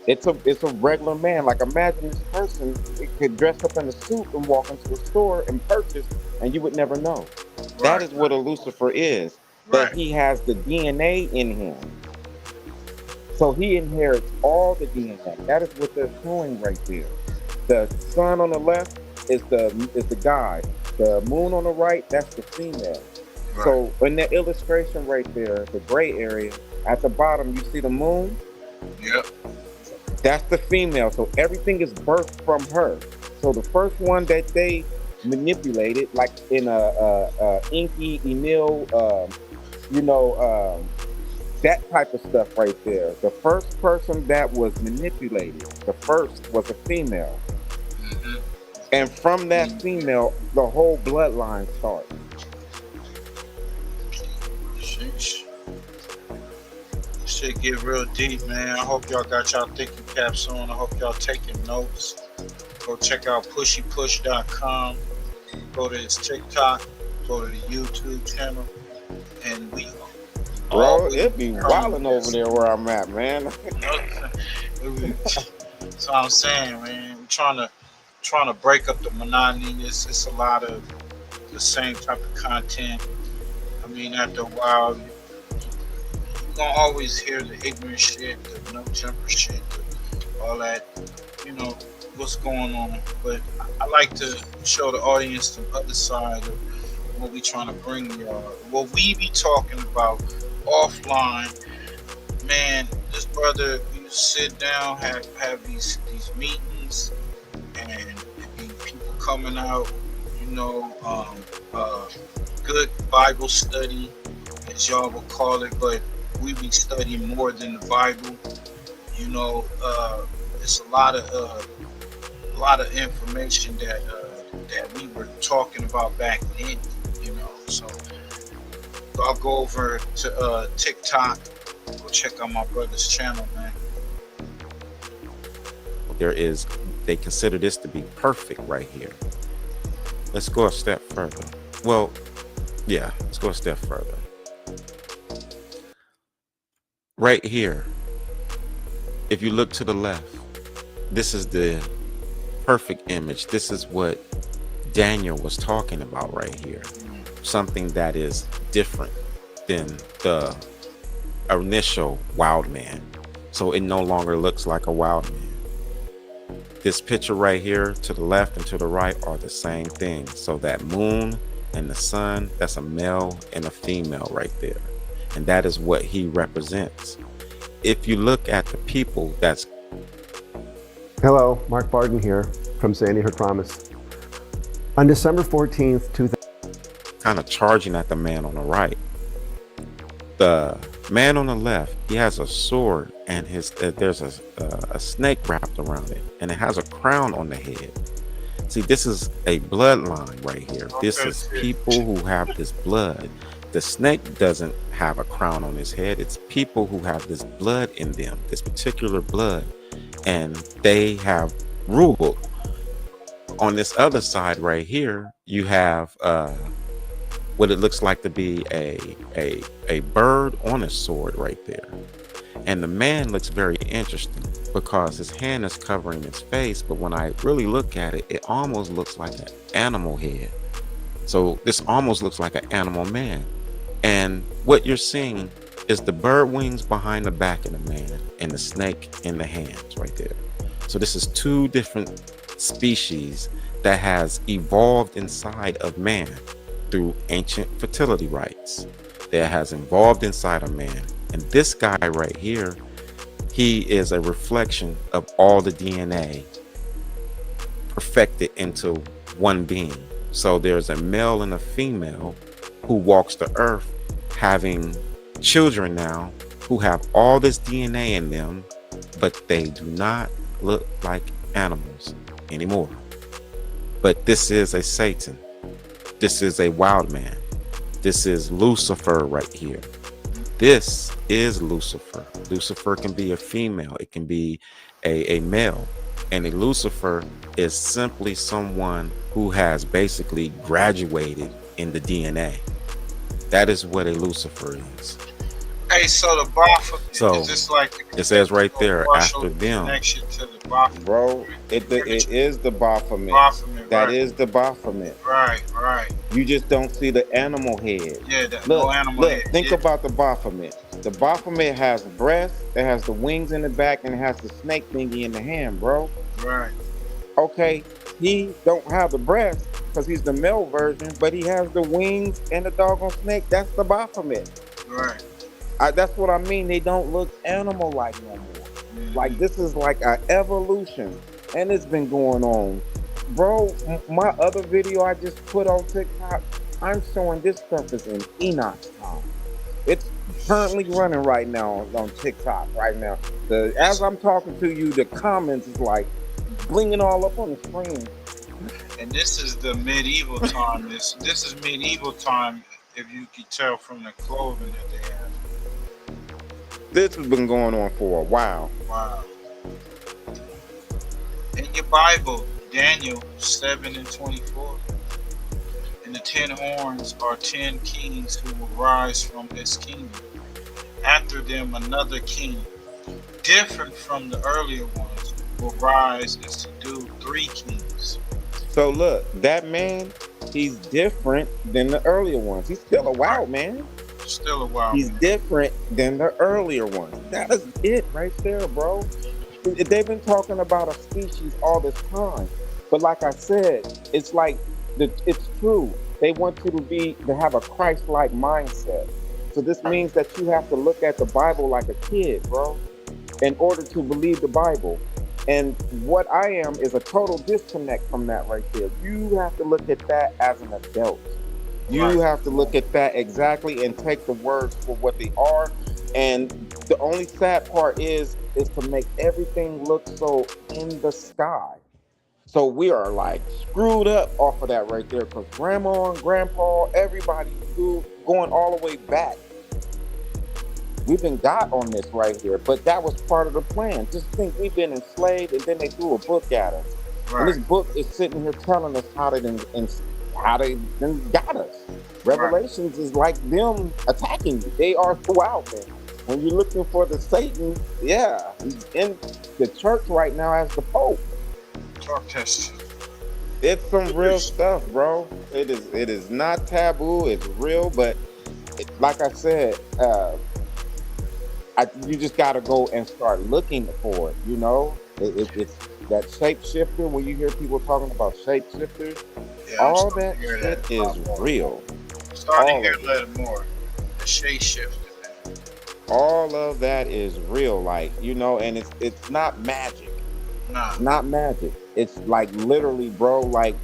It's a regular man. Like imagine this person, it could dress up in a suit and walk into a store and purchase, and you would never know. Right. That is what a Lucifer is. Right. But he has the DNA in him. So he inherits all the DNA. That is what they're showing right there. The sun on the left is the guy. The moon on the right, that's the female. Right. So in that illustration right there, the gray area, at the bottom you see the moon? Yep. That's the female. So everything is birthed from her. So the first one that they manipulated, like in Inky, Emil, that type of stuff right there. The first person that was manipulated, the first was a female. Mhm. And from that female, the whole bloodline starts. Sheesh. Shit get real deep, man. I hope y'all got y'all thinking caps on. I hope y'all taking notes. Go check out pushypush.com. Go to his TikTok. Go to the YouTube channel. And we Bro, it be wilding over there where I'm at, man. That's what I'm saying, man. We're trying to break up the monotony. It's a lot of the same type of content. I mean, after a while, you're gonna always hear the ignorant shit, the no jumper shit, all that, what's going on. But I like to show the audience the other side of what we trying to bring y'all. What we be talking about offline, man. This brother, you sit down, have these meetings, and people coming out, good Bible study, as y'all will call it, but we be studying more than the Bible. It's a lot of information that we were talking about back then. So I'll go over to TikTok. Go check out my brother's channel, man. They consider this to be perfect right here. Let's go a step further. Well, yeah, let's go a step further. Right here, if you look to the left, this is the perfect image. This is what Daniel was talking about right here. Something that is different than the initial wild man. So it no longer looks like a wild man. This picture right here to the left and to the right are the same thing. So that moon and the sun, that's a male and a female right there. And that is what he represents. If you look at the people that's... Hello, Mark Barden here from Sandy Hook Promise. On December 14th, 2000... kind of charging at the man on the right. The man on the left, he has a sword and there's a snake wrapped around it, and it has a crown on the head. See, this is a bloodline right here. This is people who have this blood. The snake doesn't have a crown on his head. It's people who have this blood in them, this particular blood, and they have ruled. On this other side right here, you have what it looks like to be a bird on a sword right there. And the man looks very interesting because his hand is covering his face, but when I really look at it, it almost looks like an animal head. So this almost looks like an animal man. And what you're seeing is the bird wings behind the back of the man and the snake in the hands right there. So this is two different species that has evolved inside of man through ancient fertility rites. That has evolved inside of man, And this guy right here, he is a reflection of all the DNA perfected into one being. So there's a male and a female who walks the earth having children now who have all this DNA in them, but they do not look like animals anymore. But this is a Satan. This is a wild man. This is Lucifer right here. This is Lucifer. Lucifer can be a female. It can be a male. And a Lucifer is simply someone who has basically graduated in the DNA. That is what a Lucifer is. Hey, so the Baphomet, So is this like it says right there, partial after them. connection to the Baphomet? Bro, it is the Baphomet. Baphomet, That right. is the Baphomet. Right, right. You just don't see the animal head. Yeah, the Look, no animal look, head. think Yeah. about the Baphomet. The Baphomet has breasts, it has the wings in the back, and it has the snake thingy in the hand, bro. Right. Okay, he don't have the breasts because he's the male version, but he has the wings and the doggone snake. That's the Baphomet. Right. That's what I mean. They don't look animal-like no more. Like, this is like an evolution, and it's been going on. Bro, my other video I just put on TikTok, I'm showing this stuff is in Enoch's time. It's currently running right now on TikTok right now. As I'm talking to you, the comments is like blinging all up on the screen. And this is the medieval time. This is medieval time, if you can tell from the clothing that they have. This has been going on for a while. Wow. In your Bible, Daniel 7:24. And the 10 horns are 10 kings who will rise from this kingdom. After them, another king, different from the earlier ones, will rise and subdue 3 kings. So look, that man, he's different than the earlier ones. He's still a wild man. Still a wild He's man. different than the earlier ones. That is it right there, bro. They've been talking about a species all this time. But like I said, it's like, it's true. They want you to have a Christ-like mindset. So this means that you have to look at the Bible like a kid, bro, in order to believe the Bible. And what I am is a total disconnect from that right there. You have to look at that as an adult. You have to look at that exactly and take the words for what they are. And the only sad part is to make everything look so in the sky. So we are like screwed up off of that right there, because grandma and grandpa, everybody going all the way back. We've been got on this right here, but that was part of the plan. Just think, we've been enslaved, and then they threw a book at us. Right. And this book is sitting here telling us how they then got us. Revelations is like them attacking you. They are throughout there. When you're looking for the Satan, yeah, he's in the church right now as the Pope. Talk test. It's some real stuff, bro. It is not taboo. It's real, but like I said, you just got to go and start looking for it. You know, it's that shapeshifter. When you hear people talking about shapeshifters, all that shit is real. Starting to hear a little more. The shade shift. All of that is real, like, you know, and it's not magic. Nah. It's not magic. It's like literally, bro, like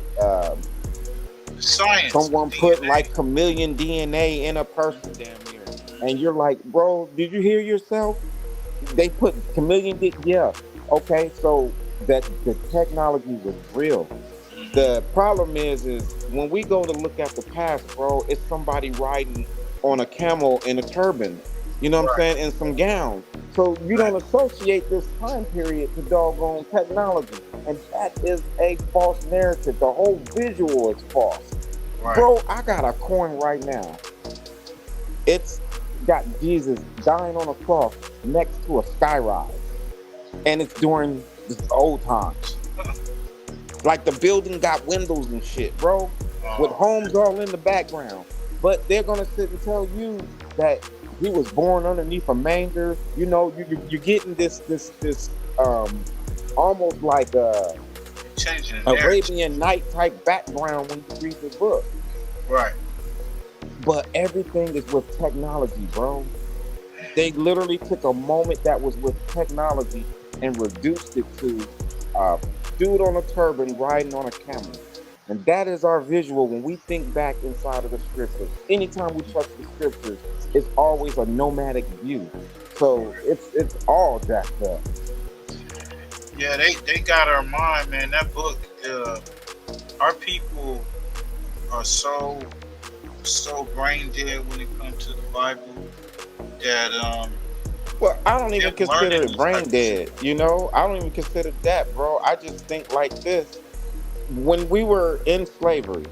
science. Someone put like chameleon DNA in a person damn near. And you're like, bro, did you hear yourself? They put chameleon DNA. Yeah. Okay, so that the technology was real. The problem is when we go to look at the past, bro, it's somebody riding on a camel in a turban. You know what I'm saying? And some gowns. So you don't associate this time period to doggone technology. And that is a false narrative. The whole visual is false. Right. Bro, I got a coin right now. It's got Jesus dying on a cross next to a sky ride. And it's during the old times. Like the building got windows and shit, bro. With homes all in the background. But they're gonna sit and tell you that he was born underneath a manger. You know, you're getting this almost like a Arabian Night type background when you read the book. Right. But everything is with technology, bro. They literally took a moment that was with technology and reduced it to a dude on a turban riding on a camel. And that is our visual when we think back inside of the scriptures. Anytime we touch the scriptures, it's always a nomadic view. So it's all jacked up. Yeah, they got our mind, man. That book, our people are so brain dead when it comes to the Bible that Well, I don't even they're consider learning it these type brain of dead, shit. you know? I don't even consider that, bro. I just think like this. When we were in slavery,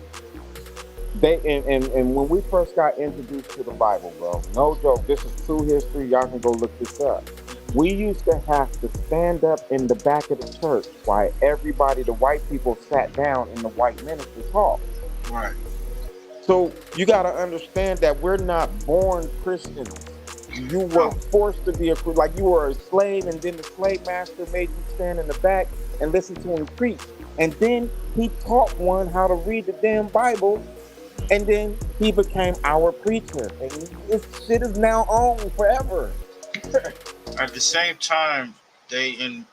and when we first got introduced to the Bible, bro, no joke, this is true history. Y'all can go look this up. We used to have to stand up in the back of the church while everybody, the white people, sat down in the white minister's hall. Right. So you got to understand that we're not born Christians. You were forced to be like you were a slave, and then the slave master made you stand in the back and listen to him preach. And then he taught one how to read the damn Bible, and then he became our preacher. And this shit is now on forever. At the same time, they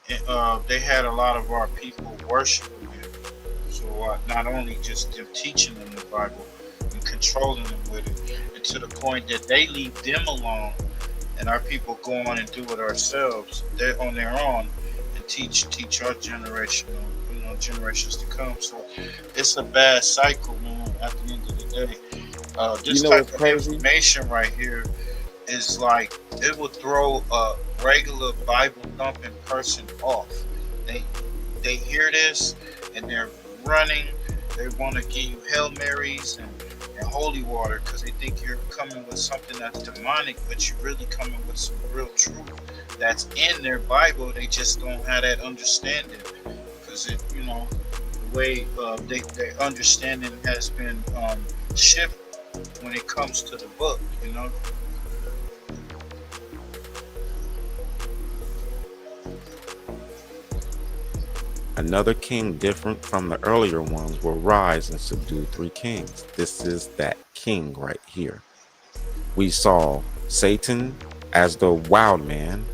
had a lot of our people worshiping him. So not only just them teaching them the Bible and controlling them with it, and to the point that they leave them alone, and our people go on and do it ourselves. They're on their own and teach our generation, generations to come. So it's a bad cycle, man. At the end of the day, this type of information right here is like it will throw a regular Bible thumping person off. They hear this and they're running. They want to give you Hail Marys and holy water because they think you're coming with something that's demonic, but you're really coming with some real truth that's in their Bible. They just don't have that understanding because the way their understanding has been shifted when it comes to the book, Another king different from the earlier ones will rise and subdue 3 kings. This is that king right here. We saw Satan as the wild man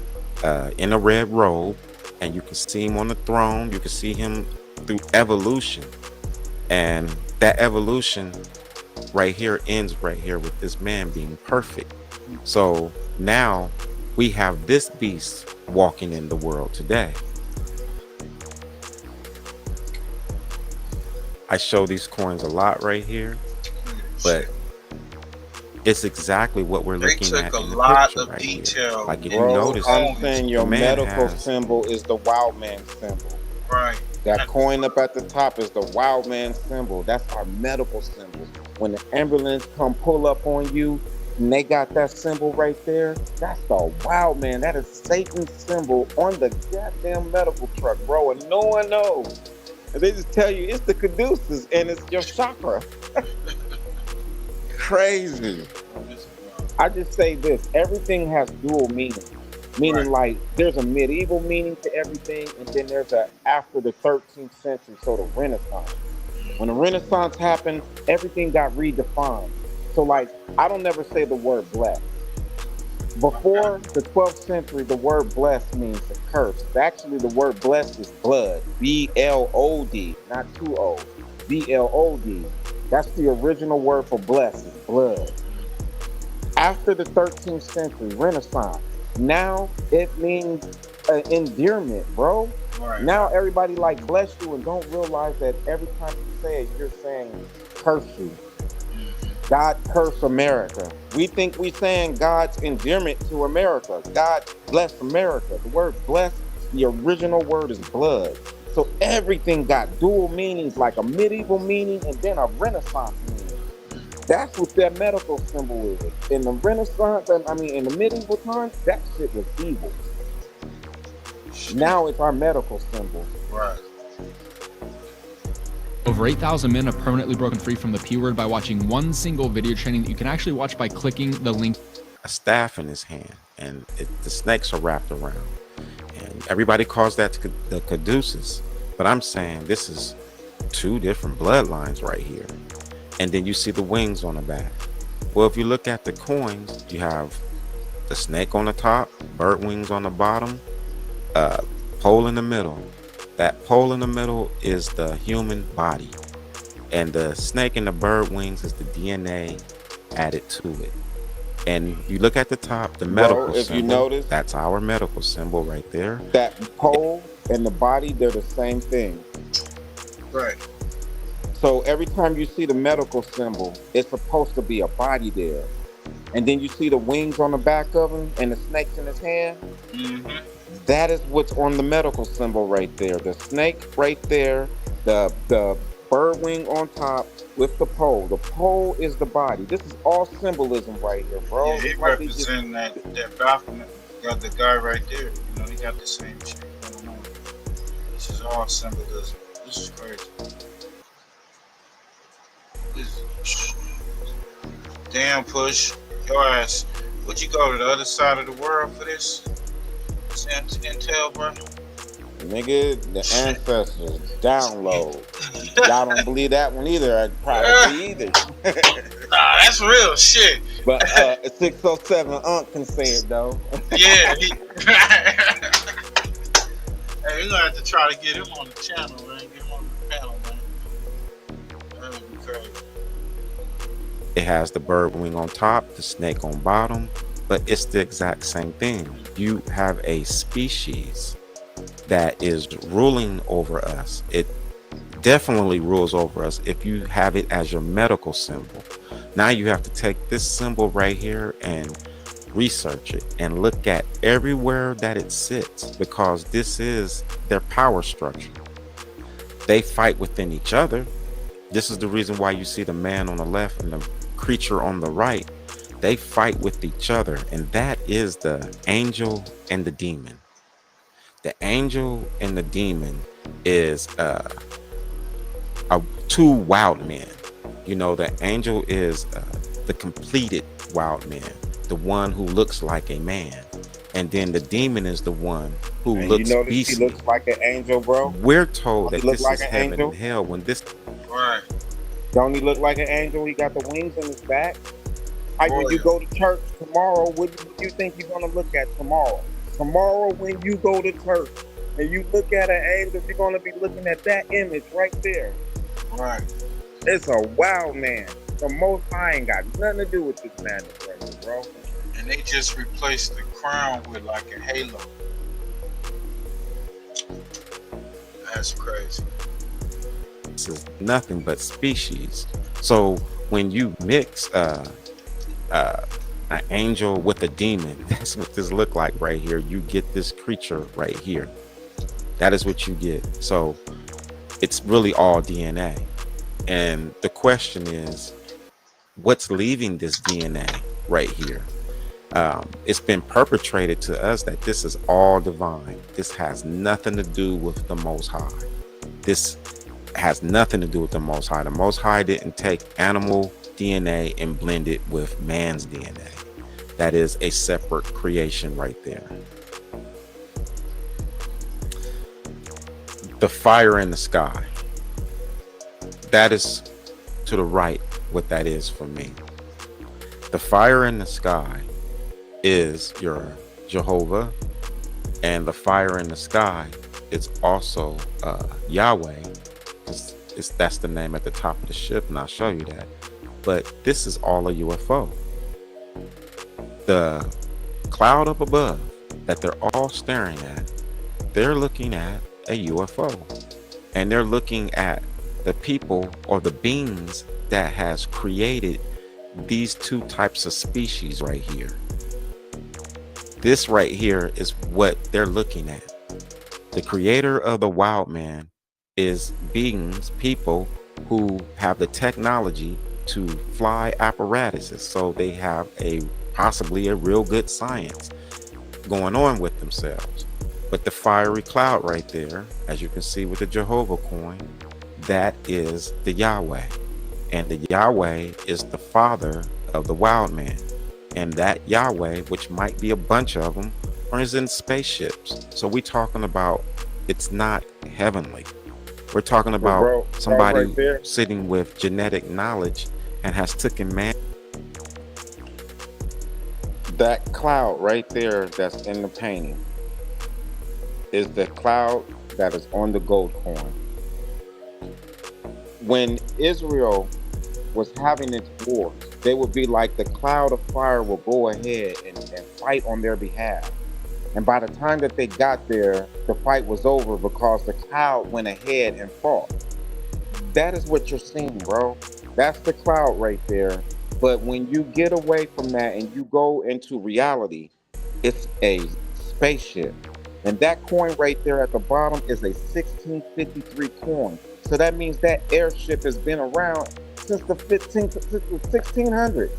in a red robe, and you can see him on the throne. You can see him through evolution. And that evolution right here ends right here with this man being perfect. So now we have this beast walking in the world today. I show these coins a lot right here, but it's exactly what we're looking at in the picture right here. Like if you notice, I'm saying your medical symbol is the wild man symbol. Right. That coin up at the top is the wild man symbol. That's our medical symbol. When the ambulance come pull up on you and they got that symbol right there, that's the wild man. That is Satan's symbol on the goddamn medical truck, bro, and no one knows. And they just tell you it's the caduceus and it's your chakra. Crazy. I just say this, everything has dual meaning. Meaning like there's a medieval meaning to everything, and then there's a after the 13th century, so the Renaissance. When the Renaissance happened, everything got redefined. So like, I don't never say the word blessed. Before the 12th century, the word blessed means a curse. Actually, the word blessed is blood. B-L-O-D, not 2 O's. B-L-O-D. That's the original word for blessed, is blood. After the 13th century, Renaissance, now it means endearment, bro. Right. Now everybody like bless you and don't realize that every time you say it, you're saying curse you. God curse America. We think we saying God's endearment to America. God bless America. The word bless, the original word is blood. So everything got dual meanings, like a medieval meaning and then a Renaissance meaning. That's what that medical symbol is. In the Renaissance, in the medieval times, that shit was evil. Now it's our medical symbol. Right. Over 8,000 men have permanently broken free from the P word by watching one single video training that you can actually watch by clicking the link. A staff in his hand, and the snakes are wrapped around. And everybody calls that the caduceus. But I'm saying this is 2 different bloodlines right here. And then you see the wings on the back. Well, if you look at the coins, you have the snake on the top, bird wings on the bottom, pole in the middle. That pole in the middle is the human body, and the snake and the bird wings is the DNA added to it. And you look at the top, the medical Bro, if you symbol, notice, that's our medical symbol right there. that pole and the body, they're the same thing. Right. So every time you see the medical symbol, it's supposed to be a body there. And then you see the wings on the back of him and the snakes in his hand. That is what's on the medical symbol right there. The snake right there, the bird wing on top with the pole. The pole is the body. This is all symbolism right here, bro. Yeah, he It's like they just, representing that Baphomet. Got the guy right there. You know, he got the same shit going on. This is all symbolism. This is crazy. This damn Push. Your ass. Would you go to the other side of the world for this? Intel, bro? nigga, the ancestors, download. Y'all don't believe that one either. I probably either. Nah, that's real shit. But 607 Unc can say it though. Yeah. Hey, we're gonna have to try to get him on the channel, man. Get him on the panel, man. That would be crazy. It has the bird wing on top, the snake on bottom, but it's the exact same thing. You have a species that is ruling over us. It definitely rules over us if you have it as your medical symbol. Now you have to take this symbol right here and research it and look at everywhere that it sits, because this is their power structure. They fight within each other. This is the reason why you see the man on the left and the creature on the right. They fight with each other, and that is the angel and the demon. The angel and the demon is two wild men. You know, the angel is the completed wild man, the one who looks like a man, and then the demon is the one who looks beastly. He looks like an angel, bro. We're told that this like is an heaven angel? and hell. When this, right? Don't he look like an angel? He got the wings on his back. When you go to church tomorrow, what do you think you're gonna look at tomorrow? Tomorrow, when you go to church and you look at an angel, you're gonna be looking at that image right there. Right. It's a wild man. The Most High ain't got nothing to do with this madness right here, bro. And they just replaced the crown with like a halo. That's crazy. This is nothing but species. So when you mix an angel with a demon, that's what this look like right here. You get this creature right here. That is what you get. So it's really all DNA. And the question is, what's leaving this DNA right here? It's been perpetrated to us that this is all divine. This has nothing to do with the Most High. This has nothing to do with the Most High. The Most High didn't take animal DNA and blend it with man's DNA. That is a separate creation right there. The fire in the sky. That is to the right what that is for me. The fire in the sky is your Jehovah, and the fire in the sky is also Yahweh. That's the name at the top of the ship, and I'll show you that. But this is all a UFO. The cloud up above that they're all staring at, they're looking at a UFO, and they're looking at the people or the beings that has created these two types of species right here. This right here is what they're looking at. The creator of the wild man is beings, people who have the technology to fly apparatuses, so they have possibly a real good science going on with themselves. But the fiery cloud right there, as you can see with the Jehovah coin, that is the Yahweh, and the Yahweh is the father of the wild man. And that Yahweh, which might be a bunch of them, or is in spaceships. So we're talking about, it's not heavenly. We're talking about somebody right sitting with genetic knowledge and has taken man. That cloud right there that's in the painting is the cloud that is on the gold coin. When Israel was having its wars, they would be like the cloud of fire will go ahead and fight on their behalf. And by the time that they got there, the fight was over because the cloud went ahead and fought. That is what you're seeing, bro. That's the cloud right there. But when you get away from that and you go into reality, it's a spaceship. And that coin right there at the bottom is a 1653 coin. So that means that airship has been around since the 1600s.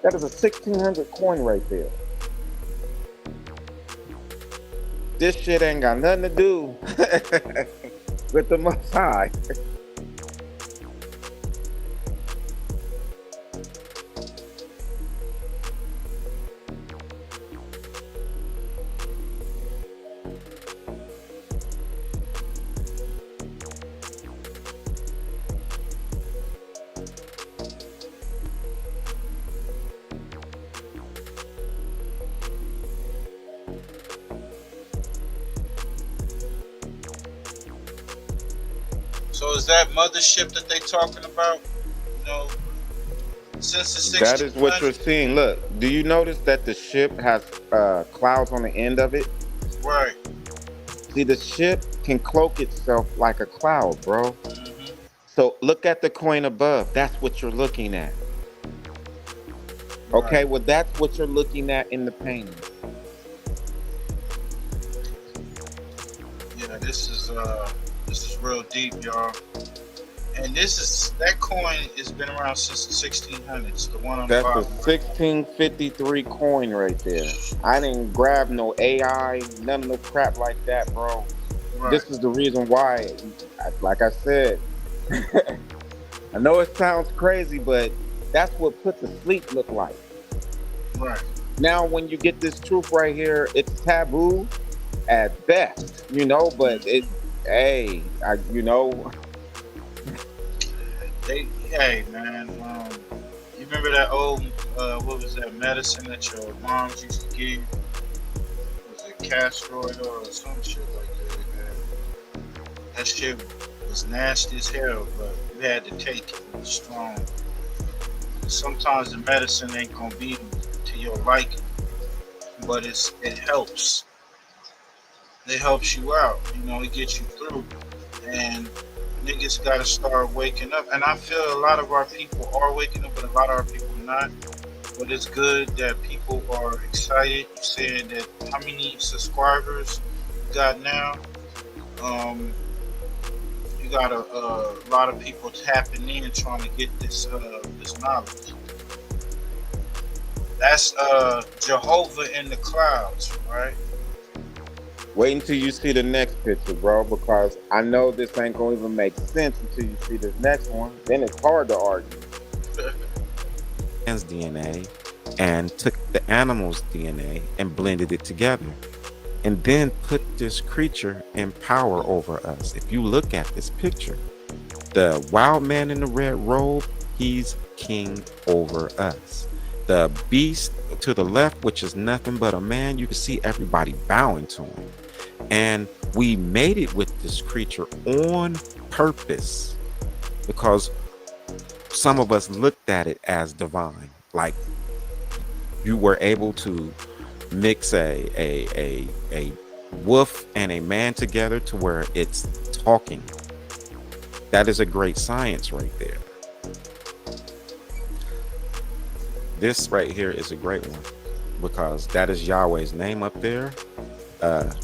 That is a 1600 coin right there. This shit ain't got nothing to do with the Most High. So is that mothership that they talking about? You know, since the That is what you're 1600s? seeing. Look, do you notice that the ship has clouds on the end of it? Right. See, the ship can cloak itself like a cloud, bro. So look at the coin above. That's what you're looking at. Okay, well, that's what you're looking at in the painting. Yeah, this is real deep, y'all. And that coin has been around since the 1600s. The one on the That's a bottom. 1653 coin right there. I didn't grab no AI, none of no crap like that, bro. Right. This is the reason why, like I said, I know it sounds crazy, but that's what put to sleep look like. Right. Now, when you get this truth right here, it's taboo at best, but you know. Hey, man, you remember that old, what was that medicine that your moms used to give? Was it castor oil or some shit like that? That shit was nasty as hell, but you had to take it. It was strong. Sometimes the medicine ain't gonna be to your liking, but it helps. It helps you out. It gets you through. And niggas gotta start waking up. And I feel a lot of our people are waking up, but a lot of our people not. But it's good that people are excited. You said that how many subscribers you got now? You got a lot of people tapping in trying to get this knowledge. That's Jehovah in the clouds, right? Wait until you see the next picture, bro, because I know this ain't gonna even make sense until you see this next one. Then it's hard to argue. Man's DNA and took the animal's DNA and blended it together and then put this creature in power over us. If you look at this picture, the wild man in the red robe, he's king over us. The beast to the left, which is nothing but a man, you can see everybody bowing to him. And we made it with this creature on purpose because some of us looked at it as divine. Like you were able to mix a wolf and a man together to where it's talking. That is a great science right there. This right here is a great one because that is Yahweh's name up there.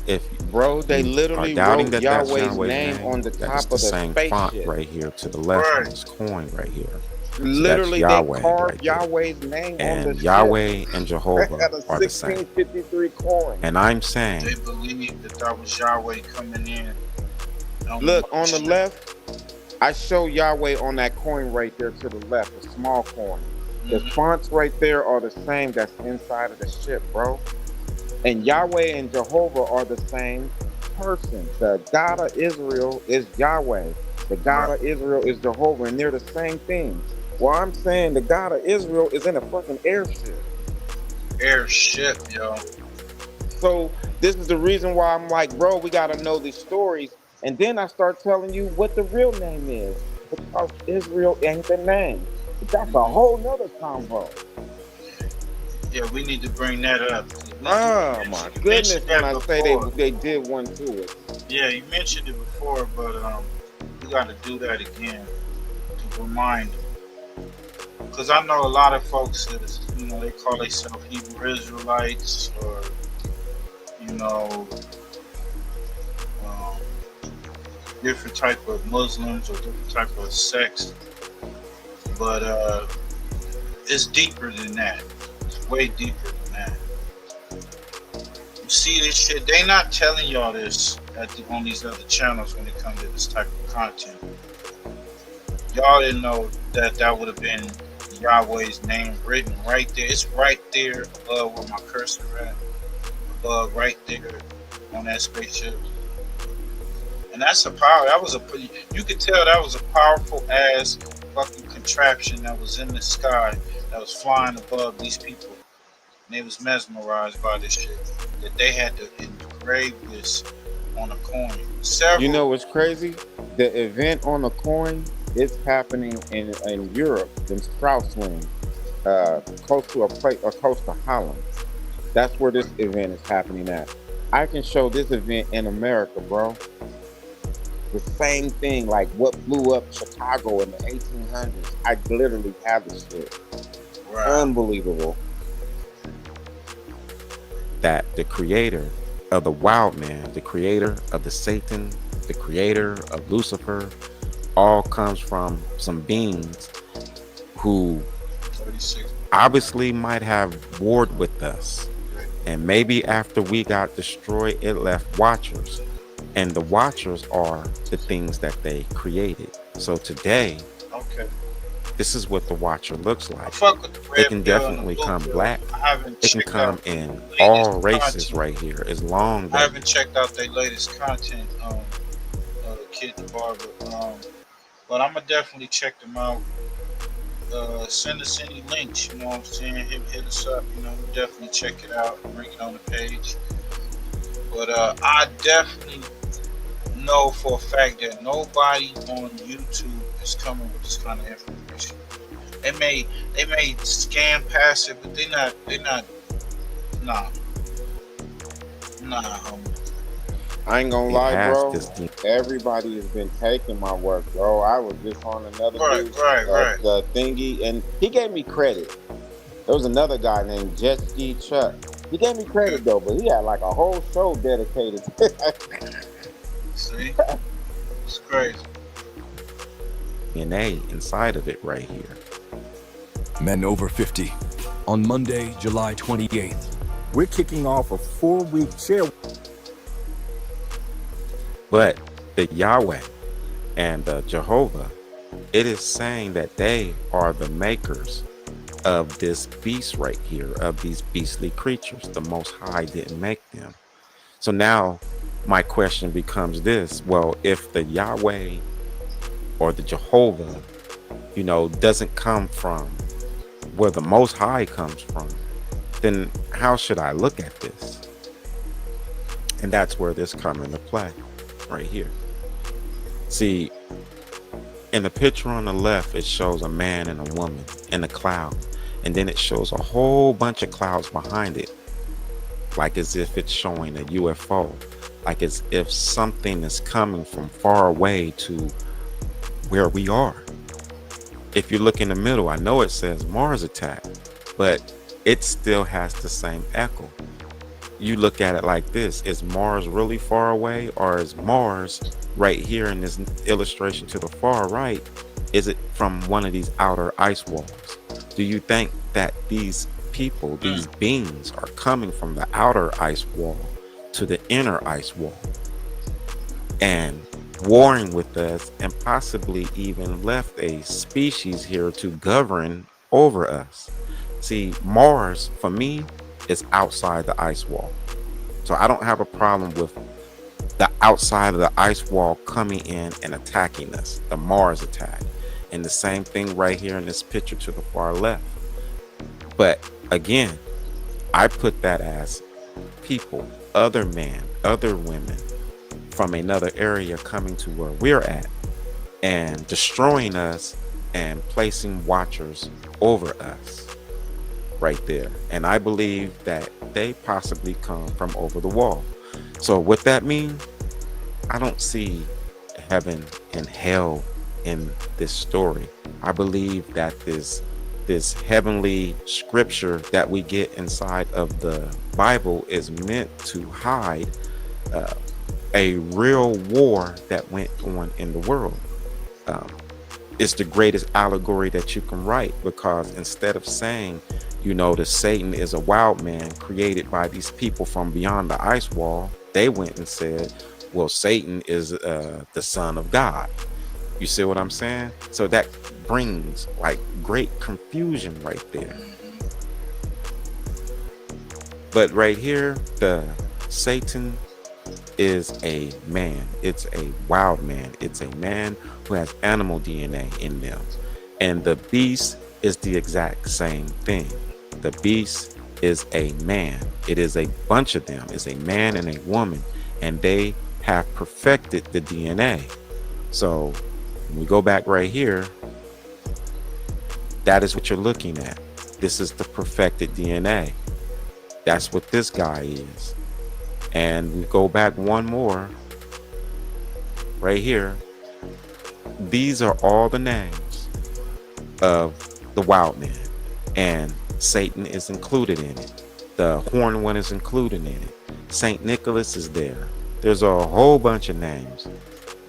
If bro, they literally wrote Yahweh's name on the top of the same font right here to the left of this coin right here. Literally, they carved Yahweh's name on the Yahweh and Jehovah are the same. 1653 coin. And I'm saying they believe that was Yahweh coming in. Look on the left, I show Yahweh on that coin right there to the left, the small coin. The fonts right there are the same that's inside of the ship, bro. And Yahweh and Jehovah are the same person. The God of Israel is Yahweh. The God of Israel is Jehovah, and they're the same thing. Well, I'm saying the God of Israel is in a fucking airship. airship, yo. So this is the reason why I'm like, bro, we gotta know these stories. And then I start telling you what the real name is. Because Israel ain't the name. But that's a whole nother convo. Yeah, we need to bring that up. Oh my goodness, when I say they did one to it. Yeah, you mentioned it before, but we got to do that again to remind them. Because I know a lot of folks is, they call themselves Hebrew Israelites, or different type of Muslims or different type of sects, but it's deeper than that. It's way deeper than that. You see this shit, they not telling y'all this on these other channels when it comes to this type of content. Y'all didn't know that would have been Yahweh's name written right there. It's right there above where my cursor at. Above, right there on that spaceship. And that's a power. That was you could tell that was a powerful ass fucking contraption that was in the sky, that was flying above these people. And they was mesmerized by this shit. That they had to engrave this on a coin. You know what's crazy? The event on the coin is happening in Europe, in Straussland, close to Holland. That's where this event is happening at. I can show this event in America, bro. The same thing, like what blew up Chicago in the 1800s. I literally have this shit. Right. Unbelievable. That the creator of the wild man, the creator of the Satan, the creator of Lucifer, all comes from some beings who obviously might have warred with us. And maybe after we got destroyed, it left watchers. And the watchers are the things that they created. So today, this is what the watcher looks like. It can definitely come black. It can come in all races right here, as long as I haven't checked out their latest content, Kid the Barber. But I'm gonna definitely check them out. Send us any links, you know what I'm saying? Hit us up, we'll definitely check it out, bring it on the page. But I definitely know for a fact that nobody on YouTube is coming with this kind of information. They may scan past it, but they not nah, homie. I ain't gonna lie, bro. Everybody has been taking my work, bro. I was just on another the thingy, and he gave me credit. There was another guy named Jet Ski Chuck. He gave me credit though, but he had like a whole show dedicated to it. See? It's crazy. DNA inside of it right here. Men over 50. On Monday, July 28th. We're kicking off a 4-week chair. But the Yahweh and the Jehovah, it is saying that they are the makers of this beast right here, of these beastly creatures. The Most High didn't make them. So now my question becomes this. Well, if the Yahweh or the Jehovah, doesn't come from where the Most High comes from, then how should I look at this? And that's where this comes into play. Right here. See, in the picture on the left, it shows a man and a woman in a cloud, and then it shows a whole bunch of clouds behind it, like as if it's showing a UFO, like as if something is coming from far away to where we are. If you look in the middle, I know it says Mars attack, but it still has the same echo. You look at it like this: is Mars really far away, or is Mars right here in this illustration to the far right, is it from one of these outer ice walls? Do you think that these people, these beings, are coming from the outer ice wall to the inner ice wall and warring with us, and possibly even left a species here to govern over us? See, Mars, for me, is outside the ice wall. So I don't have a problem with the outside of the ice wall coming in and attacking us, the Mars attack. And the same thing right here in this picture to the far left. But again, I put that as people, other men, other women from another area coming to where we're at and destroying us and placing watchers over us right there. And I believe that they possibly come from over the wall. So what that means, I don't see heaven and hell in this story. I believe that this heavenly scripture that we get inside of the Bible is meant to hide a real war that went on in the world. It's the greatest allegory that you can write, because instead of saying, you know, that Satan is a wild man created by these people from beyond the ice wall, they went and said, well, Satan is the son of God. You see what I'm saying? So that brings like great confusion right there. But right here, the Satan is a man. It's a wild man. It's a man who has animal DNA in them. And the beast is the exact same thing. The beast is a man. It is a bunch of them. It's a man and a woman, and they have perfected the DNA. So when we go back right here, that is what you're looking at. This is the perfected DNA. That's what this guy is. And we go back one more right here. These are all the names of the wild man, and Satan is included in it. The horned one is included in it. Saint Nicholas is there. There's a whole bunch of names.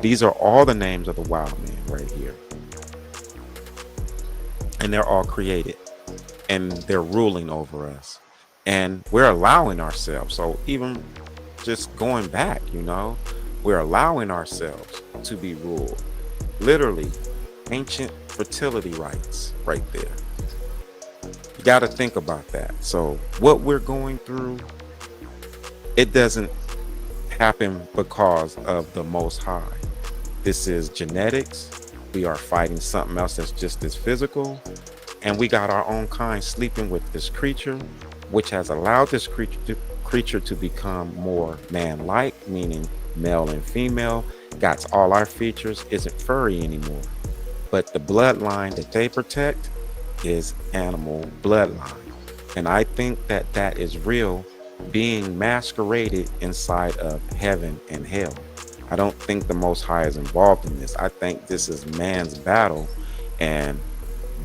These are all the names of the wild man right here. And they're all created, and they're ruling over us, and we're allowing ourselves. So even just going back, you know, we're allowing ourselves to be ruled. Literally, ancient fertility rites right there. You got to think about that. So what we're going through, it doesn't happen because of the Most High. This is genetics. We are fighting something else that's just as physical. And we got our own kind sleeping with this creature, which has allowed this creature to become more man-like, meaning male and female. Got all our features, isn't furry anymore. But the bloodline that they protect is animal bloodline. And I think that that is real, being masqueraded inside of heaven and hell. I don't think the Most High is involved in this. I think this is man's battle, and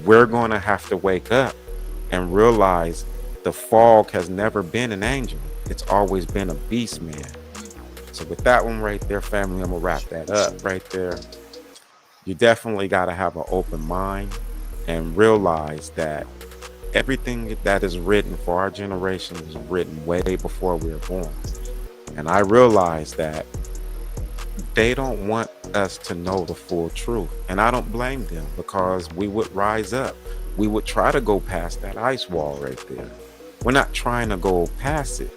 we're going to have to wake up and realize the fog has never been an angel. It's always been a beast man. So with that one right there, family, I'm gonna wrap that up right there. You definitely got to have an open mind and realize that everything that is written for our generation was written way before we were born. And I realize that they don't want us to know the full truth. And I don't blame them, because we would rise up. We would try to go past that ice wall right there. We're not trying to go past it.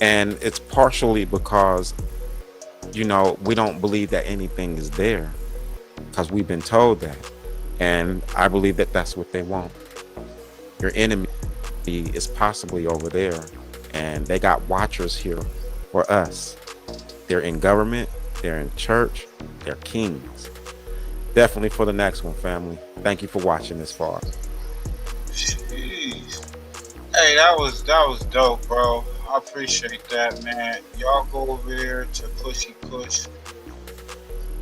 And it's partially because, you know, we don't believe that anything is there, because we've been told that. And I believe that that's what they want. Your enemy is possibly over there, and they got watchers here for us. They're in government, they're in church, they're kings. Definitely for the next one, family. Thank you for watching this far. Jeez. Hey, that was dope, bro. I appreciate that, man. Y'all go over there to Pushy Push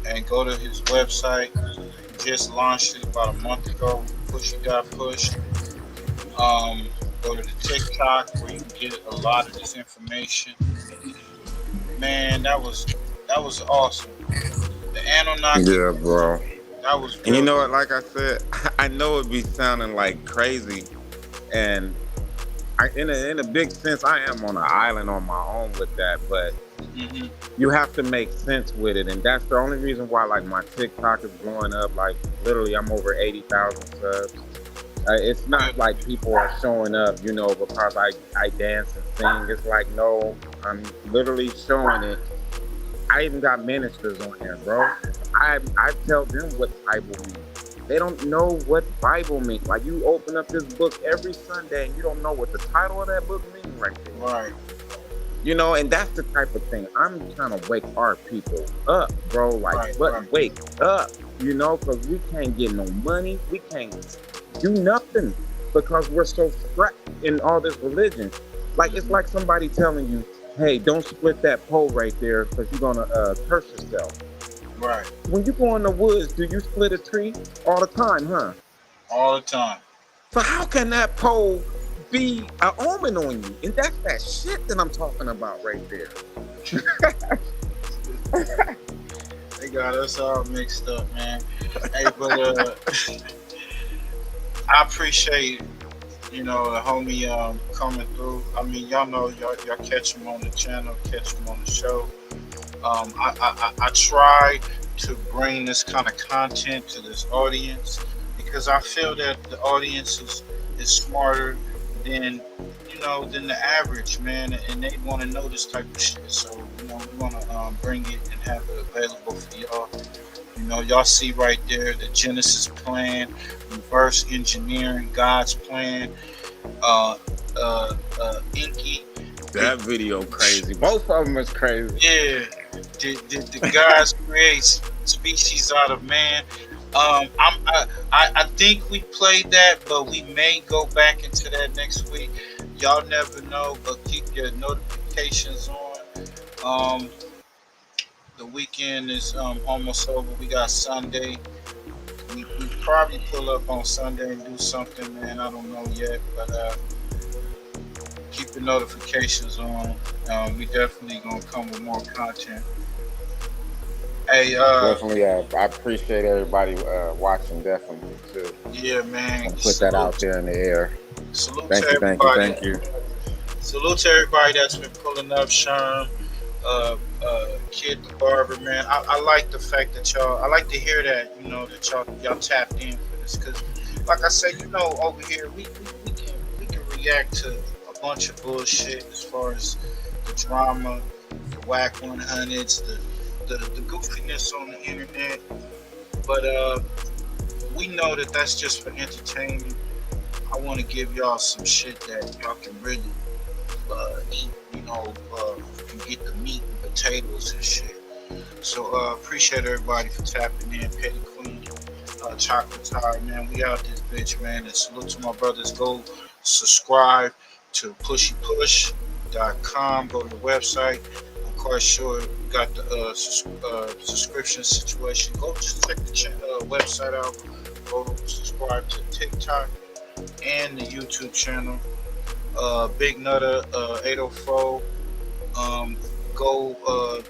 and go to his website. He just launched it about a month ago. Pushy.push. Go to the TikTok where you can get a lot of this information. Man, that was awesome. The Anunnaki. Yeah, bro. That was. And you know what? Like I said, I know it'd be sounding like crazy, and in a big sense, I am on an island on my own with that. But you have to make sense with it, and that's the only reason why, like, my TikTok is blowing up. Like, literally, I'm over 80,000 subs. It's not like people are showing up, you know, because I dance and sing. It's like, no, I'm literally showing it. I even got ministers on there, bro. I tell them what the Bible means. They don't know what Bible means. Like you open up this book every Sunday and you don't know what the title of that book means right there. Right. You know, and that's the type of thing I'm trying to wake our people up, bro. Like, wake up, you know, because we can't get no money. We can't do nothing because we're so strapped in all this religion. Like, it's like somebody telling you, hey, don't split that pole right there because you're going to curse yourself. Right. When you go in the woods, do you split a tree all the time, huh? All the time. So how can that pole be an omen on you? And that's that shit that I'm talking about right there. They got us all mixed up, man. Hey, but I appreciate, you know, the homie coming through. I mean, y'all know y'all catch him on the channel, catch him on the show. I try to bring this kind of content to this audience because I feel that the audience is smarter than, you know, than the average, man, and they want to know this type of shit. So, you know, we want to bring it and have it available for y'all. You know, y'all see right there the Genesis plan, reverse engineering God's plan, Inky. That video crazy. Both of them is crazy. Yeah, the guys create species out of man. I think we played that, but we may go back into that next week. Y'all never know, but keep your notifications on. The weekend is almost over. We got Sunday. We probably pull up on Sunday and do something, man. I don't know yet, but keep the notifications on. We definitely gonna come with more content. Hey, definitely. I appreciate everybody watching. Definitely too. Yeah, man. I'll put that out there in the air. Salute Thank to you, everybody. thank you. Salute to everybody that's been pulling up, Sherm, Kid the Barber, man. I like the fact that y'all. I like to hear that, you know, that y'all tapped in for this, because, like I said, you know, over here we can react to a bunch of bullshit as far as the drama, the whack 100s, the goofiness on the internet, but we know that that's just for entertainment. I want to give y'all some shit that y'all can really eat, you know, and get the meat and potatoes and shit. So appreciate everybody for tapping in. Petty Queen, Chocolate Tire, man. We out this bitch, man. And salute to my brothers. Go subscribe to pushypush.com. Go to the website. I'm quite sure we got the subscription situation. Go just check the website out. Go subscribe to TikTok and the YouTube channel. Big Nutter 804. Go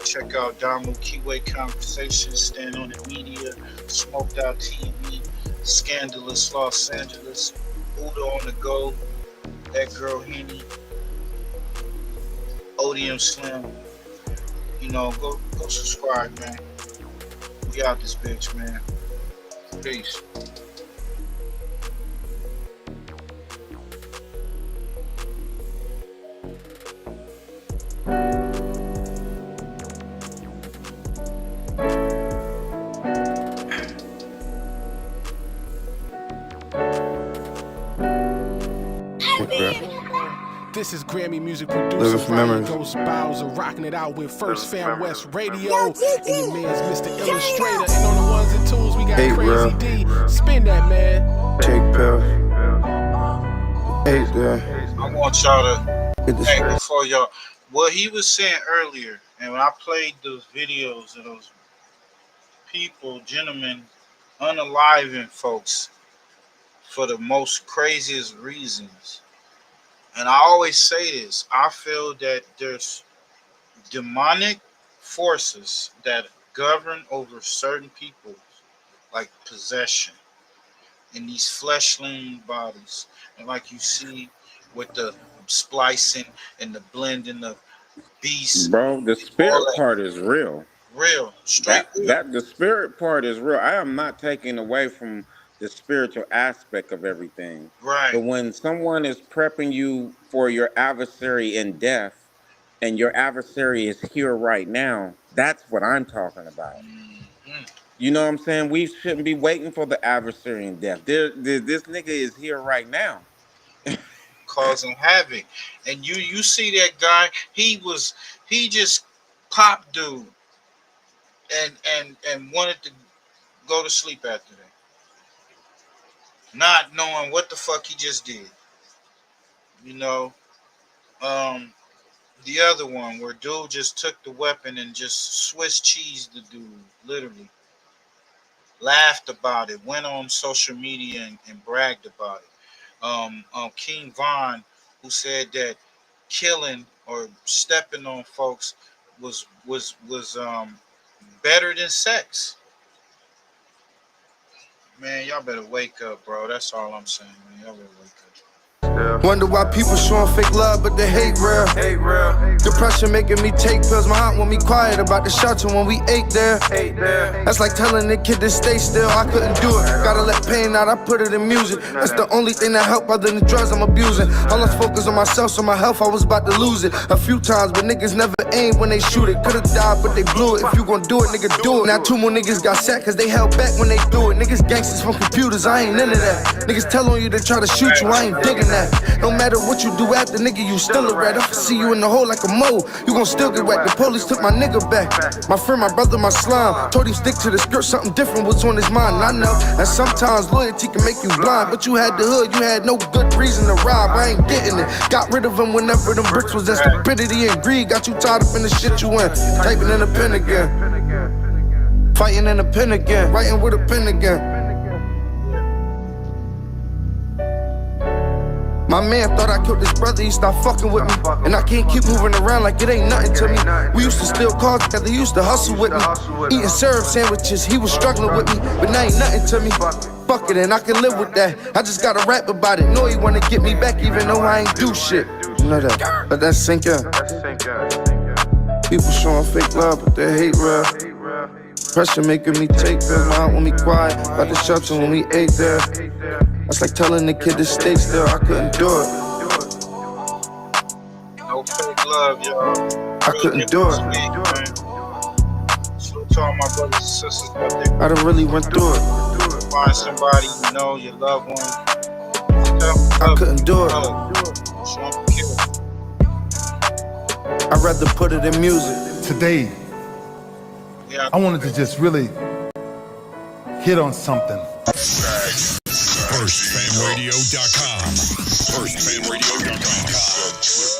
check out Damu Kiwi Conversations, Stand on the Media, Smoked Out TV, Scandalous Los Angeles, Buddha on the Go, That Girl Henny, Odium Slim. You know, go subscribe, man. We out this bitch, man. Peace. This is Grammy music producer Ryan Ghost Bowser rocking it out with First Fam West Radio and your man's Mr. Illustrator. And on the ones and twos we got Crazy D. Spin that, man. Take pills. Hey, there. I want y'all to, hey, before y'all, what he was saying earlier, and when I played those videos of those people, gentlemen, unaliving folks for the most craziest reasons. And I always say this, I feel that there's demonic forces that govern over certain people, like possession, in these fleshling bodies. And like you see with the splicing and the blending of beasts. Bro, the spirit part is real. Real. Straight that the spirit part is real. I am not taking away from the spiritual aspect of everything. Right. But when someone is prepping you for your adversary in death and your adversary is here right now, that's what I'm talking about. Mm-hmm. You know what I'm saying? We shouldn't be waiting for the adversary in death. This nigga is here right now. Causing havoc. And you see that guy, he just popped dude and wanted to go to sleep after that. Not knowing what the fuck he just did. You know, the other one where dude just took the weapon and just Swiss cheesed the dude, literally. Laughed about it, went on social media and bragged about it. King Von, who said that killing or stepping on folks was better than sex. Man, y'all better wake up, bro. That's all I'm saying, man. Y'all better wake up. Wonder why people showing fake love, but they hate real. Depression making me take pills. My aunt want me quiet about the shelter when we ate there. That's like telling the kid to stay still. I couldn't do it. Gotta let pain out. I put it in music. That's the only thing that help other than the drugs I'm abusing. All I focus on myself, so my health, I was about to lose it a few times, but niggas never aim when they shoot it. Could've died, but they blew it. If you gon' do it, nigga, do it. Now 2 more niggas got sacked cause they held back when they threw it. Niggas gangsters from computers, I ain't into that. Niggas tell on you they try to shoot you, I ain't digging that. No matter what you do after, nigga, you still a rat. If I see you in the hole like a mole, you gon' still get whacked. The police took my nigga back. My friend, my brother, my slime. Told him stick to the script, something different was on his mind. I know that sometimes loyalty can make you blind, but you had the hood, you had no good reason to rob. I ain't getting it. Got rid of him whenever them bricks was in stupidity and greed. Got you tied up in the shit you in. Typing in a pen again. Fighting in a pen again. Writing with a pen again. My man thought I killed his brother, he stopped fucking with me. And I can't keep moving around like it ain't nothing to me. We used to steal cars together, he used to hustle with me. Eating syrup sandwiches, he was struggling with me. But now ain't nothing to me. Fuck it, and I can live with that. I just gotta rap about it. Know he wanna get me back even though I ain't do shit. You know that, let that sink in. People showing fake love, but they hate real. Pressure making me take pills, my aunt want me quiet. About the shelter when we ate there. That's like telling the kid to stay still, I couldn't do it. No fake love, y'all. I couldn't do it. So to all my brothers and sisters out there, I done really went through it. find somebody you know, your loved one. I couldn't do it. I'd rather put it in music. Today, I wanted to just really hit on something. FirstFamRadio.com. FirstFamRadio.com.